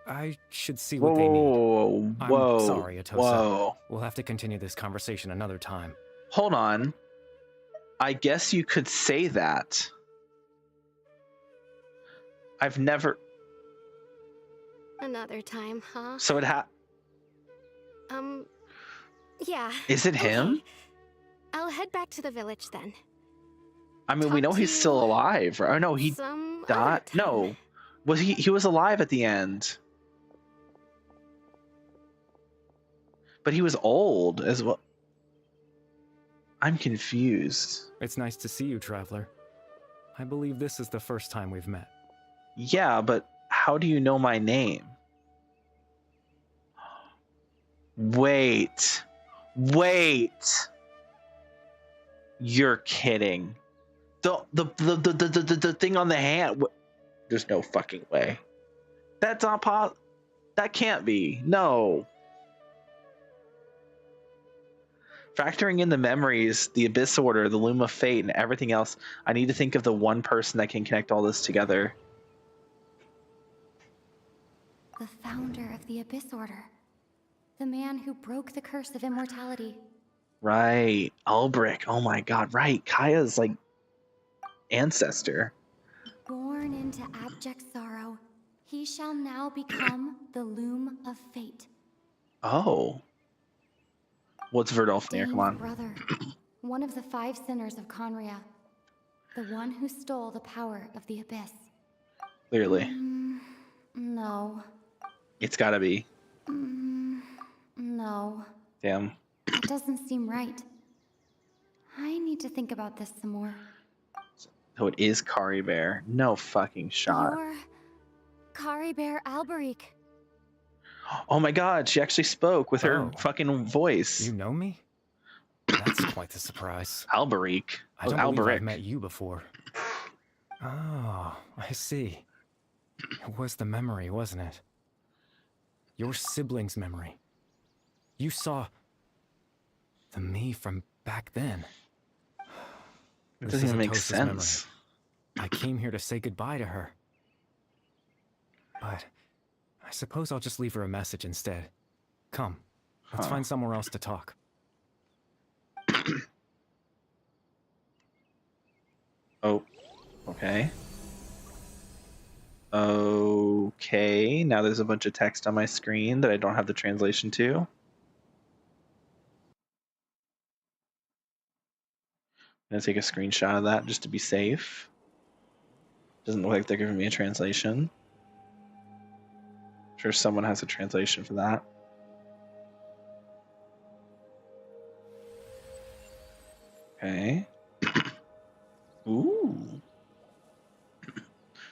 I should see Whoa, what they need. whoa, whoa, I'm sorry, Atosa. whoa. We'll have to continue this conversation another time. Hold on. I guess you could say that. I've never... Another time, huh? So it Yeah. Is it him? Okay. I'll head back to the village then. I mean, we know he's still alive. Or no, he died. No. Was he was alive at the end. But he was old as well. I'm confused. It's nice to see you, Traveler. I believe this is the first time we've met. Yeah, but how do you know my name? Wait. You're kidding. The thing on the hand. There's no fucking way. That's not possible. That can't be. No. Factoring in the memories, the Abyss Order, the Loom of Fate, and everything else, I need to think of the one person that can connect all this together. The founder of the Abyss Order. The man who broke the curse of immortality. Right. Ulbrich. Oh my god, right. Kaya's, like, ancestor. Born into abject sorrow, he shall now become the Loom of Fate. Oh. What's Verdolfnir? Come on. Brother, one of the 5 sinners of Conria. The one who stole the power of the Abyss. Clearly. No. It's gotta be. No. Damn. That doesn't seem right. I need to think about this some more. So it is Kari Bear. No fucking shot. You're Kari Bear Alberic. Oh my god, she actually spoke with her fucking voice. You know me? That's quite the surprise. Alberic. I don't believe I've met you before. Oh, I see. It was the memory, wasn't it? Your sibling's memory. You saw the me from back then. It doesn't even make sense. I came here to say goodbye to her. But I suppose I'll just leave her a message instead. Come, let's find somewhere else to talk. Oh, okay. Okay, now there's a bunch of text on my screen that I don't have the translation to. I'm gonna take a screenshot of that just to be safe. Doesn't look like they're giving me a translation. I'm sure someone has a translation for that. Okay. Ooh.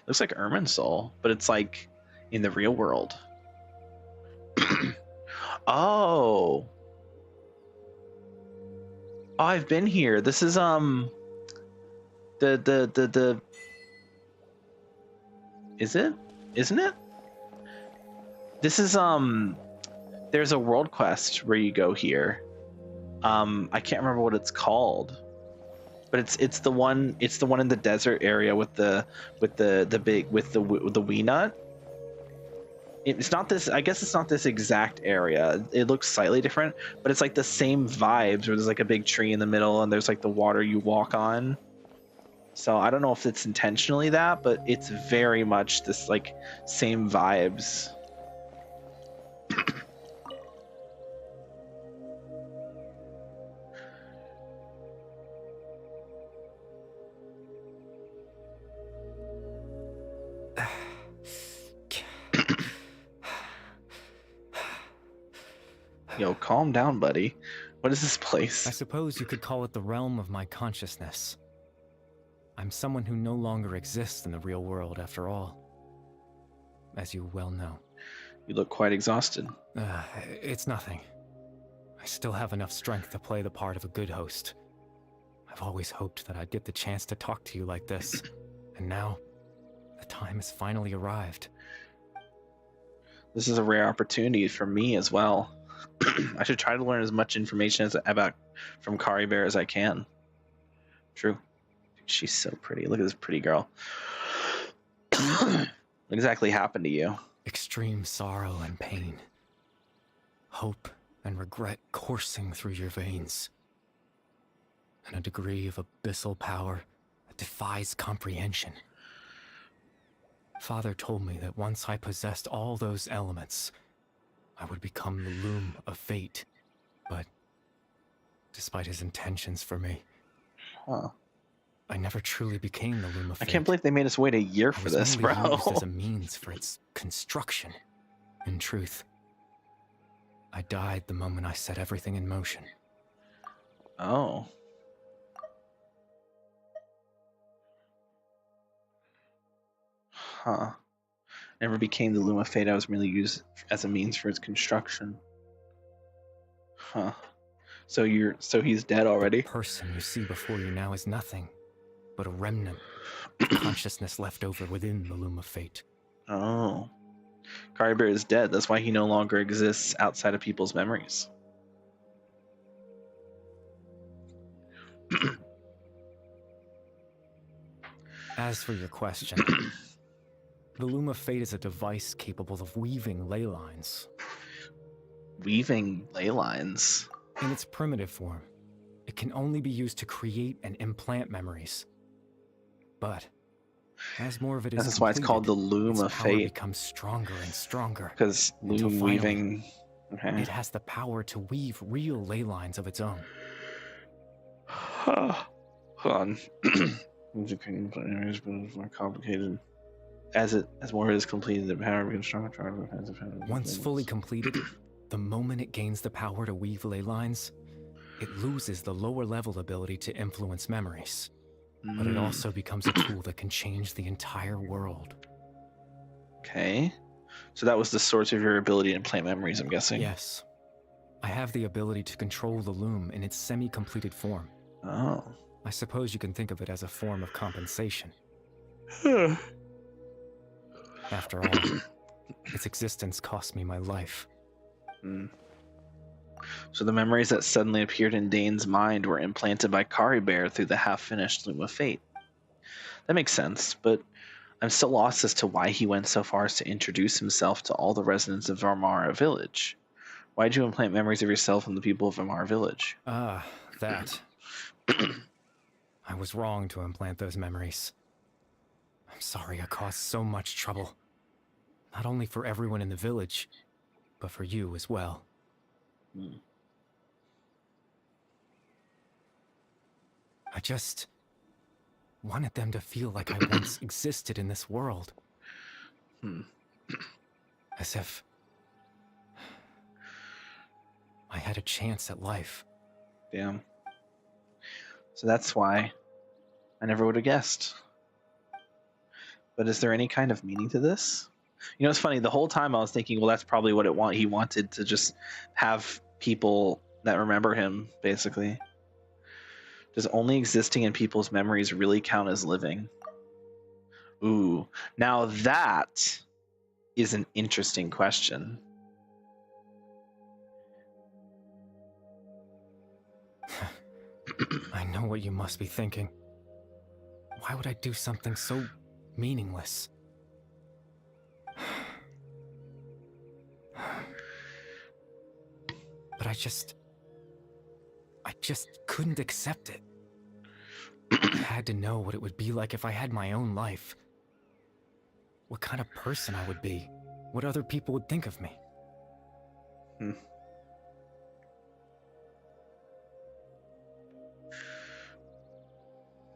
Looks like Irminsul, but it's like in the real world. Oh. Oh, I've been here. This is the is it? Isn't it? This is there's a world quest where you go here. I can't remember what it's called. But it's the one in the desert area with the wee nut. It's not this. I guess it's not this exact area. It looks slightly different, but it's like the same vibes. Where there's like a big tree in the middle, and there's like the water you walk on. So I don't know if it's intentionally that, but it's very much this like same vibes. Yo, calm down, buddy. What is this place? I suppose you could call it the realm of my consciousness. I'm someone who no longer exists in the real world after all. As you well know. You look quite exhausted. It's nothing. I still have enough strength to play the part of a good host. I've always hoped that I'd get the chance to talk to you like this. And now, the time has finally arrived. This is a rare opportunity for me as well. I should try to learn as much information about from Kari Bear as I can. True. She's so pretty. Look at this pretty girl. What exactly happened to you? Extreme sorrow and pain. Hope and regret coursing through your veins. And a degree of abyssal power that defies comprehension. Father told me that once I possessed all those elements, I would become the loom of fate. But despite his intentions for me, I never truly became the loom of fate. I can't believe they made us wait a year for this, bro. I was only used as a means for its construction. In truth, I died the moment I set everything in motion. Oh. Huh. Never became the loom of fate. I was merely used as a means for its construction. Huh. So he's dead already? The person you see before you now is nothing but a remnant of consciousness left over within the loom of fate. Oh. Kari Bear is dead. That's why he no longer exists outside of people's memories. As for your question, the loom of fate is a device capable of weaving ley lines. Weaving ley lines? In its primitive form, it can only be used to create and implant memories. But as more of it is that's why it's called the loom of fate. It becomes stronger and stronger. Because loom weaving. Okay. It has the power to weave real ley lines of its own. Hold on. More complicated. As more is completed, the power becomes stronger. Once fully completed, the moment it gains the power to weave ley lines, it loses the lower level ability to influence memories. But it also becomes a tool that can change the entire world. Okay. So that was the source of your ability to implant memories, I'm guessing. Yes. I have the ability to control the loom in its semi-completed form. Oh. I suppose you can think of it as a form of compensation. After all, its existence cost me my life. So the memories that suddenly appeared in Dane's mind were implanted by Kari Bear through the half-finished Loom of Fate. That makes sense, but I'm still lost as to why he went so far as to introduce himself to all the residents of Varmara Village. Why'd you implant memories of yourself and the people of Varmara Village? Ah, that. I was wrong to implant those memories. I'm sorry I caused so much trouble. Not only for everyone in the village, but for you as well. I just wanted them to feel like I once existed in this world. As if I had a chance at life. Damn. So that's why I never would have guessed. But is there any kind of meaning to this? You know, it's funny. The whole time I was thinking, well, that's probably what he wanted to just have people that remember him, basically. Does only existing in people's memories really count as living? Ooh, now that is an interesting question. I know what you must be thinking. Why would I do something so meaningless? But I just couldn't accept it. I had to know what it would be like if I had my own life. What kind of person I would be. What other people would think of me.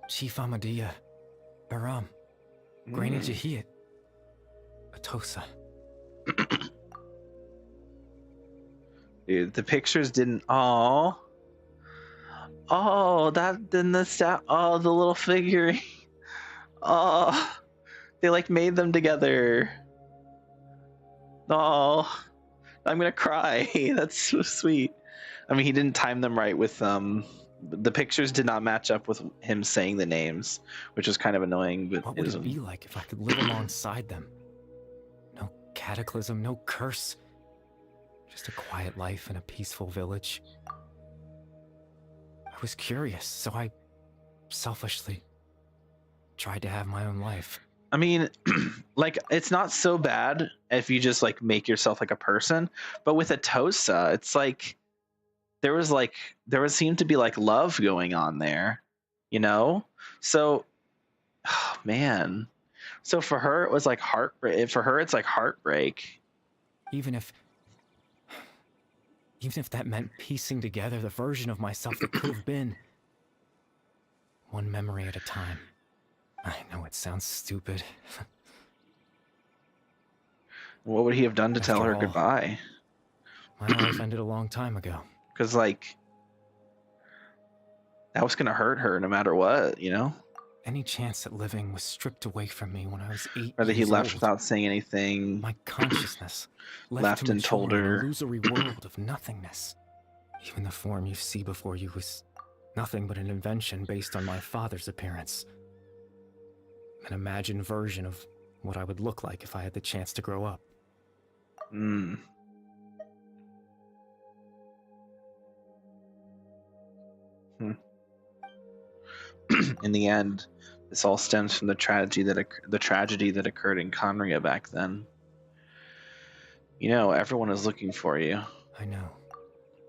Chief Amadia, Baram, Grainy Jahiyat, Atosa. Dude, the pictures didn't. Oh, that then the little figurine. Oh, they like made them together. Oh, I'm gonna cry. That's so sweet. I mean, he didn't time them right with the pictures did not match up with him saying the names, which was kind of annoying. But what would it be like if I could live alongside them? No cataclysm, no curse. Just a quiet life in a peaceful village. I was curious, so I selfishly tried to have my own life. I mean, like, it's not so bad if you just like make yourself like a person, but with Atosa, it's like there seemed to be like love going on there, you know? So, oh, man. So for her, it was like heartbreak. For her, it's like heartbreak. Even if that meant piecing together the version of myself that could have been. One memory at a time. I know it sounds stupid. What would he have done to tell her goodbye? My life ended a long time ago. Because, like, that was going to hurt her no matter what, you know? Any chance at living was stripped away from me when I was 8 Whether years he left old. without saying anything. My consciousness left and told her. In an illusory world of nothingness. Even the form you see before you was nothing but an invention based on my father's appearance. An imagined version of what I would look like if I had the chance to grow up. Hmm. In the end, this all stems from the tragedy that occurred in Conria back then. You know, everyone is looking for you. I know.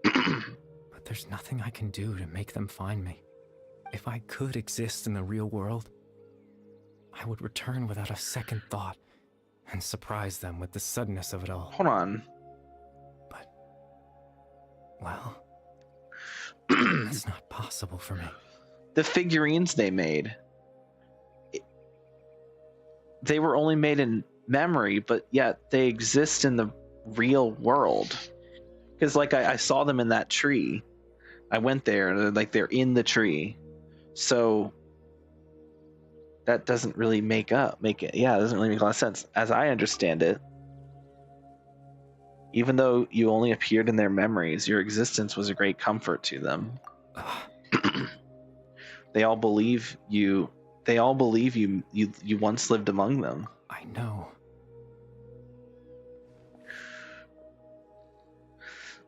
But there's nothing I can do to make them find me. If I could exist in the real world, I would return without a second thought and surprise them with the suddenness of it all. Hold on. But, well, it's not possible for me. The figurines they made, they were only made in memory, but yet they exist in the real world. Because, like, I saw them in that tree. I went there, and they're in the tree. So that doesn't really make it. Yeah, it doesn't really make a lot of sense. As I understand it, even though you only appeared in their memories, your existence was a great comfort to them. They all believe you. They all believe you once lived among them. I know.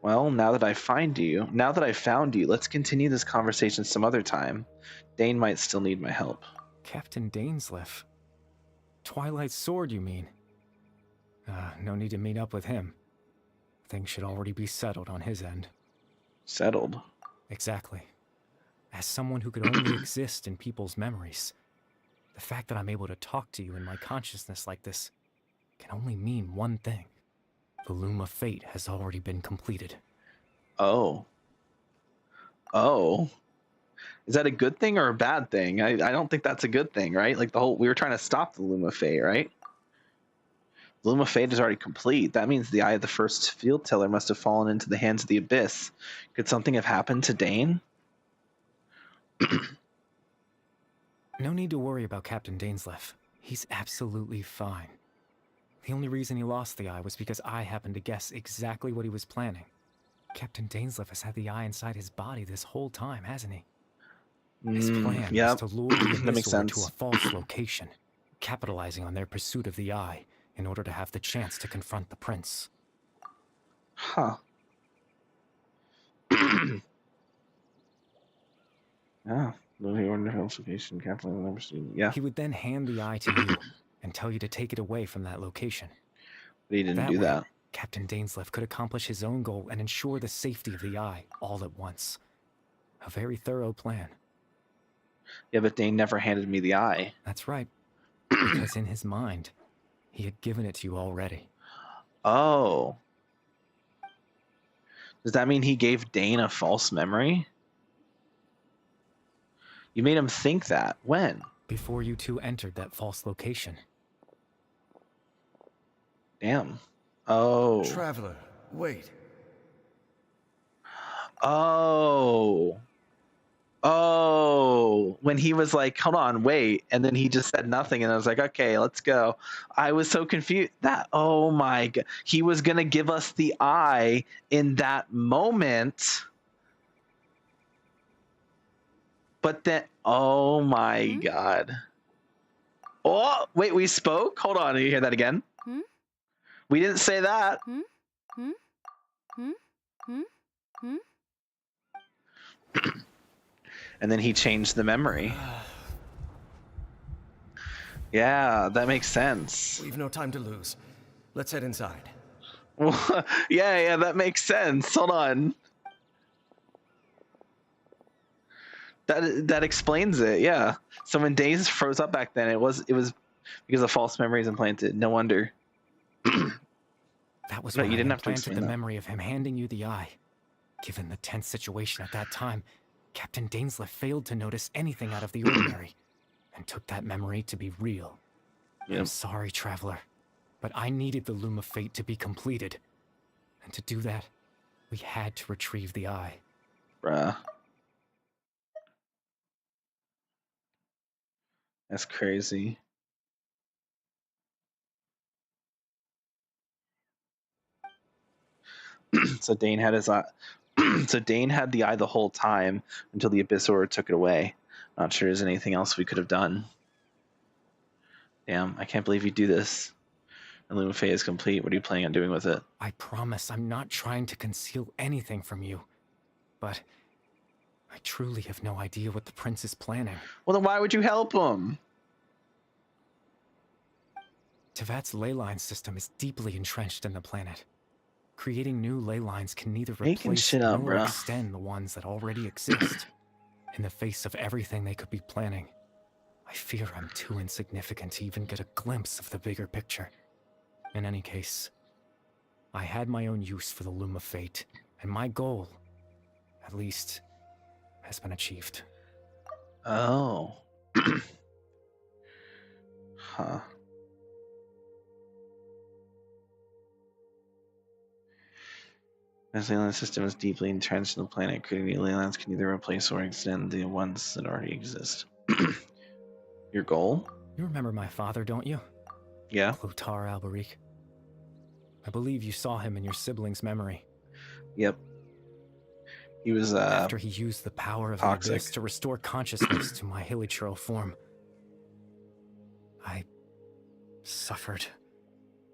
Well, now that I found you, let's continue this conversation some other time. Dane might still need my help. Captain Dainsleif. Twilight Sword, you mean? No need to meet up with him. Things should already be settled on his end. Settled? Exactly. As someone who could only exist in people's memories, the fact that I'm able to talk to you in my consciousness like this can only mean one thing. The loom of fate has already been completed. Oh. Is that a good thing or a bad thing? I don't think that's a good thing, right? Like we were trying to stop the loom of fate, right? The loom of fate is already complete. That means the eye of the first field teller must have fallen into the hands of the abyss. Could something have happened to Dane? No need to worry about Captain Dainsleif. He's absolutely fine. The only reason he lost the eye was because I happened to guess exactly what he was planning. Captain Dainsleif has had the eye inside his body this whole time, hasn't he? His plan was to lure the abyssor to a false location, capitalizing on their pursuit of the eye in order to have the chance to confront the prince. Huh. Yeah. Yeah. He would then hand the eye to you and tell you to take it away from that location. But he didn't do that. Captain Dainsleif could accomplish his own goal and ensure the safety of the eye all at once. A very thorough plan. Yeah, but Dane never handed me the eye. That's right. Because in his mind, he had given it to you already. Oh. Does that mean he gave Dane a false memory? You made him think that. When? Before you two entered that false location. Damn. Oh. Traveler, wait. Oh, when he was like, hold on, wait. And then he just said nothing. And I was like, okay, let's go. I was so confused oh my God. He was going to give us the eye in that moment. But then, oh my God. Oh, wait, we spoke? Hold on. Did you hear that again? We didn't say that. And then he changed the memory. Yeah, that makes sense. We've no time to lose. Let's head inside. Yeah, that makes sense. Hold on. That explains it. Yeah. So when Days froze up back then, it was because of false memories implanted. No wonder. That was No, when you I didn't have to implanted explain the that. memory of him handing you the eye. Given the tense situation at that time, Captain Dainsleif failed to notice anything out of the ordinary, and took that memory to be real. Yep. I'm sorry, Traveler, but I needed the Loom of Fate to be completed. And to do that, we had to retrieve the eye. Bruh. That's crazy. So Dane had his eye. So Dane had the eye the whole time until the Abyss Order took it away. Not sure there's anything else we could have done. Damn, I can't believe you do this. And Loom of Fate is complete. What are you planning on doing with it? I promise I'm not trying to conceal anything from you, but I truly have no idea what the Prince is planning. Well, then why would you help him? Tevat's ley line system is deeply entrenched in the planet. Creating new ley lines can neither Making replace shit up, nor bro. extend the ones that already exist. In the face of everything they could be planning, I fear I'm too insignificant to even get a glimpse of the bigger picture. In any case, I had my own use for the Loom of Fate, and my goal, at least, has been achieved. Oh. Huh. As the alien system is deeply entrenched in the planet, creating new aliens can either replace or extend the ones that already exist. Your goal? You remember my father, don't you? Yeah. Clotar Alberic. I believe you saw him in your sibling's memory. Yep. He was After he used the power of toxic. the Abyss to restore consciousness to my hilichurl form, I suffered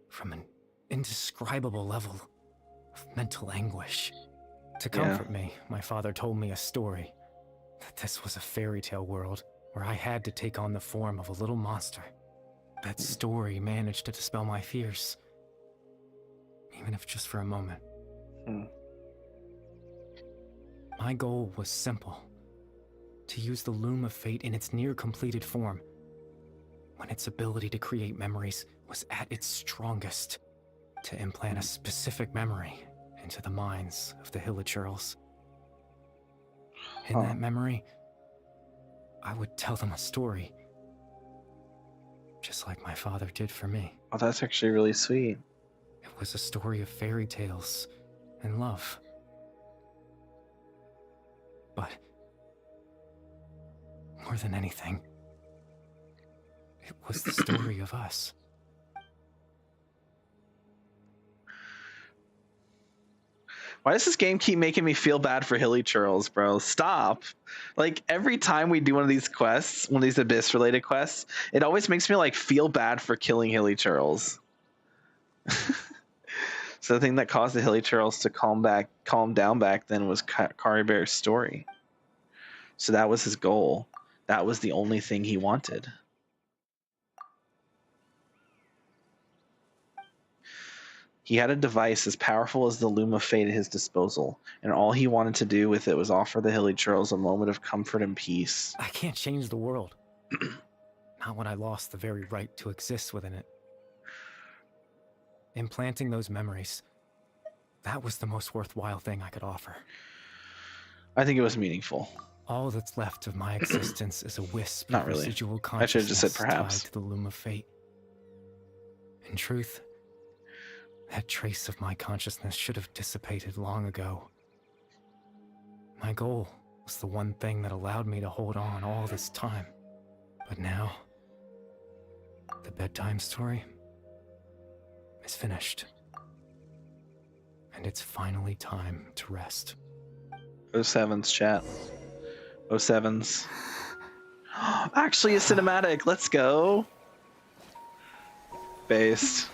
from an indescribable level of mental anguish. To comfort me, my father told me a story, that this was a fairy tale world where I had to take on the form of a little monster. That story managed to dispel my fears, even if just for a moment. My goal was simple: to use the Loom of Fate in its near-completed form, when its ability to create memories was at its strongest, to implant a specific memory into the minds of the hilichurls. In that memory, I would tell them a story, just like my father did for me. Oh, that's actually really sweet. It was a story of fairy tales and love. But more than anything, it was the story of us. Why does this game keep making me feel bad for hilichurls, bro? Stop. Like, every time we do one of these quests, one of these Abyss-related quests, it always makes me, like, feel bad for killing hilichurls. So the thing that caused the hilichurls to calm down back then was Kari Bear's story. So that was his goal. That was the only thing he wanted. He had a device as powerful as the Loom of Fate at his disposal, and all he wanted to do with it was offer the hilichurls a moment of comfort and peace. I can't change the world. Not when I lost the very right to exist within it. Implanting those memories, that was the most worthwhile thing I could offer. I think it was meaningful. All that's left of my existence is a wisp Not of really. residual I should have just said consciousness perhaps. tied to the Loom of Fate. In truth, that trace of my consciousness should have dissipated long ago. My goal was the one thing that allowed me to hold on all this time. But now, the bedtime story is finished. And it's finally time to rest. 07's chat. 07's. Actually, a cinematic. Let's go. Based.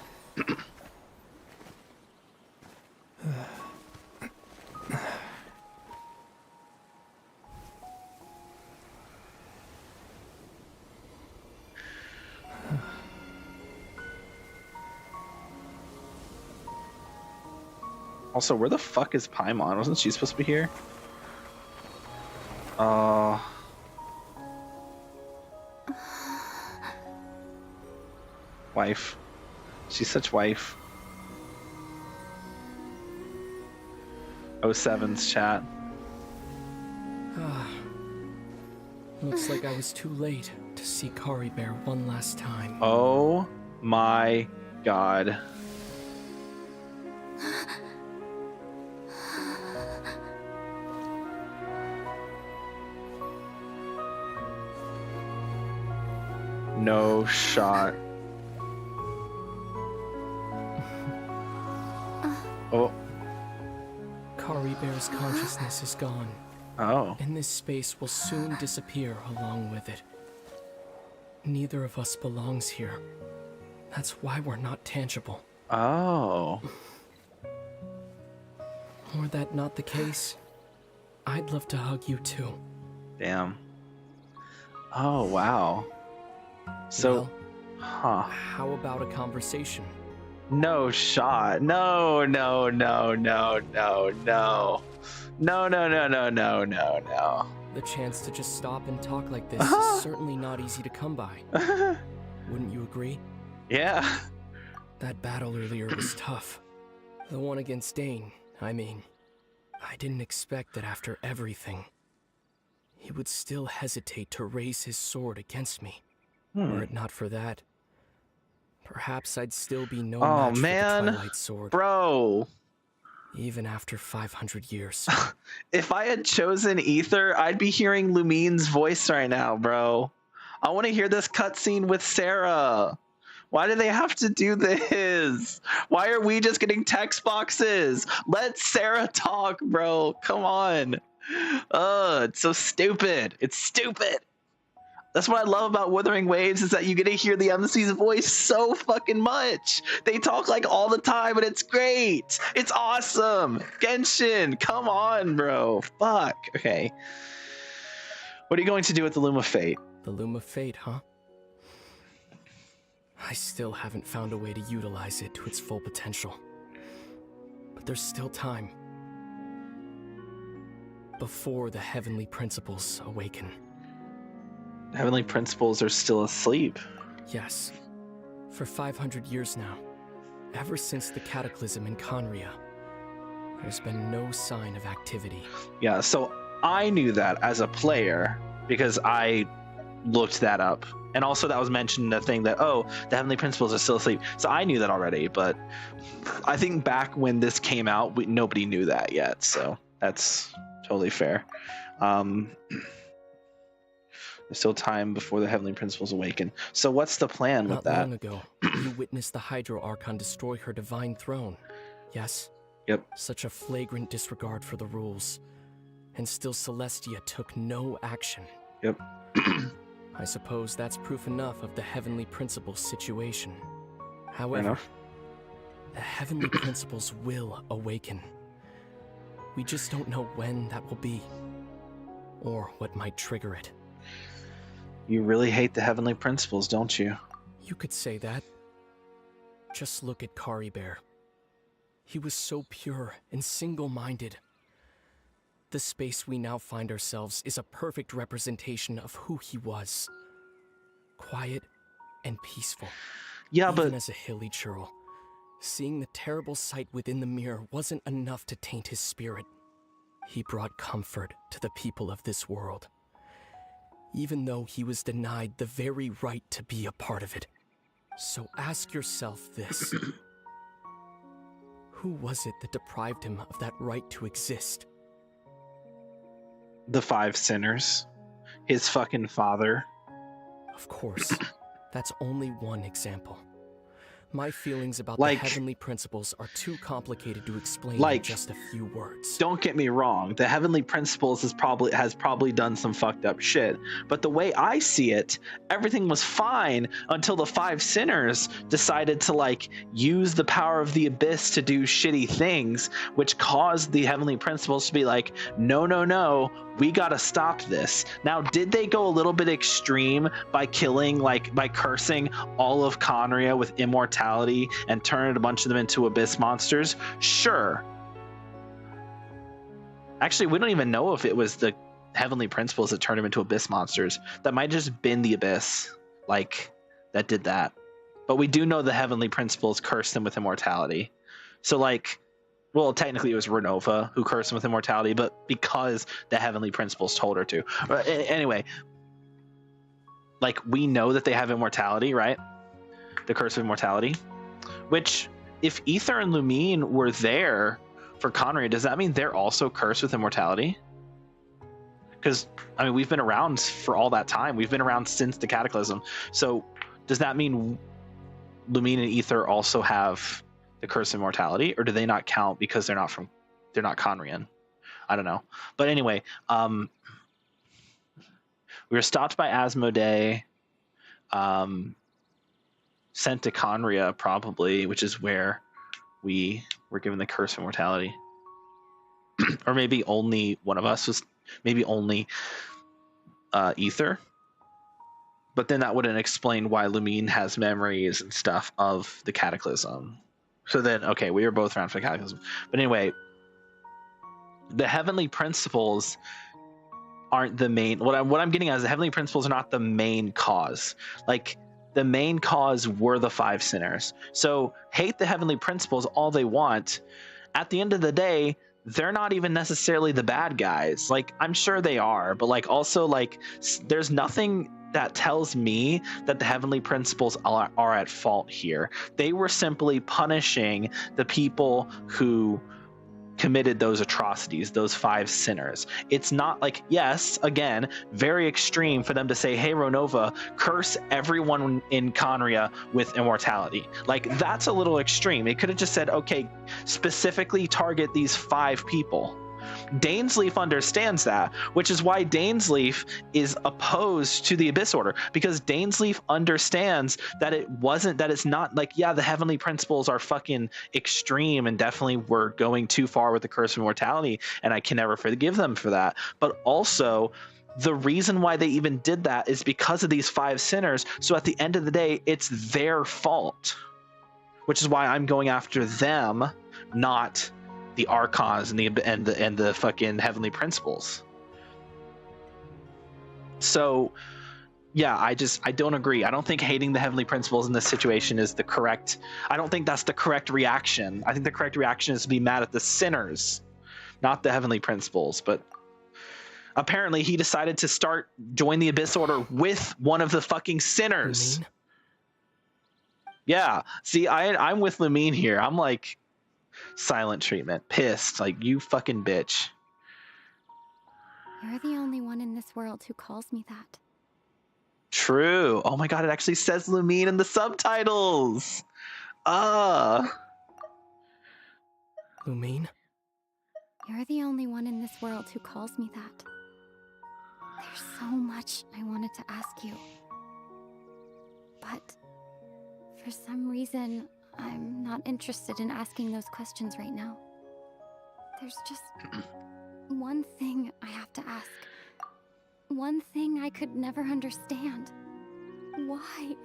Also, where the fuck is Paimon? Wasn't she supposed to be here? Wife. She's such wife. 07's chat. Looks like I was too late to see Kari Bear one last time. Oh my god. No shot. Oh. Kari Bear's consciousness is gone. Oh. And this space will soon disappear along with it. Neither of us belongs here. That's why we're not tangible. Oh. Were that not the case, I'd love to hug you too. Damn. Oh, wow. So, Well, huh. how about a conversation? No shot. No. The chance to just stop and talk like this is certainly not easy to come by. Wouldn't you agree? Yeah. That battle earlier was tough. The one against Dane, I mean. I didn't expect that after everything, he would still hesitate to raise his sword against me. Were it not for that, perhaps I'd still be no match for the Twilight Sword. Bro. Even after 500 years. If I had chosen Ether, I'd be hearing Lumine's voice right now, bro. I want to hear this cutscene with Sarah. Why do they have to do this? Why are we just getting text boxes? Let Sarah talk, bro. Come on. It's so stupid. It's stupid. That's what I love about Wuthering Waves, is that you get to hear the MC's voice so fucking much. They talk like all the time, and it's great. It's awesome. Genshin, come on, bro. Fuck. Okay. What are you going to do with the Loom of Fate? The Loom of Fate, huh? I still haven't found a way to utilize it to its full potential. But there's still time. Before the heavenly principles awaken. Heavenly principles are still asleep. Yes. For 500 years now. Ever since the cataclysm in Conria, there's been no sign of activity. Yeah, so I knew that as a player because I looked that up. And also that was mentioned in the thing that, oh, the Heavenly Principles are still asleep. So I knew that already, but I think back when this came out, nobody knew that yet. So that's totally fair. There's still time before the Heavenly Principles awaken. So what's the plan with that? Not long ago, you witnessed the Hydro Archon destroy her divine throne. Yes? Yep. Such a flagrant disregard for the rules. And still Celestia took no action. Yep. I suppose that's proof enough of the Heavenly Principles situation. However, the Heavenly Principles will awaken. We just don't know when that will be. Or what might trigger it. You really hate the Heavenly Principles, don't you? You could say that. Just look at Kari Bear. He was so pure and single-minded. The space we now find ourselves is a perfect representation of who he was. Quiet and peaceful. Yeah, Even but as a hilly churl, seeing the terrible sight within the mirror wasn't enough to taint his spirit. He brought comfort to the people of this world. Even though he was denied the very right to be a part of it. So ask yourself this. Who was it that deprived him of that right to exist? the 5 sinners, his fucking father. Of course, that's only one example. My feelings about Like- the heavenly principles are too complicated to explain Like- in just a few words. Don't get me wrong, the Heavenly Principles has probably done some fucked up shit, but the way I see it, everything was fine until the 5 sinners decided to like use the power of the abyss to do shitty things, which caused the Heavenly Principles to be like, no, we gotta stop this. Now, did they go a little bit extreme by cursing all of Conria with immortality and turning a bunch of them into abyss monsters? Sure. Actually, we don't even know if it was the heavenly principles that turned him into abyss monsters. That might just been the abyss, like, that did that. But we do know the heavenly principles cursed him with immortality. So, like, well, technically it was Renova who cursed him with immortality, but because the heavenly principles told her to. Anyway, like, we know that they have immortality, right? The curse of immortality. Which, if Ether and Lumine were there for Conria, does that mean they're also cursed with immortality? Because, I mean, we've been around for all that time. We've been around since the Cataclysm. So, does that mean Lumine and Ether also have the curse of immortality, or do they not count because they're not Conrian? I don't know. But anyway, we were stopped by Asmodee, sent to Conria probably, which is where we were given the curse of immortality. Or maybe only one of us was, maybe only Ether. But then that wouldn't explain why Lumine has memories and stuff of the Cataclysm. So then, okay, we were both around for the Cataclysm. But anyway, the heavenly principles aren't the main. What I'm getting at is the heavenly principles are not the main cause. Like, the main cause were the 5 sinners. So hate the heavenly principles all they want. At the end of the day, they're not even necessarily the bad guys. Like, I'm sure they are, but like, also, like, there's nothing that tells me that the heavenly principles are at fault here. They were simply punishing the people who committed those atrocities, those 5 sinners. It's not like, yes, again, very extreme for them to say, hey, Renova, curse everyone in Conria with immortality. Like, that's a little extreme. It could have just said, okay, specifically target these 5 people. Dainsleif understands that, which is why Dainsleif is opposed to the Abyss Order, because Dainsleif understands that it's not like, yeah, the heavenly principles are fucking extreme and definitely were going too far with the curse of immortality, and I can never forgive them for that. But also, the reason why they even did that is because of these 5 sinners. So at the end of the day, it's their fault, which is why I'm going after them, not the Archons and the fucking heavenly principles. So yeah, I don't agree. I don't think hating the heavenly principles in this situation is the correct. I don't think that's the correct reaction. I think the correct reaction is to be mad at the sinners, not the heavenly principles. But apparently he decided to join the Abyss Order with one of the fucking sinners. Lumine? Yeah, see, I'm with Lumine here. I'm like, silent treatment, pissed, like, you fucking bitch. You're the only one in this world who calls me that. True. Oh my god, it actually says Lumine in the subtitles. Lumine? You're the only one in this world who calls me that. There's so much I wanted to ask you. But for some reason, I'm not interested in asking those questions right now. There's just one thing I have to ask. One thing I could never understand. Why?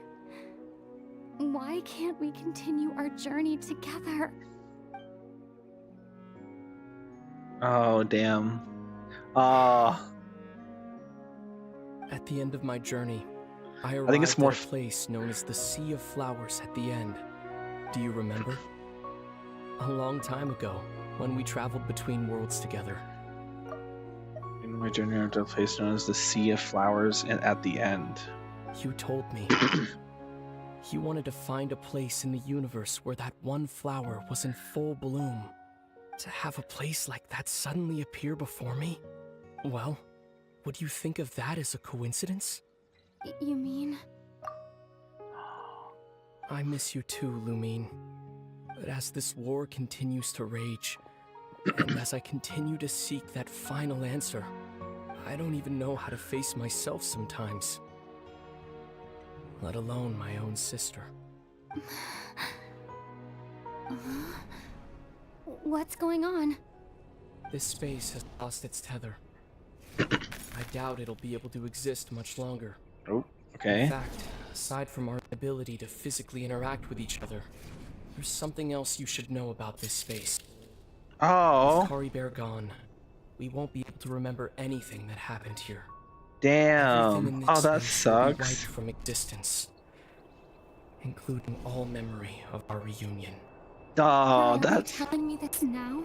Why can't we continue our journey together? Oh, damn. At the end of my journey, I think it's arrived more at a place known as the Sea of Flowers at the end. Do you remember? A long time ago, when we traveled between worlds together. In my journey, I arrived at a place known as the Sea of Flowers at the end. You told me. You wanted to find a place in the universe where that one flower was in full bloom. To have a place like that suddenly appear before me? Well, would you think of that as a coincidence? You mean? I miss you too, Lumine. But as this war continues to rage, and as I continue to seek that final answer, I don't even know how to face myself sometimes. Let alone my own sister. What's going on? This space has lost its tether. I doubt it'll be able to exist much longer. Oh, okay. In fact, aside from our ability to physically interact with each other, there's something else you should know about this space. Oh. With Kari Bear gone, we won't be able to remember anything that happened here. Damn. Everything in Oh, this that space will be wiped sucks. from existence, including all memory of our reunion. Oh, You're that's telling me this now?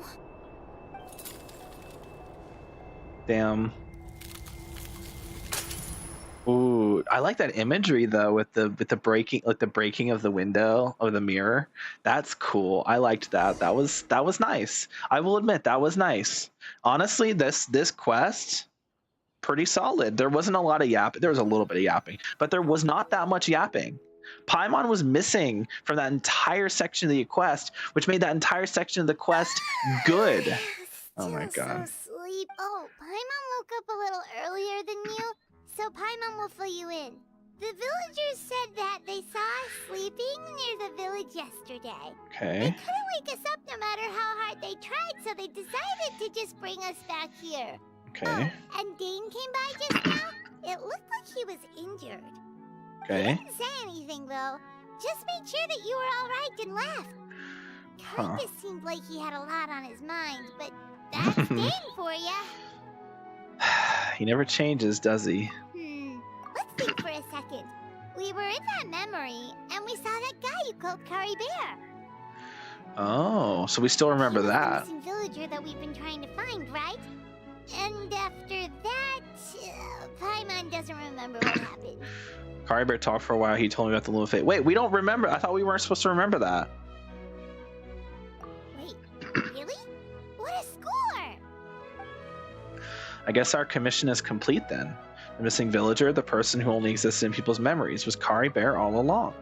damn. Ooh, I like that imagery though with the breaking, like the breaking of the window or the mirror. That's cool. I liked that. That was nice. I will admit that was nice. Honestly, this quest pretty solid. There wasn't a lot of yapping. There was a little bit of yapping, but there was not that much yapping. Paimon was missing from that entire section of the quest, which made that entire section of the quest good. Oh my god. So sleep. Oh, Paimon woke up a little earlier than you, so Paimon will fill you in. The villagers said that they saw us sleeping near the village yesterday. Okay. They couldn't wake us up no matter how hard they tried, so they decided to just bring us back here. Okay. Oh, and Dane came by just now. It looked like he was injured. Okay. He didn't say anything though. Just made sure that you were all right and left. Kinda seemed like he had a lot on his mind, but that's Dane for ya. He never changes, does he? Let's think for a second. We were in that memory, and we saw that guy you called Kari Bear. Oh, so we still remember He was that. the missing villager that we've been trying to find, right? And after that, Paimon doesn't remember what happened. Kari Bear talked for a while. He told me about the Luma Fate. Wait, we don't remember. I thought we weren't supposed to remember that. Wait, really? What a score! I guess our commission is complete then. The missing villager, the person who only existed in people's memories, was Kari Bear all along.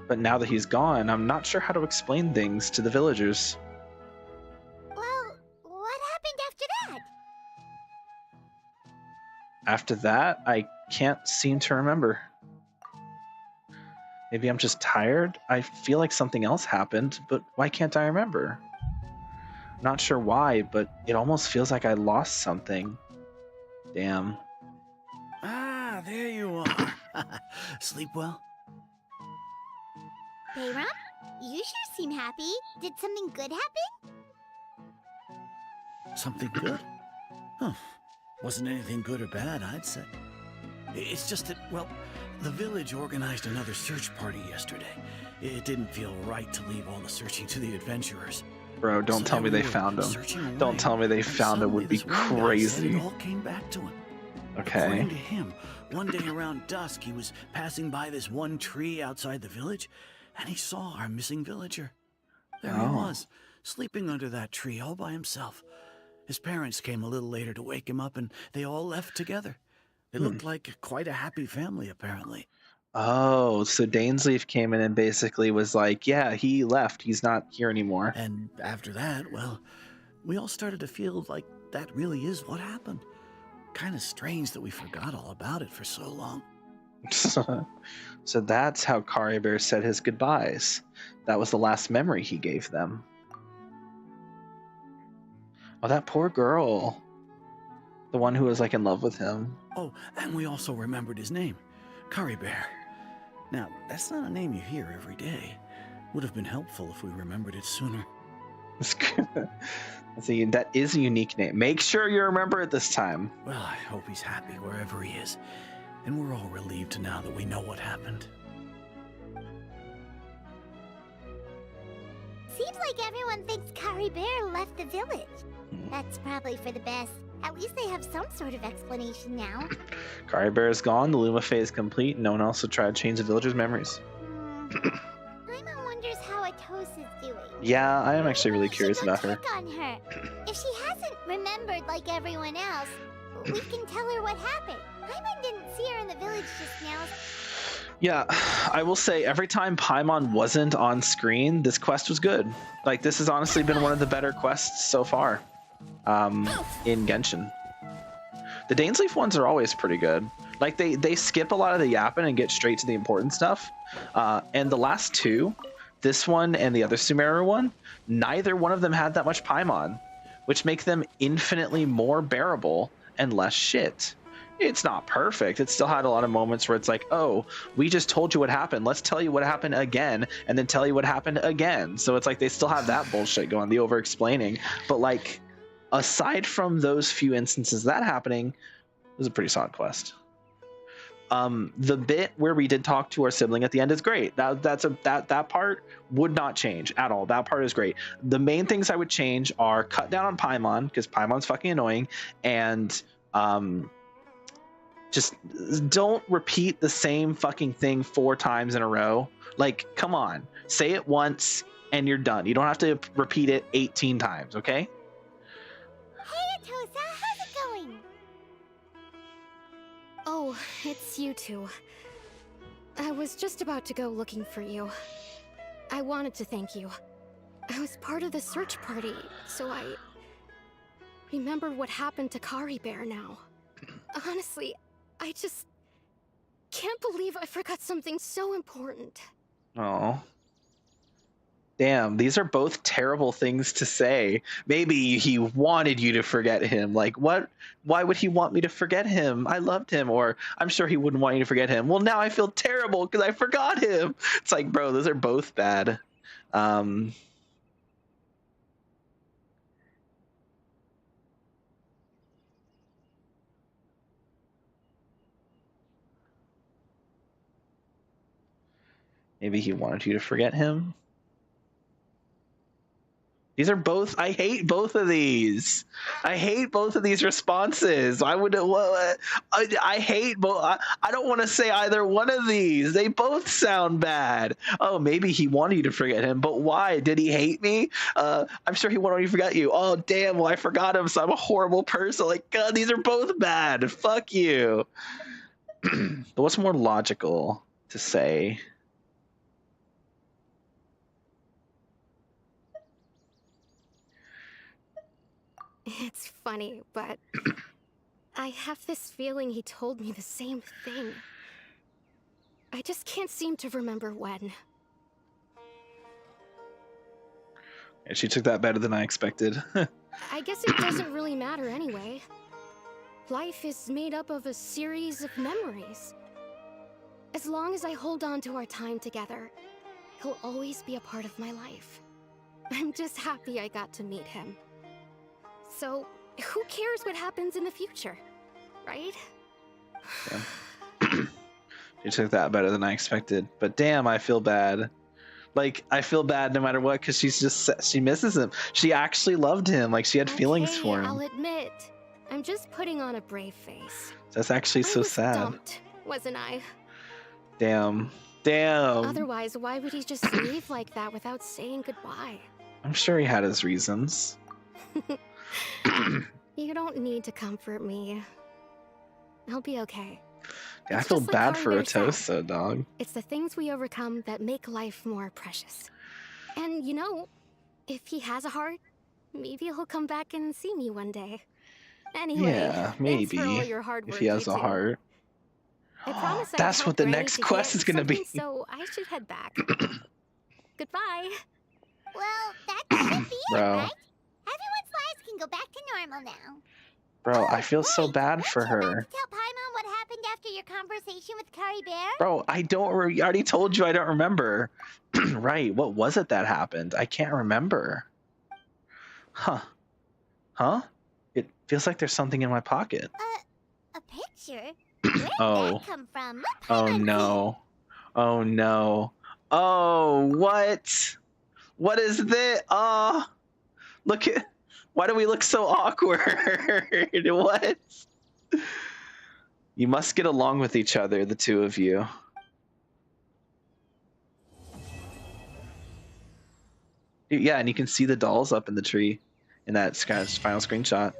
But now that he's gone, I'm not sure how to explain things to the villagers. Well, what happened after that? After that, I can't seem to remember. Maybe I'm just tired? I feel like something else happened, but why can't I remember? Not sure why, but it almost feels like I lost something. Damn. Ah, there you are. Sleep well? Bayram, you sure seem happy. Did something good happen? Something good? Huh. Wasn't anything good or bad, I'd say. It's just that, well, the village organized another search party yesterday. It didn't feel right to leave all the searching to the adventurers. Bro, don't tell me they found him. Don't tell me they found him. Would be crazy. It all came back to him. Okay. According to him, one day around dusk, he was passing by this one tree outside the village, and he saw our missing villager. There he was, sleeping under that tree all by himself. His parents came a little later to wake him up, and they all left together. They looked like quite a happy family, apparently. Oh, so Dainsleif came in and basically was like, yeah, he left. He's not here anymore. And after that, well, we all started to feel like that really is what happened. Kind of strange that we forgot all about it for so long. So that's how Kari Bear said his goodbyes. That was the last memory he gave them. Oh, that poor girl. The one who was like in love with him. Oh, and we also remembered his name, Kari Bear. Now, that's not a name you hear every day. Would have been helpful if we remembered it sooner. See, that is a unique name. Make sure you remember it this time. Well, I hope he's happy wherever he is. And we're all relieved now that we know what happened. Seems like everyone thinks Kari Bear left the village. That's probably for the best. At least they have some sort of explanation now. Kari Bear is gone. The Luma Fate is complete. No one else will try to change the villagers' memories. Paimon wonders how Atos is doing. Yeah, I am actually really curious about her. Check on her. If she hasn't remembered like everyone else, we can tell her what happened. Paimon didn't see her in the village just now. Yeah, I will say every time Paimon wasn't on screen, this quest was good. Like, this has honestly been one of the better quests so far in Genshin. The Dainsleif ones are always pretty good. Like, they skip a lot of the yapping and get straight to the important stuff. And the last two, this one and the other Sumeru one, neither one of them had that much Paimon, which make them infinitely more bearable and less shit. It's not perfect. It still had a lot of moments where it's like, oh, we just told you what happened. Let's tell you what happened again, and then tell you what happened again. So it's like they still have that bullshit going, the over-explaining. But like, aside from those few instances of that happening, it was a pretty solid quest. The bit where we did talk to our sibling at the end is great. That part would not change at all. That part is great. The main things I would change are cut down on Paimon, because Paimon's fucking annoying, and just don't repeat the same fucking thing 4 times in a row. Like, come on, say it once and you're done. You don't have to repeat it 18 times, okay? Hey, Atosa, how's it going? Oh, it's you two. I was just about to go looking for you. I wanted to thank you. I was part of the search party, so I remembered what happened to Kari Bear now. Honestly, I just can't believe I forgot something so important. Oh. Damn, these are both terrible things to say. Maybe he wanted you to forget him. Like, what? Why would he want me to forget him? I loved him. Or, I'm sure he wouldn't want you to forget him. Well, now I feel terrible because I forgot him. It's like, bro, those are both bad. Maybe he wanted you to forget him. These are both, I hate both of these. I hate both of these responses. I would, I hate both. I don't want to say either one of these. They both sound bad. Oh, maybe he wanted you to forget him, but why? Did he hate me? I'm sure he wanted you to forget you. Oh, damn, well, I forgot him, so I'm a horrible person. Like, God, these are both bad. Fuck you. But what's more logical to say? It's funny, but I have this feeling he told me the same thing. I just can't seem to remember when. Yeah, she took that better than I expected. I guess it doesn't really matter anyway. Life is made up of a series of memories. As long as I hold on to our time together, he'll always be a part of my life. I'm just happy I got to meet him. So, who cares what happens in the future, right? Yeah. She took that better than I expected. But damn, I feel bad. Like, I feel bad no matter what, because she misses him. She actually loved him. Like, she had feelings for him. I'll admit, I'm just putting on a brave face. That's actually so sad. Dumped, wasn't I? Damn. Damn. Otherwise, why would he just leave like that without saying goodbye? I'm sure he had his reasons. You don't need to comfort me. I'll be okay. Yeah, I feel bad for Atosa, dog. It's the things we overcome that make life more precious. And you know, if he has a heart, maybe he'll come back and see me one day. Anyway, yeah, maybe for all your hard work, if he has a heart. I promise that's what the next quest is gonna be. So I should head back. Goodbye. Well, that should be it, Bro. right? Everyone's lives can go back to normal now. Bro, I feel so bad for her. Tell Paimon what happened after your conversation with Kari Bear? Bro, I already told you I don't remember. Right, what was it that happened? I can't remember. Huh? It feels like there's something in my pocket. A picture? Where did that come from? Let Oh Paimon no. Oh no. Oh, what? What is this? Oh, look at. Why do we look so awkward? What? You must get along with each other, the two of you. Yeah, and you can see the dolls up in the tree in that final screenshot.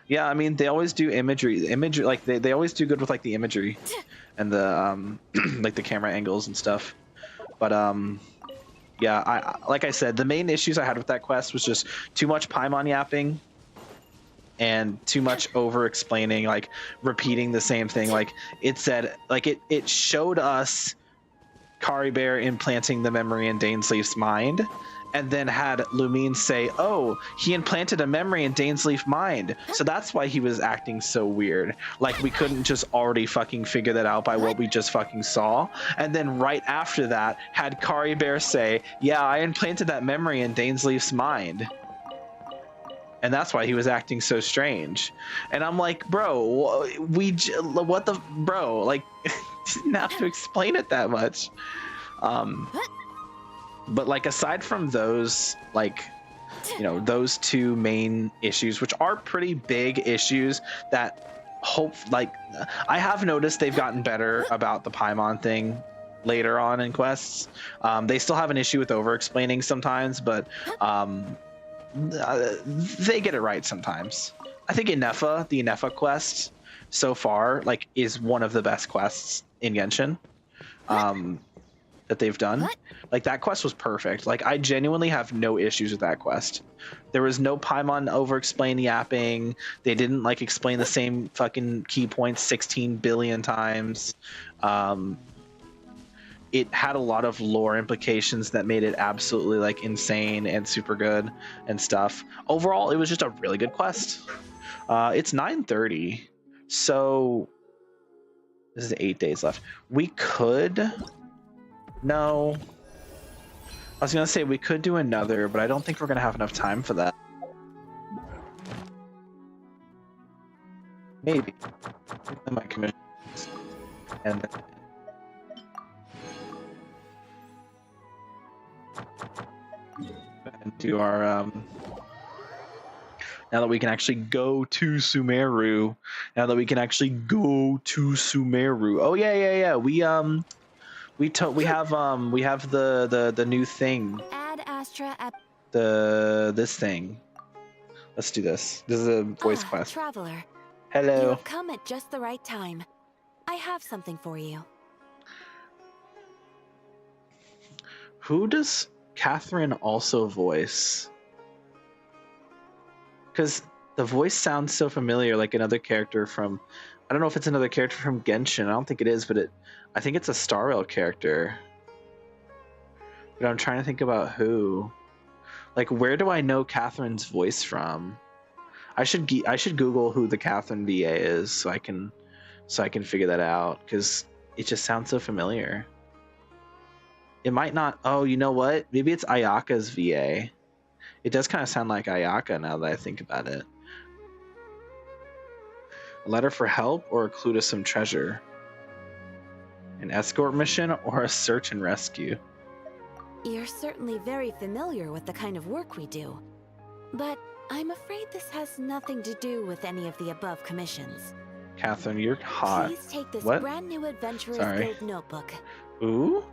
Yeah, I mean, they always do imagery like they always do good with like the imagery and the like the camera angles and stuff. But yeah, like I said, the main issues I had with that quest was just too much Paimon yapping and too much over explaining, like repeating the same thing. Like it said, like it showed us Kari Bear implanting the memory in Dainsleif's mind, and then had Lumine say, oh, he implanted a memory in Dainsleif's mind. So that's why he was acting so weird. Like, we couldn't just already fucking figure that out by what we just fucking saw. And then right after that, had Kari Bear say, yeah, I implanted that memory in Dainsleif's mind. And that's why he was acting so strange. And I'm like, bro, what the, bro, like, didn't have to explain it that much. But like, aside from those, like, you know, those two main issues, which are pretty big issues that I have noticed they've gotten better about the Paimon thing later on in quests. They still have an issue with over-explaining sometimes, but they get it right sometimes. I think the Inefa quest so far, like, is one of the best quests in Genshin that they've done. Like, that quest was perfect. Like, I genuinely have no issues with that quest. There was no Paimon over-explain yapping. They didn't, like, explain the same fucking key points 16 billion times. It had a lot of lore implications that made it absolutely, like, insane and super good and stuff. Overall, it was just a really good quest. It's 9:30, so this is 8 days left. We could... No. I was gonna say we could do another, but I don't think we're gonna have enough time for that. Maybe. My commission. And do our now that we can actually go to Sumeru. Oh yeah. We have the new thing. Add Astra at This thing. Let's do this. This is a voice quest. Traveler. Hello. You have come at just the right time. I have something for you. Who does Catherine also voice? Because the voice sounds so familiar, like another character from... I don't know if it's another character from Genshin. I don't think it is, but I think it's a Star Rail character. But I'm trying to think about who. Like, where do I know Catherine's voice from? I should Google who the Catherine VA is so I can figure that out, because it just sounds so familiar. It might not. Oh, you know what? Maybe it's Ayaka's VA. It does kind of sound like Ayaka now that I think about it. A letter for help or a clue to some treasure? An escort mission or a search and rescue? You're certainly very familiar with the kind of work we do. But I'm afraid this has nothing to do with any of the above commissions. Catherine, you're hot. Please take this What? brand new Adventurer's Guild notebook. Ooh?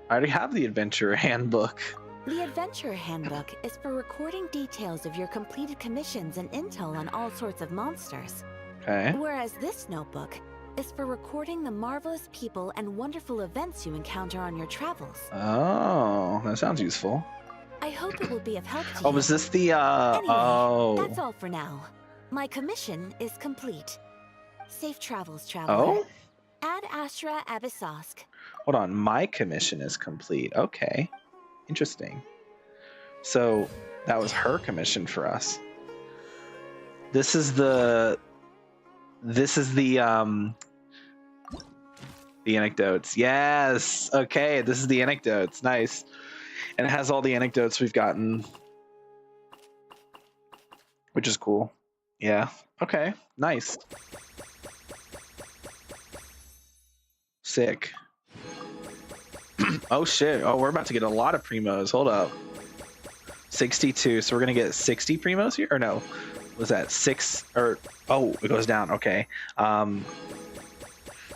I already have the Adventurer Handbook. The Adventurer Handbook is for recording details of your completed commissions and intel on all sorts of monsters. Okay. Whereas this notebook is for recording the marvelous people and wonderful events you encounter on your travels. Oh, that sounds useful. I hope it will be of help to you. Oh, was this the, Anyway, oh. that's all for now. My commission is complete. Safe travels, traveler. Oh? Ad Astra Abyssosque. Hold on, my commission is complete. Okay. Interesting. So, that was her commission for us. This is the anecdotes. Yes. Okay, this is the anecdotes. Nice. And it has all the anecdotes we've gotten, which is cool. Yeah. Okay. Nice. Sick. Oh shit. Oh, we're about to get a lot of primos. Hold up. 62. So we're gonna get 60 primos here, or no? Was that 6 or oh, it goes down. Okay.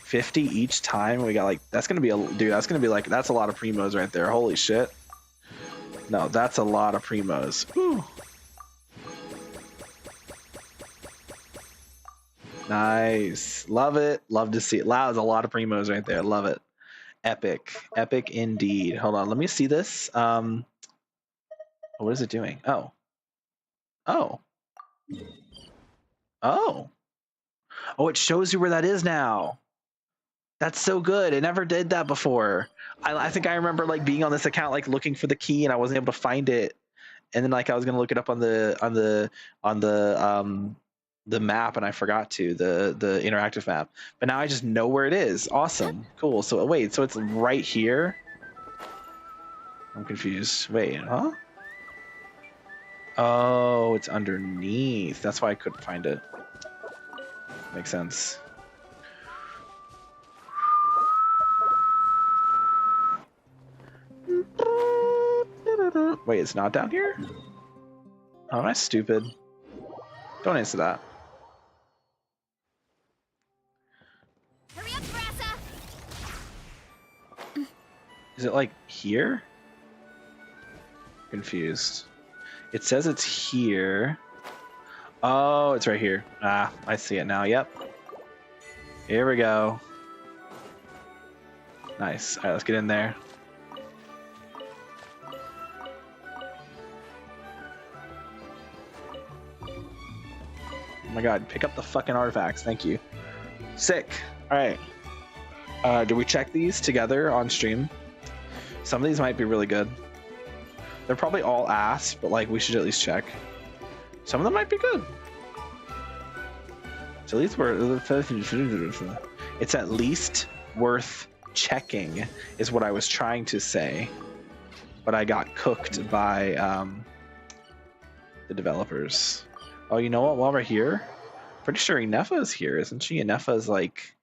50 each time. We got like, that's gonna be a dude. That's gonna be like, that's a lot of primos right there. Holy shit. No, that's a lot of primos. Whew. Nice. Love it. Love to see it. Wow, there's a lot of primos right there. Love it. Epic. Epic indeed. Hold on. Let me see this. What is it doing? Oh. Oh. Oh. Oh, it shows you where that is now. That's so good. It never did that before. I think I remember like being on this account, like looking for the key, and I wasn't able to find it. And then like I was gonna look it up on the map, and I forgot to the interactive map. But now I just know where it is. Awesome, cool. So wait, so it's right here. I'm confused. Wait, huh? Oh, it's underneath. That's why I couldn't find it. Makes sense. Wait, it's not down here? Oh, am I stupid? Don't answer that. Hurry up, Brassa! Is it like here? Confused. It says it's here. Oh, it's right here. Ah, I see it now. Yep. Here we go. Nice. All right, let's get in there. Oh my god, pick up the fucking artifacts. Thank you. Sick. All right. Do we check these together on stream? Some of these might be really good. They're probably all ass, but like we should at least check. Some of them might be good. So at least it's at least worth checking, is what I was trying to say. But I got cooked by the developers. Oh, you know what? While we're here, pretty sure Inefa is here, isn't she? Inefa is like...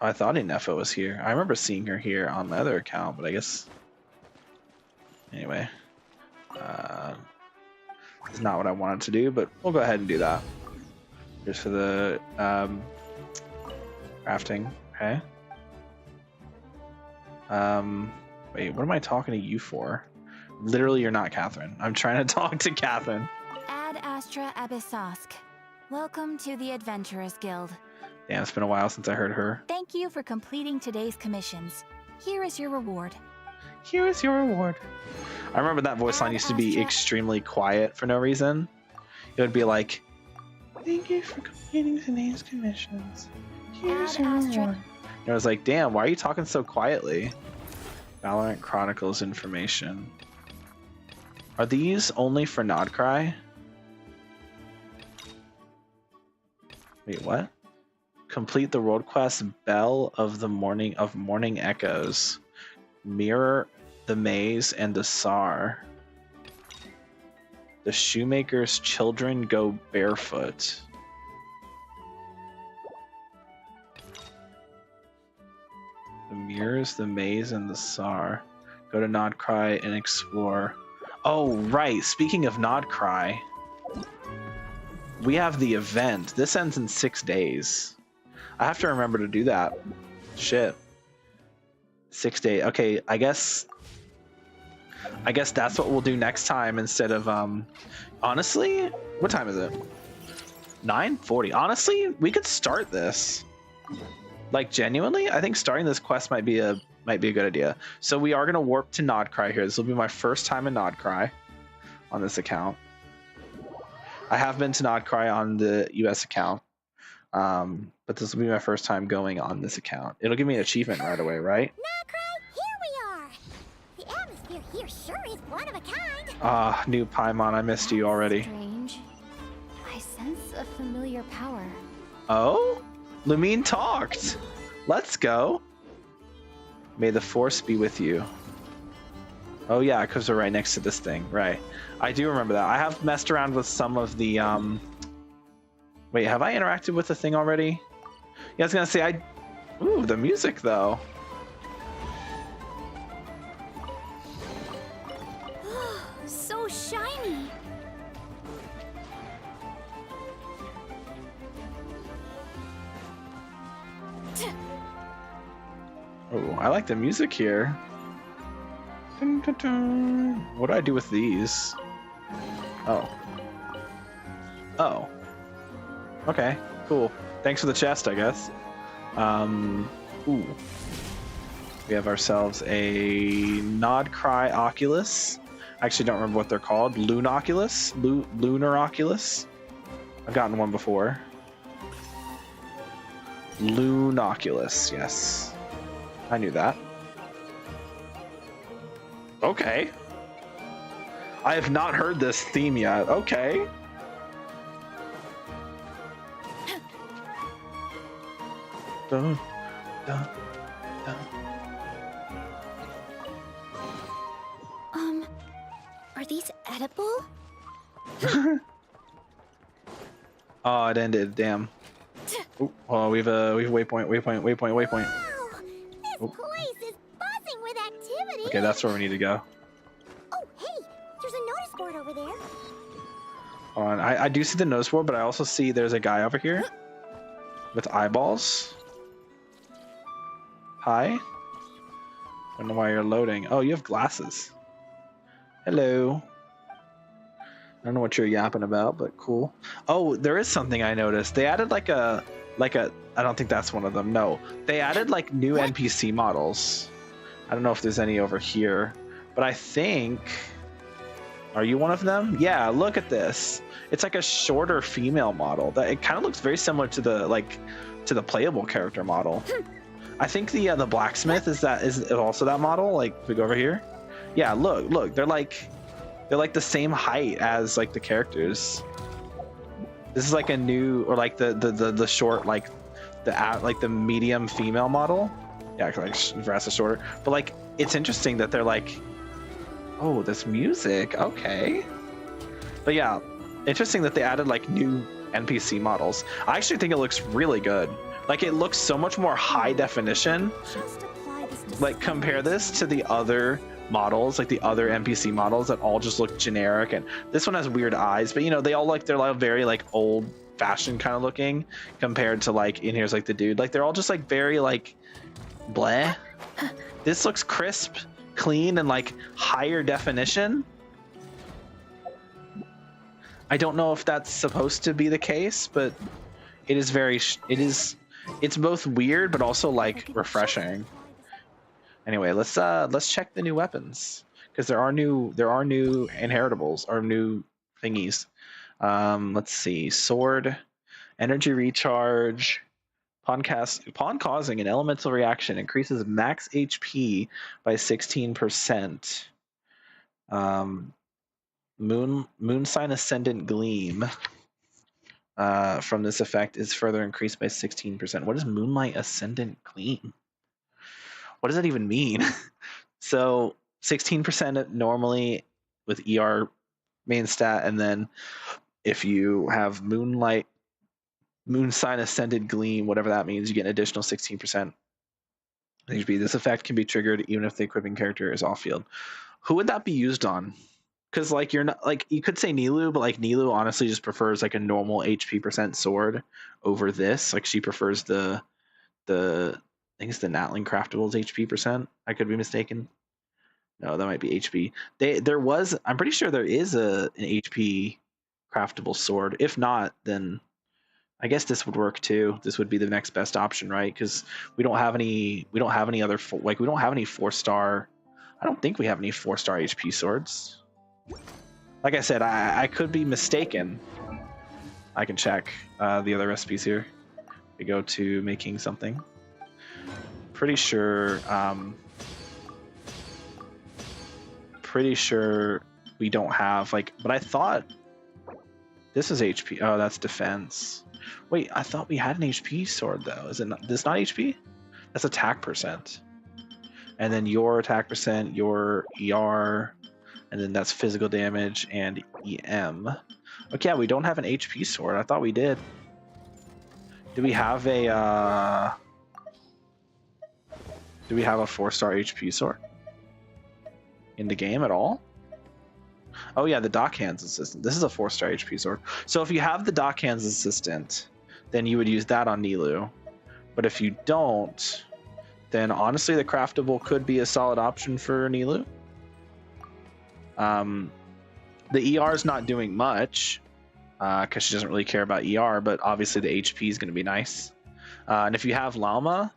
Oh, I thought Inefa was here. I remember seeing her here on my other account, but I guess... Anyway. It's not what I wanted to do, but we'll go ahead and do that. Just for the crafting, okay? Wait, what am I talking to you for? Literally, you're not Catherine. I'm trying to talk to Catherine. Ad Astra Abyssosk. Welcome to the Adventurers Guild. Damn, it's been a while since I heard her. Thank you for completing today's commissions. Here is your reward. Here is your reward. I remember that voice line used to be extremely quiet for no reason. It would be like, thank you for completing today's commissions. Here's your reward. And I was like, damn, why are you talking so quietly? Valorant Chronicles information. Are these only for Nodcry? Wait, what? Complete the world quest Bell of the Morning Echoes. Mirror the Maze and the Tsar. The Shoemaker's Children Go Barefoot. The Mirrors, the Maze, and the Tsar. Go to Nodcry and explore. Oh, right. Speaking of Nodcry, we have the event. This ends in 6 days. I have to remember to do that. Shit. 6 days. Okay, I guess that's what we'll do next time instead of honestly, what time is it? 9:40. Honestly, we could start this. Like genuinely, I think starting this quest might be a good idea. So we are gonna warp to Nodcry here. This will be my first time in Nodcry on this account. I have been to Nodcry on the US account. But this will be my first time going on this account. It'll give me an achievement right away, right? Nodcry, here we are! The atmosphere here sure is one of a kind. Ah, new Paimon, I missed you already. Strange. I sense a familiar power. Oh? Lumine talked! Let's go! May the Force be with you. Oh yeah, because we're right next to this thing. Right. I do remember that. I have messed around with some of the... Wait, have I interacted with the thing already? Yeah, I was gonna say, Ooh, the music, though. So shiny! Oh, I like the music here. Dun, dun, dun. What do I do with these? Oh. Oh. Okay, cool. Thanks for the chest, I guess. Ooh. We have ourselves a Nodcry Oculus. I actually don't remember what they're called. Lunoculus? Lunar Oculus? I've gotten one before. Lunoculus, yes. I knew that. Okay. I have not heard this theme yet. Okay. Dun, dun, dun. Are these edible? Oh, it ended. Damn. Ooh, oh, we've waypoint. Wow, this place is buzzing with activity. Okay, that's where we need to go. Oh, hey, there's a notice board over there. Hold on, I do see the notice board, but I also see there's a guy over here with eyeballs. Hi. I don't know why you're loading. Oh, you have glasses. Hello. I don't know what you're yapping about, but cool. Oh, there is something I noticed. They added like a I don't think that's one of them. No. They added like new NPC models. I don't know if there's any over here, but I think, are you one of them? Yeah, look at this. It's like a shorter female model. That it kind of looks very similar to the playable character model. I think the blacksmith is also that model. Like if we go over here. Yeah, look, they're like the same height as like the characters. This is like a new, or like the short, like the medium female model. Yeah, like Vrass is shorter. But like it's interesting that they're like, oh, this music, okay. But yeah, interesting that they added like new NPC models. I actually think it looks really good. Like it looks so much more high definition. Like compare this to the other models, like the other NPC models that all just look generic, and this one has weird eyes, but you know, they're like very like old fashioned kind of looking compared to like in here's like the dude, like they're all just like very like bleh. This looks crisp, clean, and like higher definition. I don't know if that's supposed to be the case, but it is it's both weird but also like refreshing. Anyway, let's check the new weapons, because there are new inheritables or new thingies. Let's see. Sword, energy recharge, upon causing an elemental reaction, increases max HP by 16%. Moon sign ascendant gleam from this effect is further increased by 16%. What is moonlight ascendant gleam? What does that even mean? So 16% normally with ER main stat, and then if you have moon sign ascended gleam, whatever that means, you get an additional 16% HP. This effect can be triggered even if the equipping character is off field. Who would that be used on? Because like you're not, like you could say Nilou, but like Nilou honestly just prefers like a normal HP percent sword over this. Like she prefers the I think it's the Natling Craftable's HP percent. I could be mistaken. No, that might be HP. I'm pretty sure there is an HP craftable sword. If not, then I guess this would work too. This would be the next best option, right? Because we don't have any other, like we don't have any 4-star. I don't think we have any 4-star HP swords. Like I said, I could be mistaken. I can check the other recipes here. We go to making something. Pretty sure we don't have like, but I thought this is HP. Oh, that's defense. Wait, I thought we had an HP sword though. Is it not, this not HP? That's attack percent. And then your attack percent, your ER, and then that's physical damage and EM. Okay, yeah, we don't have an HP sword. I thought we did. Do we have a 4-star HP sword in the game at all? Oh yeah, the Dockhands Assistant. This is a 4-star HP sword. So if you have the Dockhands Assistant, then you would use that on Nilou. But if you don't, then honestly the craftable could be a solid option for Nilou. The ER is not doing much because she doesn't really care about ER, but obviously the HP is going to be nice. And if you have Llama,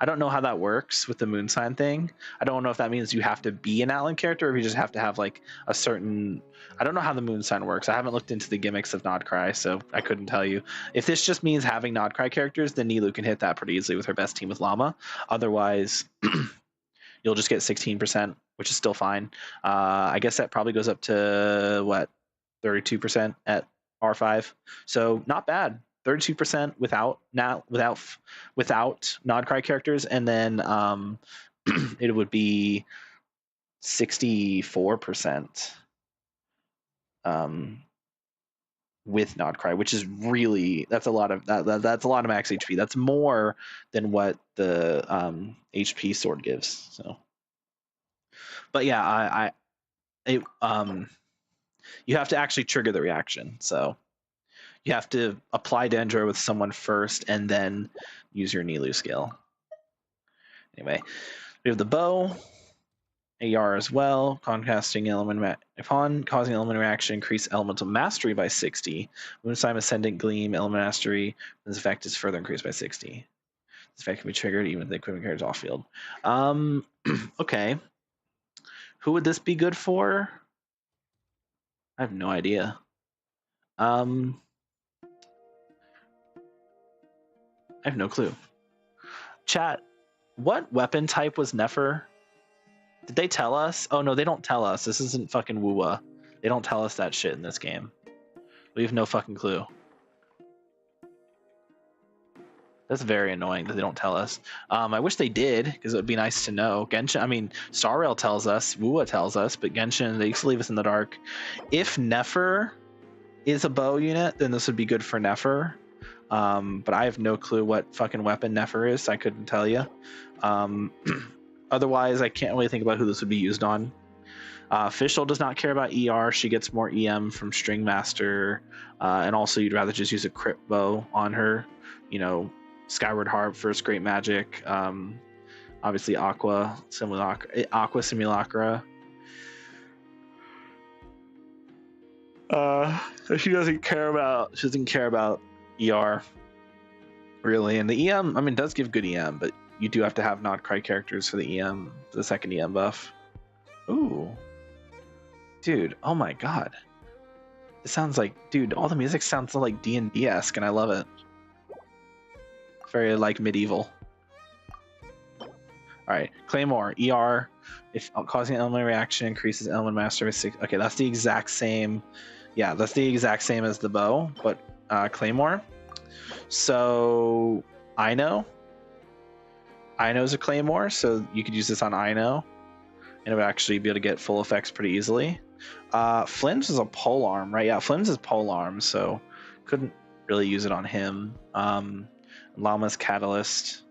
I don't know how that works with the moon sign thing. I don't know if that means you have to be an Atlan character or if you just have to have like a certain. I don't know how the moon sign works. I haven't looked into the gimmicks of Nodcry, so I couldn't tell you. If this just means having Nodcry characters, then Nilou can hit that pretty easily with her best team with Llama. Otherwise, you'll just get 16%, which is still fine. I guess that probably goes up to what, 32% at R5. So not bad. 32% without Nodcry characters, and then it would be 64% with Nodcry, which is really that's a lot of that's a lot of max HP. That's more than what the HP sword gives. So, but yeah, you have to actually trigger the reaction. So you have to apply Dendro with someone first and then use your Nilou skill. Anyway, we have the bow, AR as well, upon causing element reaction, increase elemental mastery by 60. Moonsign Ascendant Gleam, element mastery, this effect is further increased by 60. This effect can be triggered even if the equipment carries off field. Okay. Who would this be good for? I have no idea. I have no clue. Chat, what weapon type was Nefer? Did they tell us? Oh no, they don't tell us. This isn't fucking Wua. They don't tell us that shit in this game. We have no fucking clue. That's very annoying that they don't tell us. I wish they did, because it would be nice to know. Genshin, I mean, Star Rail tells us, Wua tells us, but Genshin, they used to leave us in the dark. If Nefer is a bow unit, then this would be good for Nefer. But I have no clue what fucking weapon Nefer is, so I couldn't tell you. Otherwise, I can't really think about who this would be used on. Fischl does not care about ER. She gets more EM from String Master. And also, you'd rather just use a crit bow on her. You know, Skyward Harp, First Great Magic. Obviously, Aqua Simulacra. She doesn't care about ER, really. And the EM, I mean, does give good EM, but you do have to have Nodcry characters for the EM, the second EM buff. Ooh. Dude, oh my god. It sounds like, dude, all the music sounds like D&D-esque, and I love it. Very, like, medieval. Alright, Claymore, ER. If causing an element reaction increases element master by 6. Okay, that's the exact same. Yeah, that's the exact same as the bow, but Claymore. So, Ino is a Claymore, so you could use this on Ino, and it would actually be able to get full effects pretty easily. Flim's is a polearm, right? Yeah, Flim's is polearm, so couldn't really use it on him. Llama's Catalyst,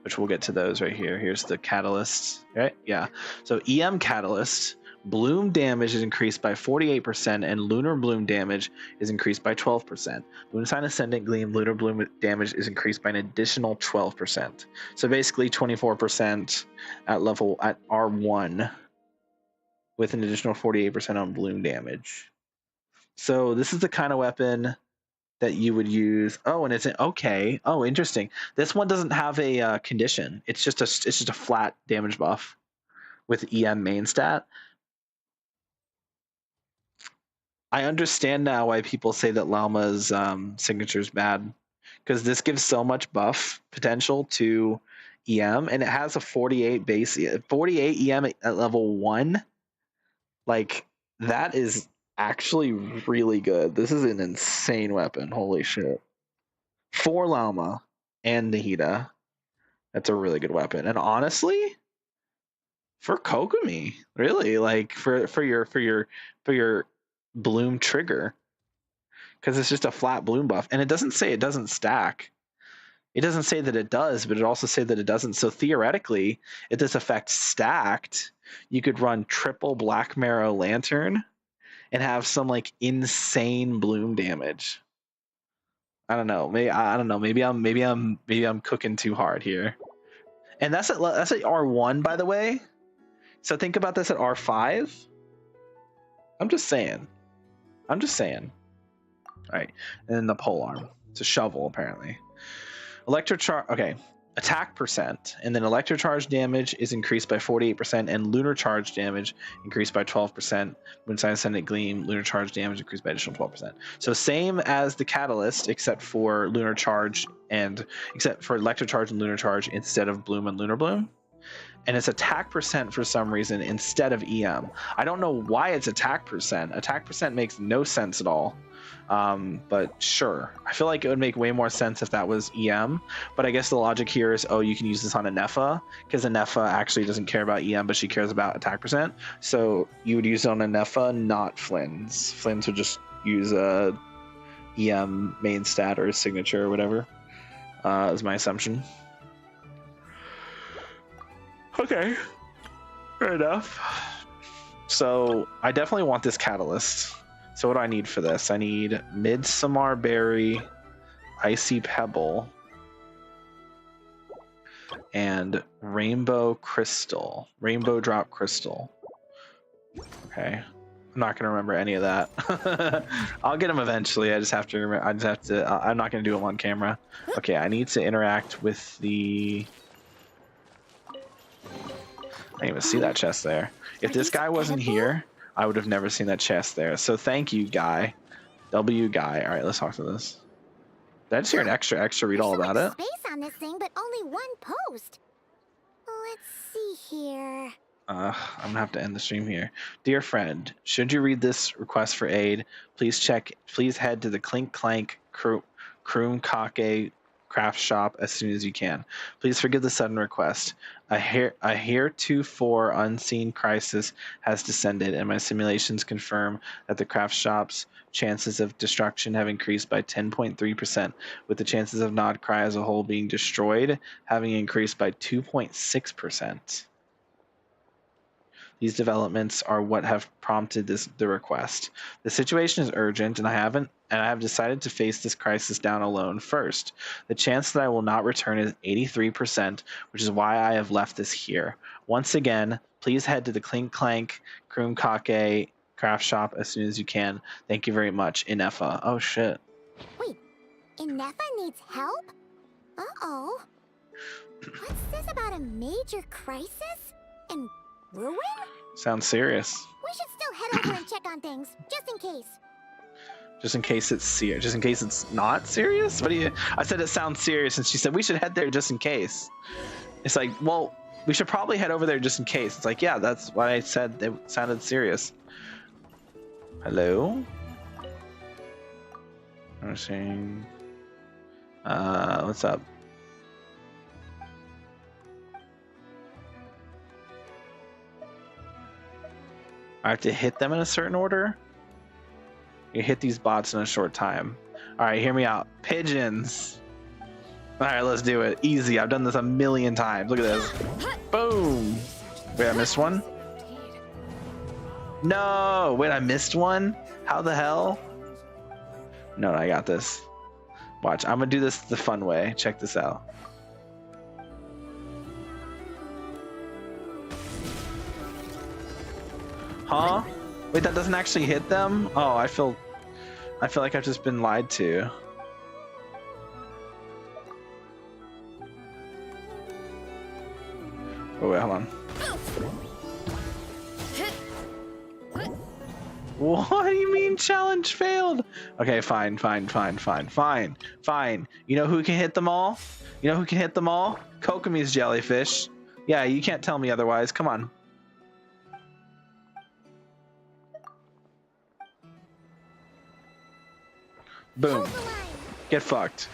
which we'll get to those right here. Here's the Catalyst, right? Yeah. So EM Catalyst, Bloom damage is increased by 48%, and Lunar Bloom damage is increased by 12%. Moonsign Ascendant Gleam, Lunar Bloom damage is increased by an additional 12%. So basically 24% at R1, with an additional 48% on Bloom damage. So this is the kind of weapon that you would use. Oh, and it's okay. Oh, interesting. This one doesn't have a condition. It's just a flat damage buff with EM main stat. I understand now why people say that Llama's signature is bad, because this gives so much buff potential to EM, and it has a 48 EM at level 1. Like, that is actually really good. This is an insane weapon. Holy shit. For Llama and Nahida, that's a really good weapon. And honestly, for Kokomi, really, like for your Bloom trigger, because it's just a flat Bloom buff, and it doesn't say it doesn't stack. It doesn't say that it does, but it also says that it doesn't. So theoretically, if this effect stacked, you could run triple Black Marrow Lantern and have some like insane Bloom damage. I don't know. Maybe I'm cooking too hard here. And that's at R1, by the way. So think about this at R5. I'm just saying. All right, and then the polearm. It's a shovel, apparently. Okay. attack percent, and then electric charge damage is increased by 48%, and lunar charge damage increased by 12%. When Ascendant Gleam, lunar charge damage increased by additional 12%. So same as the Catalyst, except for lunar charge except for electric charge and lunar charge instead of Bloom and Lunar Bloom. And it's attack percent for some reason instead of EM. I don't know why it's attack percent. Attack percent makes no sense at all. But sure, I feel like it would make way more sense if that was EM, but I guess the logic here is, oh, you can use this on a Nepha, because a Nepha actually doesn't care about EM, but she cares about attack percent, so you would use it on a Nepha, not Flynn's. Flynn's would just use a EM main stat or signature or whatever, is my assumption. Okay, fair enough. So I definitely want this Catalyst. So what do I need for this? I need Midsommar Berry, Icy Pebble, and Rainbow Crystal. Rainbow Drop Crystal. Okay. I'm not gonna remember any of that. I'll get them eventually. I just have to remember. I'm not gonna do them on camera. Okay, I need to interact with the... I didn't even see that chest there. If this guy wasn't here, I would have never seen that chest there. So thank you, Guy. W Guy. All right, let's talk to this. Did I just hear an extra read all about it? Space on this thing, but only one post. Let's see here. I'm gonna have to end the stream here. Dear friend, should you read this request for aid, please head to the Clink Clank Kroom Kake craft shop as soon as you can. Please forgive the sudden request. A heretofore unseen crisis has descended, and my simulations confirm that the craft shop's chances of destruction have increased by 10.3%, with the chances of Nodcry as a whole being destroyed having increased by 2.6%. These developments are what have prompted the request. The situation is urgent, and I have decided to face this crisis down alone first. The chance that I will not return is 83%, which is why I have left this here. Once again, please head to the Clink Clank Kroom Kake craft shop as soon as you can. Thank you very much, Inefa. Oh shit. Wait, Inefa needs help? Uh-oh. What's this about a major crisis? And ruin? Sounds serious. We should still head over and check on things, just in case. Just in case it's serious. Just in case it's not serious? What do you... I said it sounds serious, and she said we should head there just in case. It's like, well, we should probably head over there just in case. It's like, yeah, that's why I said it sounded serious. Hello? I'm saying... what's up? I have to hit them in a certain order? You hit these bots in a short time. Alright, hear me out. Pigeons! Alright, let's do it. Easy. I've done this a million times. Look at this. Boom! Wait, I missed one? No! Wait, I missed one? How the hell? No, I got this. Watch, I'm gonna do this the fun way. Check this out. Huh? Wait, that doesn't actually hit them? Oh, I feel like I've just been lied to. Oh wait, hold on. What do you mean challenge failed? Okay, fine. You know who can hit them all? You know who can hit them all? Kokomi's jellyfish. Yeah, you can't tell me otherwise. Come on. Boom. Get fucked.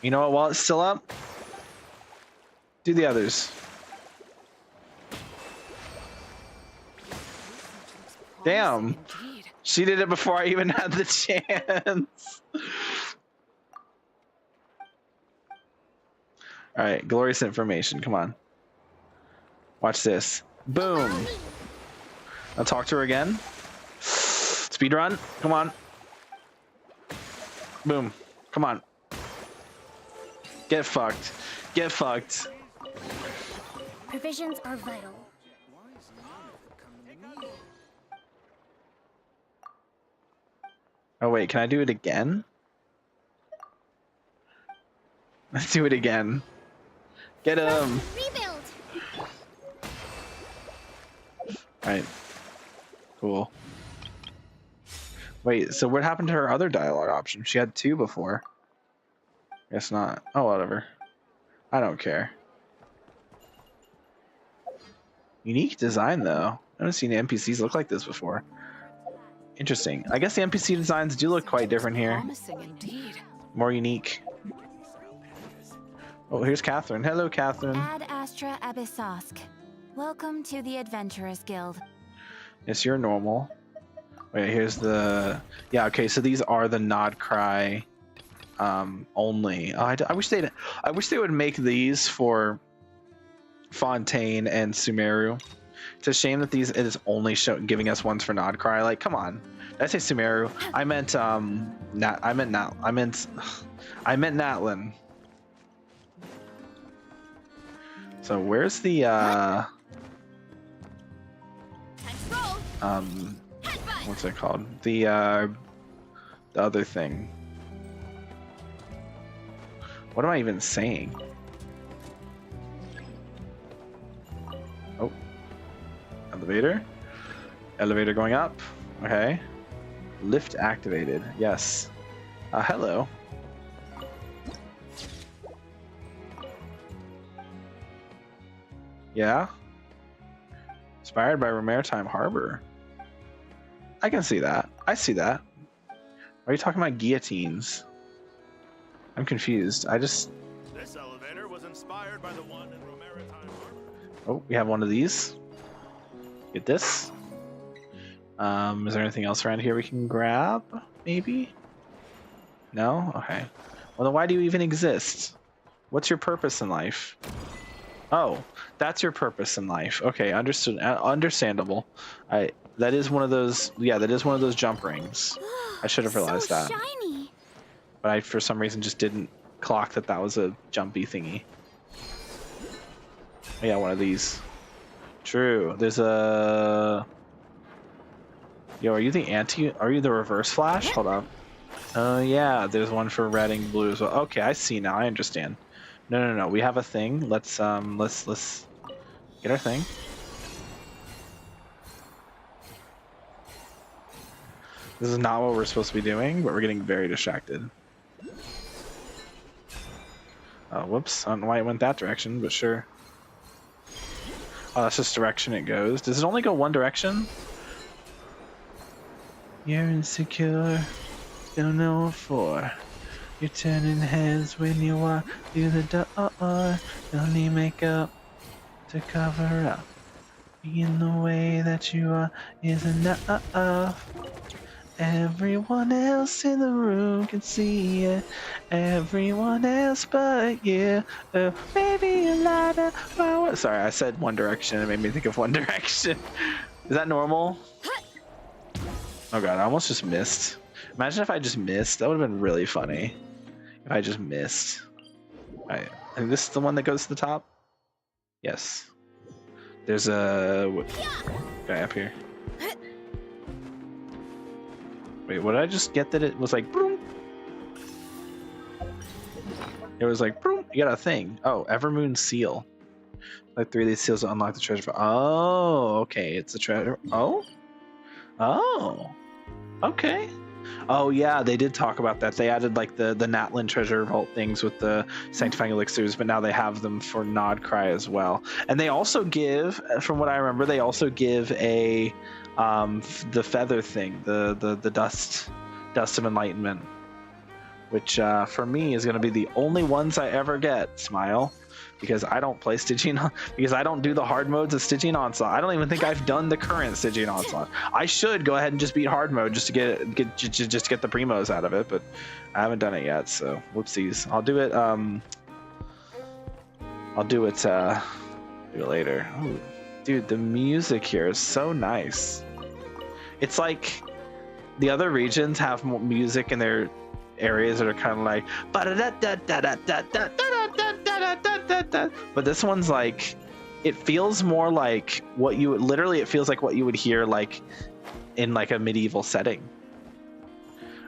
You know what? While it's still up, do the others. Damn. She did it before I even had the chance. Alright, glorious information. Come on. Watch this. Boom. I'll talk to her again. Speed run. Come on. Boom. Come on. Get fucked. Get fucked. Provisions are vital. Oh wait, can I do it again? Let's do it again. Get him. Rebuild. Right. Cool. Wait, so what happened to her other dialogue option? She had 2 before. Guess not. Oh, whatever. I don't care. Unique design, though. I haven't seen NPCs look like this before. Interesting. I guess the NPC designs do look quite different here. Promising indeed. More unique. Oh, here's Catherine. Hello, Catherine. Ad Astra Abyssosk. Welcome to the Adventurers Guild. Yes, you're normal. Wait, here's the... Yeah, okay, so these are the nod cry only. Oh, I wish they would make these for Fontaine and Sumeru. It's a shame that it is only giving us ones for nod cry. Like, come on. Did I say Sumeru? I meant Natlin. So where's the what's it called? The other thing. What am I even saying? Oh. Elevator. Elevator going up. Okay. Lift activated. Yes. Hello. Yeah. Inspired by Maritime Harbor. I can see that. I see that. Are you talking about guillotines? I'm confused. This elevator was inspired by the one in Maritime Harbor. Oh, we have one of these. Get this. Is there anything else around here we can grab? Maybe? No? Okay. Well, then why do you even exist? What's your purpose in life? Oh, that's your purpose in life. Okay, understood. Understandable. That is one of those. Yeah, that is one of those jump rings. I should have realized so that. Shiny. But I, for some reason, just didn't clock that was a jumpy thingy. Oh, yeah, one of these. True. There's a. Yo, are you the reverse Flash? Hold up. Oh yeah, there's one for red and blue as well. Okay, I see now. I understand. No. We have a thing. Let's get our thing. This is not what we're supposed to be doing, but we're getting very distracted. Oh, whoops. I don't know why it went that direction, but sure. Oh, that's just direction it goes. Does it only go one direction? You're insecure, don't know what for. You're turning heads when you walk through the door. Don't need makeup to cover up. Being the way that you are is enough. Everyone else in the room can see it. Everyone else but you. Maybe a lot of power. Sorry, I said One Direction. It made me think of One Direction. Is that normal? Oh god, I almost just missed. Imagine if I just missed. That would have been really funny. If I just missed. Alright, and this is the one that goes to the top? Yes. There's a guy up here. Wait, what did I just get that it was like boom? It was like boom, you got a thing. Oh, Evermoon Seal. Like 3 of these seals to unlock the treasure. Oh, okay, it's a treasure. Oh? Okay. Oh yeah, they did talk about that. They added like the Natlin treasure vault things with the sanctifying elixirs, but now they have them for Nod Cry as well. And they also give, from what I remember, they also give a the feather thing, the dust of enlightenment, which for me is going to be the only ones I ever get. Smile. Because I don't play Stygian, because I don't do the hard modes of Stygian Onslaught. I don't even think I've done the current Stygian Onslaught. I should go ahead and just beat hard mode just to get the primos out of it, but I haven't done it yet. So whoopsies. I'll do it. I'll do it later. Ooh, dude, the music here is so nice. It's like the other regions have more music in their areas that are kind of like, but this one's like, it feels more like what you would, literally it feels like what you would hear like in like a medieval setting.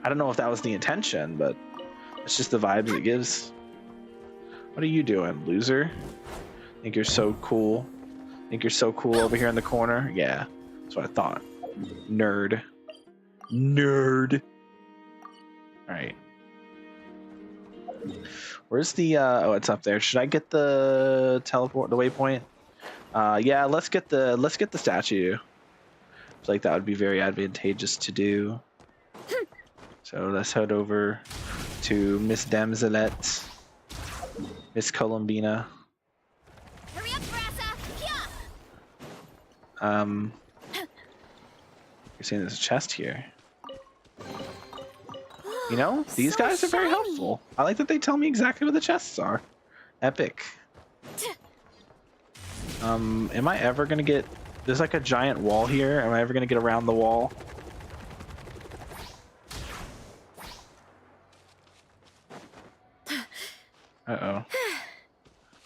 I don't know if that was the intention, but it's just the vibes it gives. What are you doing, loser? Think you're so cool? Think you're so cool over here in the corner? Yeah, that's what I thought. Nerd. Nerd. All right. Where's the? Oh, it's up there. Should I get the teleport, the waypoint? Yeah, let's get the statue. I feel like that would be very advantageous to do. So let's head over to Miss Damselette, Miss Columbina. Hurry up, Brassa! You're seeing there's a chest here. You know, these guys are very helpful. I like that they tell me exactly what the chests are. Epic. Am I ever gonna get... There's like a giant wall here. Am I ever gonna get around the wall? Uh-oh.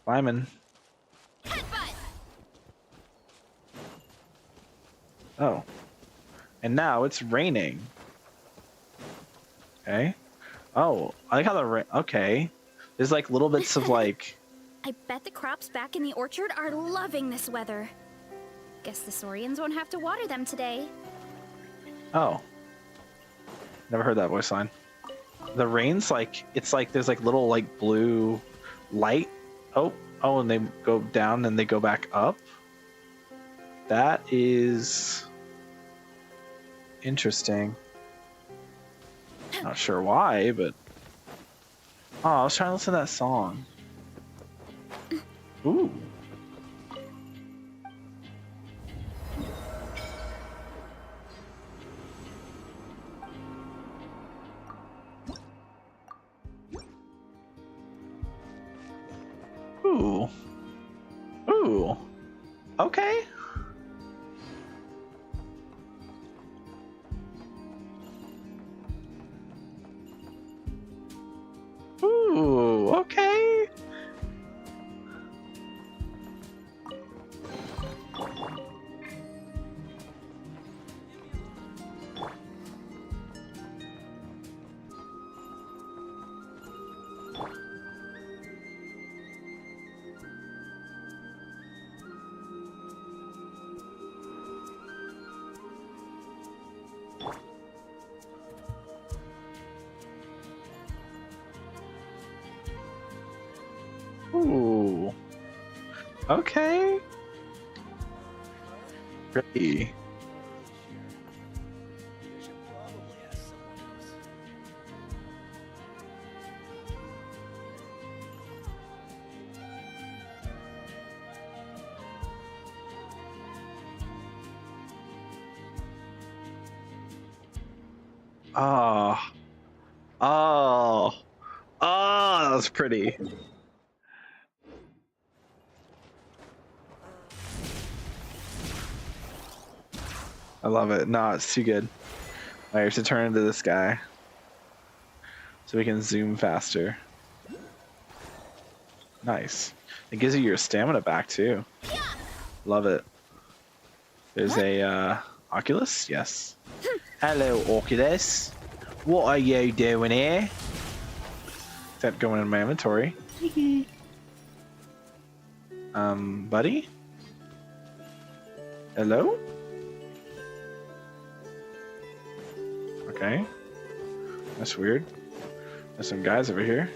Climbing. Oh. And now it's raining. Okay. Oh, I like how the rain... Okay. There's like little bits of like... I bet the crops back in the orchard are loving this weather. Guess the Saurians won't have to water them today. Oh. Never heard that voice line. The rain's like... It's like there's like little like blue light. Oh, and they go down and they go back up. That is... interesting. Not sure why, but... Oh, I was trying to listen to that song. Ooh. Ooh. Ooh. Okay. Ooh, okay. Ooh. Okay. Pretty. Oh. Oh. Oh, that was pretty. I love it. No, it's too good. I have to turn into this guy so we can zoom faster. Nice. It gives you your stamina back too. Love it. There's a Oculus. Yes. Hello, Oculus. What are you doing here? Is that going in my inventory? Buddy? Hello? Okay. That's weird. There's some guys over here.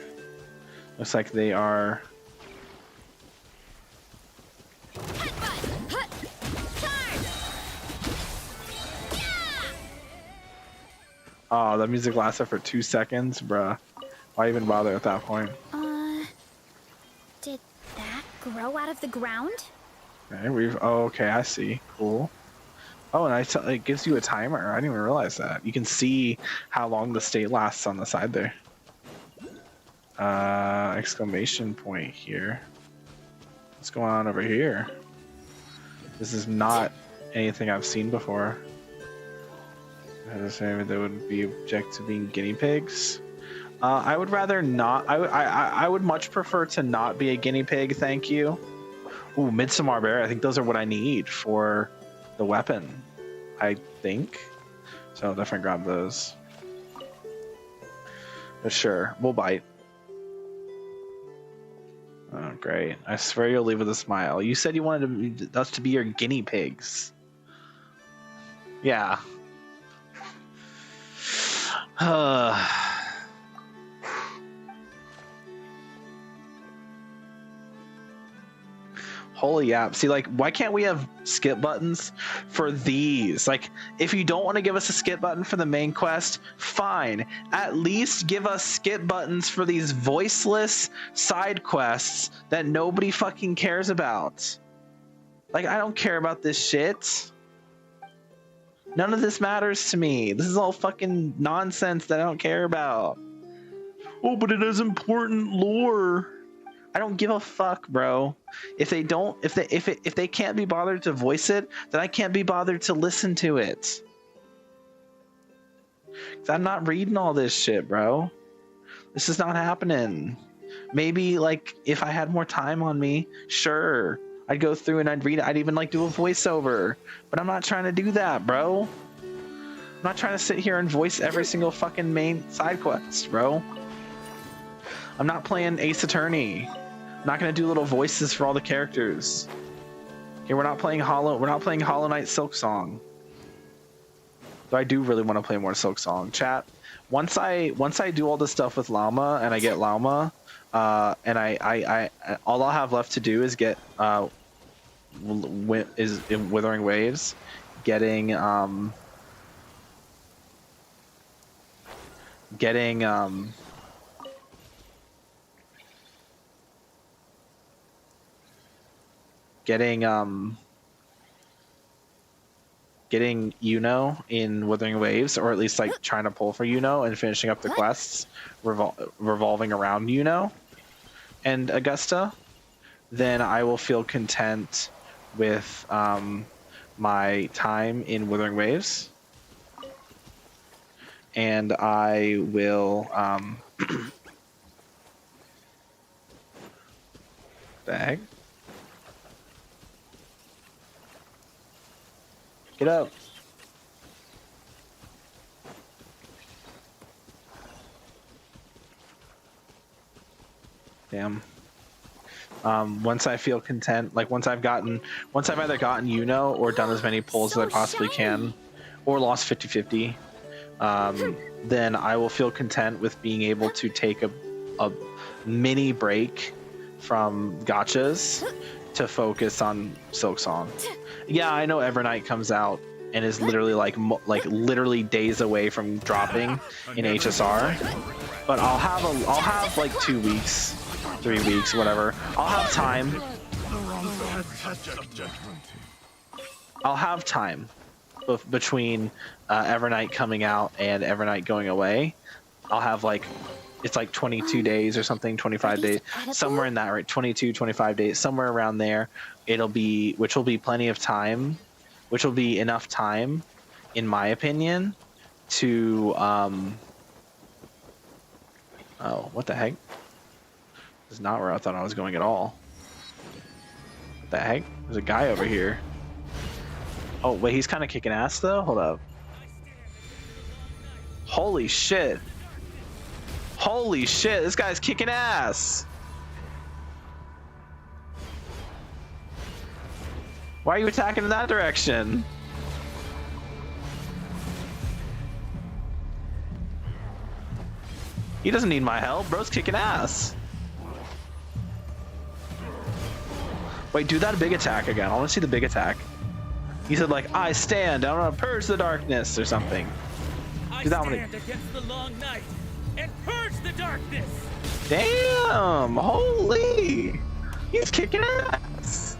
Looks like they are... Oh, that music lasted for 2 seconds, bruh. Why even bother at that point? Did that grow out of the ground? Okay, oh, okay, I see. Cool. Oh, and it gives you a timer. I didn't even realize that. You can see how long the state lasts on the side there. Exclamation point here. What's going on over here? This is not anything I've seen before. I was saying they would be object to being guinea pigs. I would rather not. I would much prefer to not be a guinea pig. Thank you. Ooh, Midsummer Bear. I think those are what I need for the weapon. I think. So I'll definitely grab those. But sure, we'll bite. Oh, great. I swear you'll leave with a smile. You said you wanted us to be your guinea pigs. Yeah. Holy app. See, like, why can't we have skip buttons for these? Like, if you don't want to give us a skip button for the main quest, fine. At least give us skip buttons for these voiceless side quests that nobody fucking cares about. Like, I don't care about this shit. None of this matters to me. This is all fucking nonsense that I don't care about. Oh, but it has important lore. I don't give a fuck, bro. If they can't be bothered to voice it, then I can't be bothered to listen to it. 'Cause I'm not reading all this shit, bro. This is not happening. Maybe, like, if I had more time on me, sure, I'd go through and I'd read it. I'd even, like, do a voiceover. But I'm not trying to do that, bro. I'm not trying to sit here and voice every single fucking main side quest, bro. I'm not playing Ace Attorney. I'm not gonna do little voices for all the characters. Okay, we're not playing Hollow Knight Silk Song. Though I do really want to play more Silk Song. Chat. Once I do all this stuff with Llama and I get Llama, and I all I'll have left to do is get in Withering Waves, getting Yuno in Withering Waves, or at least like trying to pull for Yuno and finishing up the quests revolving around Yuno and Augusta, then I will feel content with my time in Withering Waves, and I will bag. Get up. Damn. Once I feel content, like once I've either gotten Yuno or done as many pulls as I possibly can, or lost 50-50, then I will feel content with being able to take a mini break from gachas to focus on Silk Song. Yeah, I know Evernight comes out and is literally like literally days away from dropping in HSR, but I'll have like 2 weeks, 3 weeks, whatever. I'll have time. I'll have time between Evernight coming out and Evernight going away. I'll have like, it's like 22 days or something, 25 days, somewhere in that, right? 22, 25 days, somewhere around there. Which will be plenty of time, which will be enough time, in my opinion, to, oh, what the heck? This is not where I thought I was going at all. What the heck? There's a guy over here. Oh, wait, he's kind of kicking ass, though? Hold up. Holy shit. Holy shit, this guy's kicking ass. Why are you attacking in that direction? He doesn't need my help. Bro's kicking ass. Wait, do that big attack again. I want to see the big attack. He said, like, I stand. I want to purge the darkness or something. Do that one. Against the long night and purge the darkness. Damn! Holy! He's kicking ass.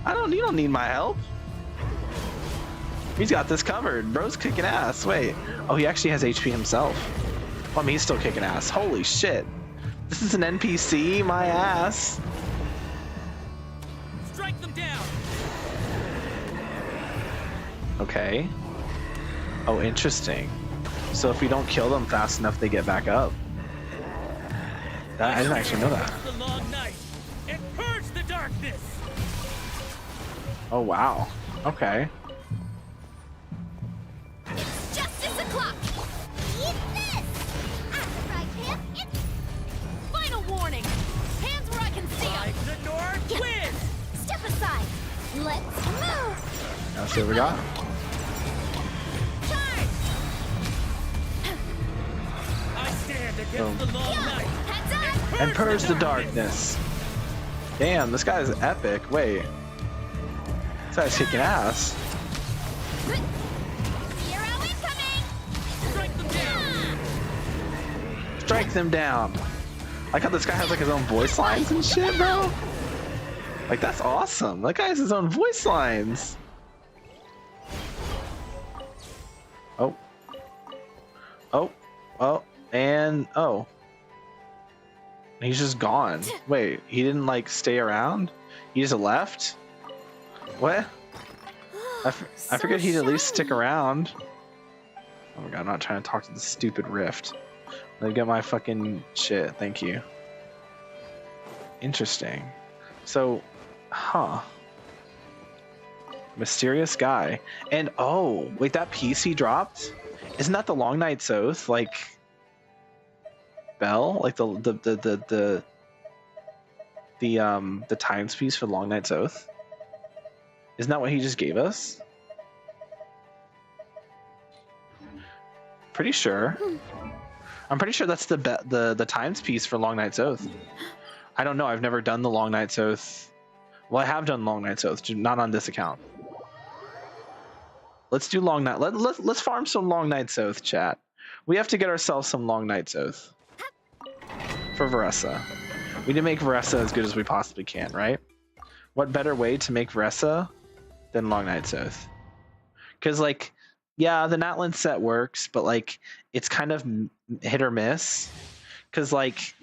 You don't need my help. He's got this covered. Bro's kicking ass. Wait. Oh, he actually has HP himself. Well, I mean, he's still kicking ass. Holy shit. This is an NPC? My ass. Strike them down. Okay. Oh, interesting. So if we don't kill them fast enough, they get back up. I didn't actually know that. The long night and purge the darkness. Oh, wow. Okay. It's justice o'clock. Eat this. After I can't. It's final warning. Hands where I can see them. Let's move. Now see what we got. I stand against the long night And purge the darkness. Damn, this guy's epic. Wait. This guy's kicking ass. Hero incoming. Strike them down. Strike them down. Like how this guy has like his own voice lines and shit, bro. Like that's awesome. That guy has his own voice lines. Oh. Oh. Oh. And oh. He's just gone. Wait, he didn't like stay around? He just left? What? I figured he'd at least stick around. Oh my god, I'm not trying to talk to the stupid rift. Let me get my fucking shit, thank you. Interesting. So, huh. Mysterious guy. And oh, wait, that piece he dropped? Isn't that the Long Night's Oath, like, bell? Like the times piece for Long Night's Oath? Isn't that what he just gave us? Pretty sure. I'm pretty sure that's the times piece for Long Night's Oath. I don't know. I've never done the Long Night's Oath. Well, I have done Long Night's Oath, not on this account. Let's do Long Night. Let's farm some Long Night's Oath, chat. We have to get ourselves some Long Night's Oath for Veressa. We need to make Veressa as good as we possibly can, right? What better way to make Veressa than Long Night's Oath? Because, like, yeah, the Natlan set works, but, like, it's kind of hit or miss. Because, like,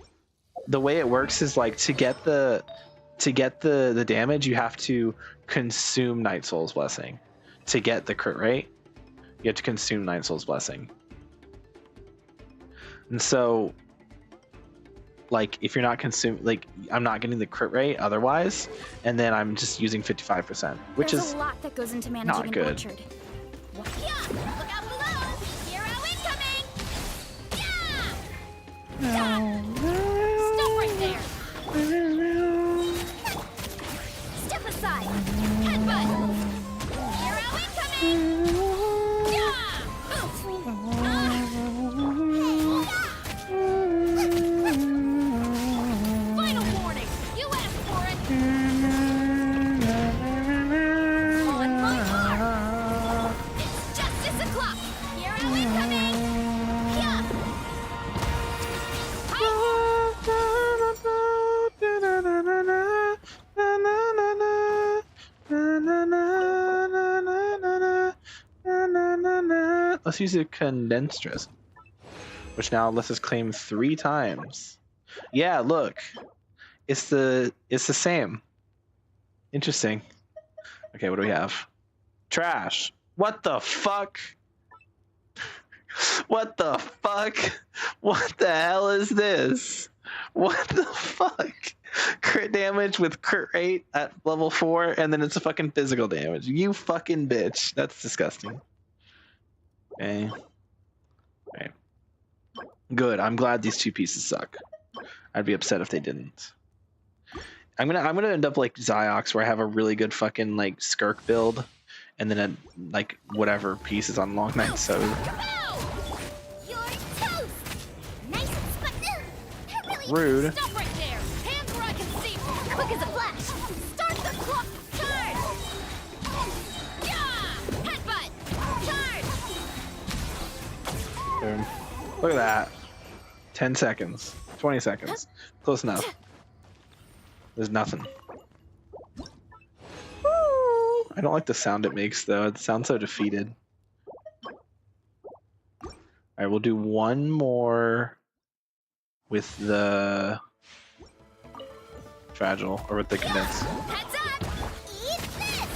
the way it works is, like, to get the damage, you have to consume Night Soul's Blessing. To get the crit rate, you have to consume Night Soul's Blessing. And so, like, if you're not consuming, like, I'm not getting the crit rate otherwise, and then I'm just using 55%, which There's is a lot that goes into managing not good. an orchard. Yeah, look out below! Hero incoming! Yeah! Stop right there! Step aside! Headbutt! Hero incoming! Final warning! You asked for it! On my mark! It's justice o'clock! Hero incoming! Yeah! Let's use a condensed resin, which now lets us claim 3 times. Yeah, look, it's the same. Interesting. Okay, what do we have? Trash. What the fuck? What the fuck? What the hell is this? What the fuck? Crit damage with crit rate at level 4, and then it's a fucking physical damage. You fucking bitch. That's disgusting. Okay. Okay. Good. I'm glad these 2 pieces suck. I'd be upset if they didn't. I'm gonna end up like Ziox, where I have a really good fucking like Skirk build, and then like whatever piece is on Long Night. So. Rude. Stop right there! Hands where I can see! Quick as a flash! Start the clock! Charge! Yeah! Headbutt! Charge! Boom. Look at that. 10 seconds. 20 seconds. Close enough. There's nothing. I don't like the sound it makes, though. It sounds so defeated. Alright, we'll do one more with the fragile, or with the condensed. Heads up! Eat this!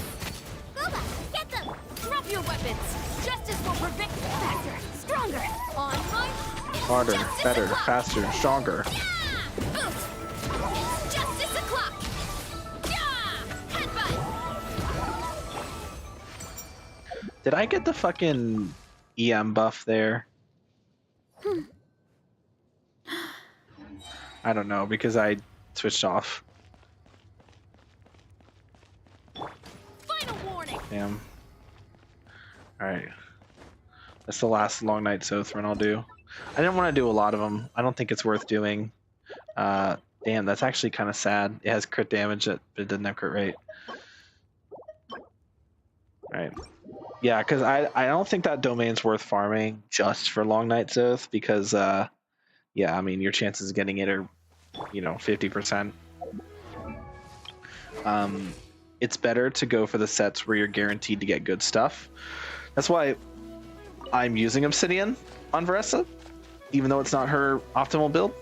Booba, get them! Drop your weapons! Justice will prevent faster, stronger! On march! Harder, better, faster, stronger. Yeah! It's justice o'clock! Yeah! Headbutt! Did I get the fucking EM buff there? I don't know, because I switched off. Damn. Alright. That's the last Long Night's Oath run I'll do. I didn't want to do a lot of them. I don't think it's worth doing. Damn, that's actually kind of sad. It has crit damage, but it doesn't have crit rate. Alright. Yeah, because I don't think that domain's worth farming just for Long Night's Oath, because, yeah, I mean, your chances of getting it are, 50%. It's better to go for the sets where you're guaranteed to get good stuff. That's why I'm using Obsidian on Varessa, even though it's not her optimal build.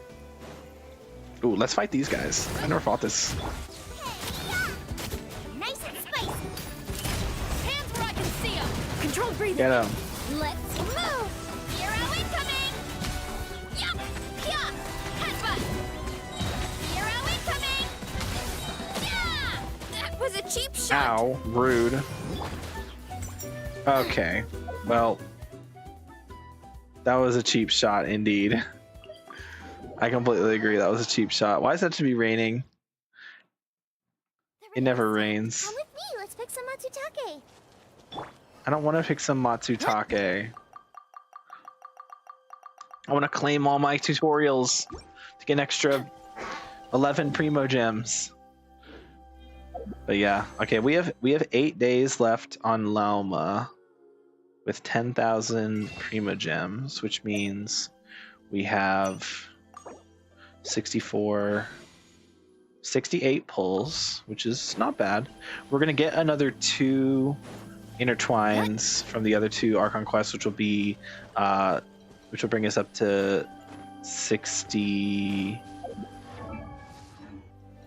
Ooh, let's fight these guys. I never fought this. Nice and spicy. Hands where I can see 'em. Control breathing. Get him. Let's move. Hero incoming. Yup. Yeah. Headbutt. Hero incoming. Yeah. That was a cheap shot. Ow, rude. Okay, well, that was a cheap shot indeed. I completely agree, that was a cheap shot. Why is that to be raining? It never rains. Come with me. Let's pick some Matsutake. I don't want to pick some Matsutake. I want to claim all my tutorials to get an extra 11 Primo Gems. But yeah, okay, we have 8 days left on Lauma with 10,000 Primo Gems, which means we have 68 pulls, which is not bad. We're gonna get another 2 intertwines from the other 2 Archon quests, which will be which will bring us up to 60.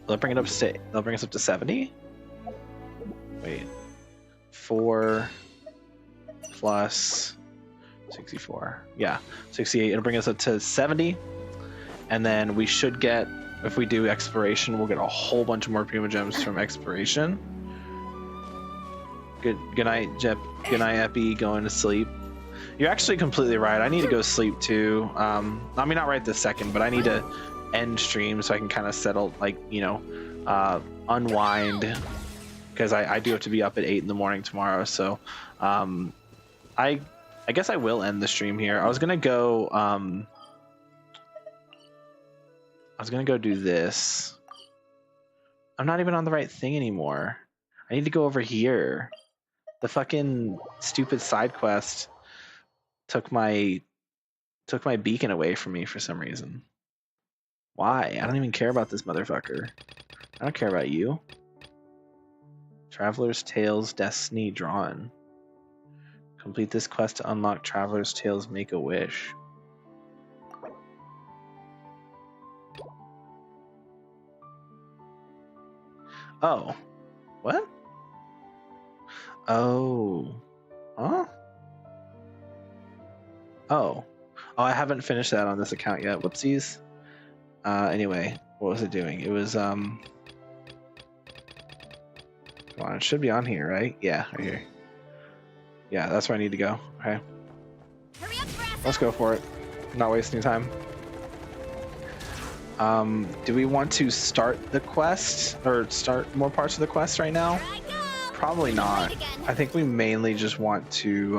They'll bring us up to 70. Wait, 4 plus 64. Yeah, 68. It'll bring us up to 70. And then we should get, if we do exploration, we'll get a whole bunch more Primo Gems from exploration. Good night, Jep. Good night, Epi. Going to sleep. You're actually completely right. I need to go sleep too. I mean, not right this second, but I need to end stream so I can kind of settle, like, unwind, because I do have to be up at 8 in the morning tomorrow. So I guess I will end the stream here. I was gonna go do this. I'm not even on the right thing anymore. I need to go over here. The fucking stupid side quest took my beacon away from me for some reason. Why? I don't even care about this motherfucker. I don't care about you. Traveler's Tales Destiny Drawn. Complete this quest to unlock Traveler's Tales Make a Wish. Oh. What? Oh. Huh? Oh. Oh, I haven't finished that on this account yet. Whoopsies. Anyway, what was it doing? It was, come on, it should be on here, right? Yeah, right here. Yeah, that's where I need to go. Okay. Let's go for it. I'm not wasting time. Do we want to start the quest or start more parts of the quest right now? Probably not. I think we mainly just want to,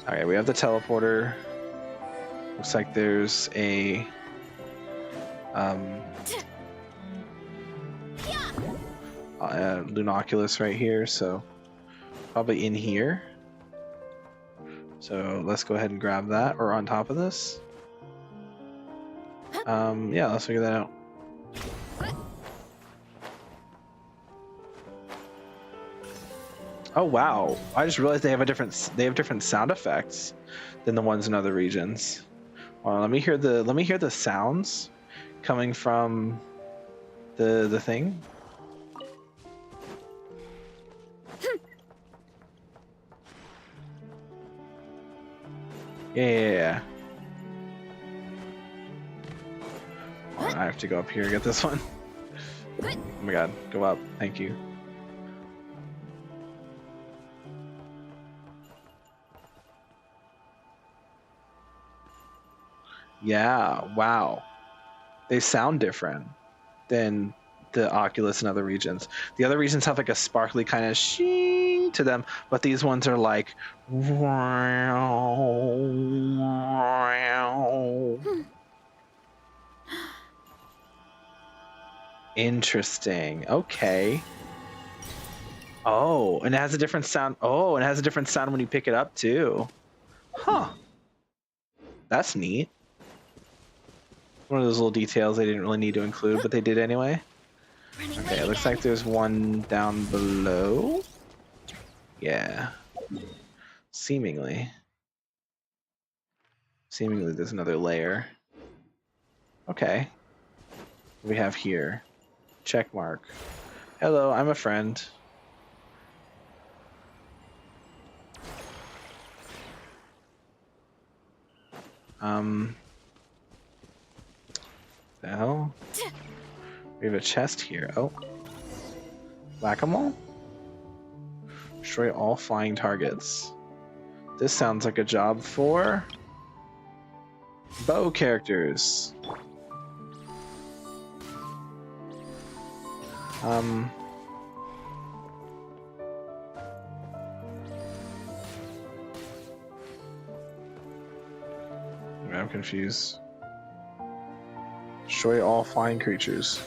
okay, we have the teleporter. Looks like there's a, Lunoculus right here, so probably in here. So let's go ahead and grab that, or on top of this. Yeah, let's figure that out. Oh wow! I just realized they have different sound effects than the ones in other regions. Let me hear the sounds coming from the thing. Yeah. Oh, I have to go up here and get this one. Oh my god, go up. Thank you. Yeah, wow. They sound different than the Oculus in other regions. The other regions have like a sparkly kind of sheen to them, but these ones are like. Interesting. Okay. Oh, and it has a different sound. Oh, and it has a different sound when you pick it up too. Huh. That's neat. One of those little details they didn't really need to include, but they did anyway. Okay, it looks like there's one down below. Yeah. Seemingly. Seemingly there's another layer. Okay. What do we have here? Check mark. Hello, I'm a friend. The hell? We have a chest here. Oh. Whack-a-mole? Destroy all flying targets. This sounds like a job for bow characters. I'm confused. Destroy all flying creatures.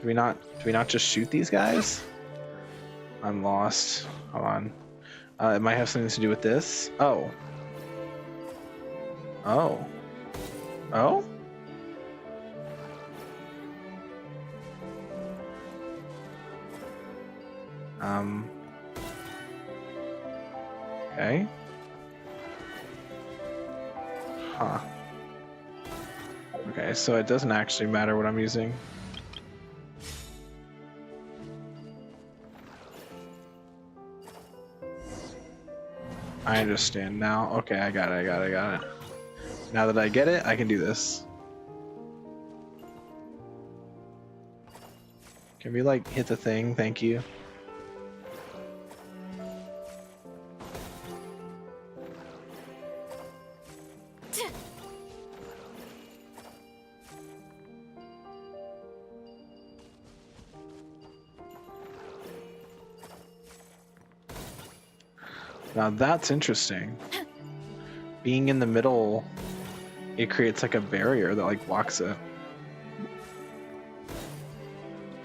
Do we not just shoot these guys? I'm lost. Hold on. It might have something to do with this. Oh. Oh. Oh? Okay. Huh. Okay, so it doesn't actually matter what I'm using. I understand now. Okay, I got it. Now that I get it, I can do this. Can we like hit the thing? Thank you. Now that's interesting. Being in the middle, it creates like a barrier that like blocks it.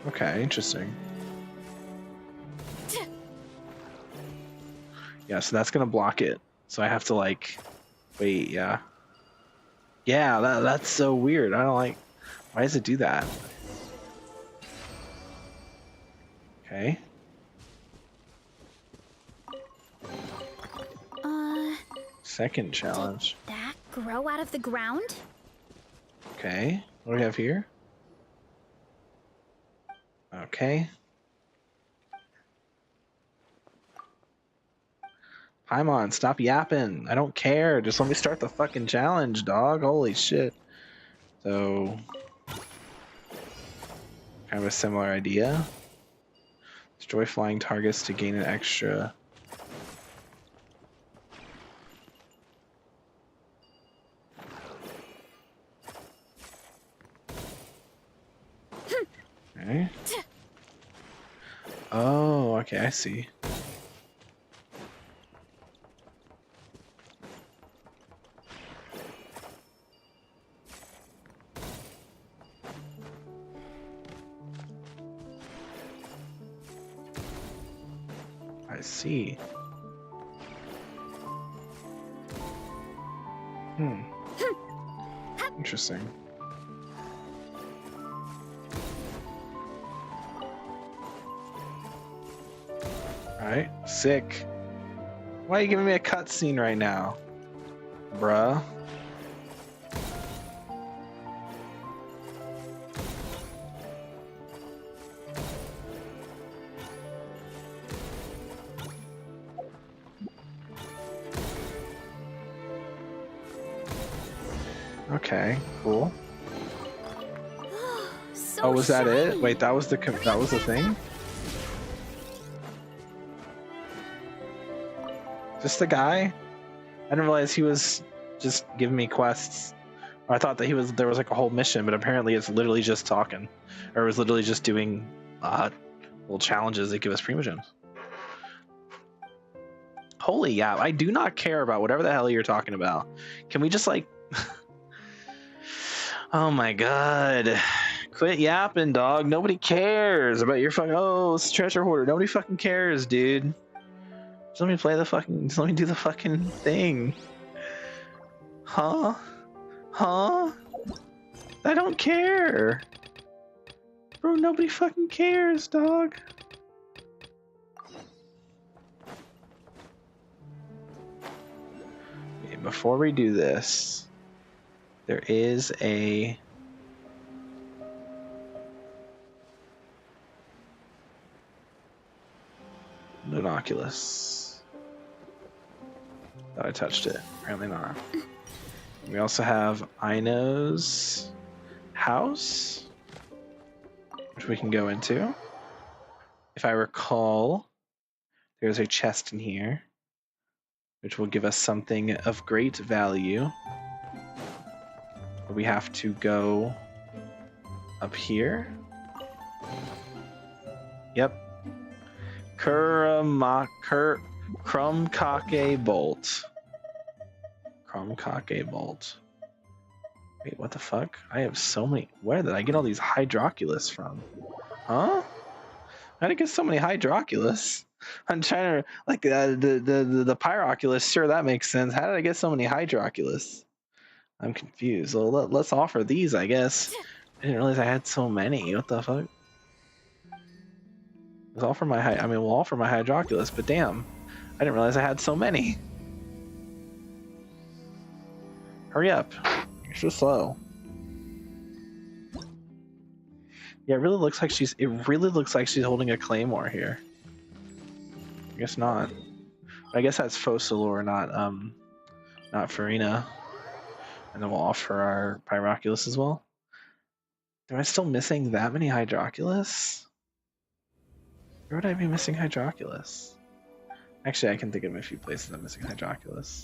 Okay, interesting. Yeah, so that's gonna block it. So I have to like, wait, yeah. Yeah, that's so weird. I don't like, why does it do that? Okay. Second challenge. Did that grow out of the ground? Okay, what do we have here? Okay. Paimon, stop yapping. I don't care. Just let me start the fucking challenge, dog. Holy shit. So, kind of a similar idea. Destroy flying targets to gain an extra. Okay. Oh, okay, I see. I see. Interesting. Alright, sick. Why are you giving me a cutscene right now? Bruh. Okay, cool. So oh, was that shiny. it? Wait, that was the thing? Just the guy? I didn't realize he was just giving me quests. I thought that there was like a whole mission, but apparently it's literally just talking, or it was literally just doing little challenges that give us primogems. Holy yeah, I do not care about whatever the hell you're talking about. Can we just like... Oh my god. Quit yapping, dog. Nobody cares about your fucking... Oh, it's treasure hoarder. Nobody fucking cares, dude. Just let me play the fucking... Just let me do the fucking thing. Huh? Huh? I don't care. Bro, nobody fucking cares, dog. Okay, before we do this, there is a... Binoculus. Thought I touched it. Apparently not. We also have Ino's house, which we can go into. If I recall, there's a chest in here, which will give us something of great value. But we have to go up here. Yep. Crumkake bolt. Crumkake bolt. Wait, what the fuck? I have so many... Where did I get all these Hydroculus from? Huh? How did I get so many Hydroculus? I'm trying to... Like, the Pyroculus, sure, that makes sense. How did I get so many Hydroculus? I'm confused. Well, let's offer these, I guess. I didn't realize I had so many. What the fuck? Let's offer my... I mean, we'll offer my Hydroculus, but damn. I didn't realize I had so many. Hurry up. You're so slow. Yeah, it really looks like she's holding a claymore here. I guess not. But I guess that's Focalor, not Farina. And then we'll offer our Pyroculus as well. Am I still missing that many Hydroculus? Where would I be missing Hydroculus? Actually, I can think of a few places I'm missing Hydroculus.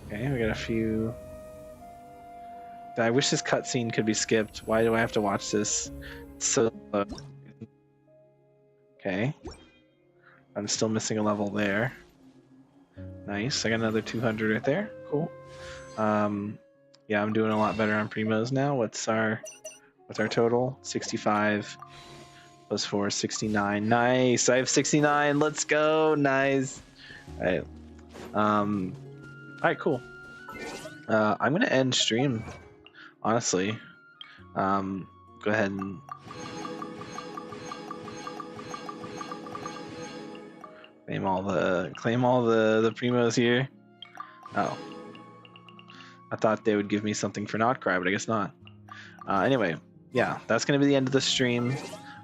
Okay, we got a few. I wish this cutscene could be skipped. Why do I have to watch this? It's so slow. Okay. I'm still missing a level there. Nice. I got another 200 right there. Cool. Yeah, I'm doing a lot better on primos now. What's our total? 65 plus 4, 69. Nice. I have 69. Let's go. Nice. All right. Alright, cool. I'm gonna end stream, honestly. Go ahead and claim all the primos here. Oh. I thought they would give me something for not cry, but I guess not. Anyway, yeah, that's gonna be the end of the stream.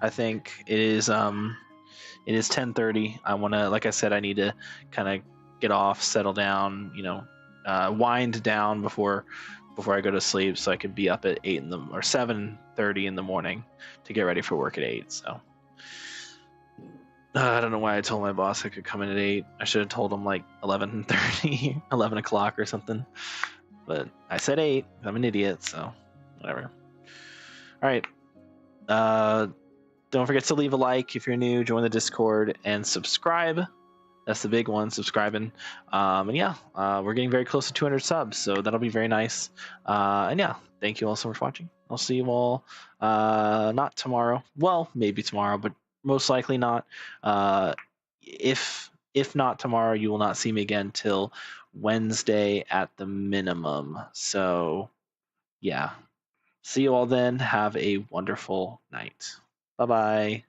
I think it is 10:30. I wanna, like I said, I need to kinda get off, settle down, you know, wind down before I go to sleep, so I could be up at 7:30 in the morning to get ready for work at 8. So I don't know why I told my boss I could come in at 8. I should have told him like 11:30, 11 o'clock or something. But I said 8. I'm an idiot, so whatever. All right. Don't forget to leave a like if you're new, join the Discord, and subscribe. That's the big one, subscribing. And yeah, we're getting very close to 200 subs, so that'll be very nice. And yeah, thank you all so much for watching. I'll see you all not tomorrow. Well, maybe tomorrow, but most likely not. If not tomorrow, you will not see me again till Wednesday at the minimum. So yeah, see you all then. Have a wonderful night. Bye-bye.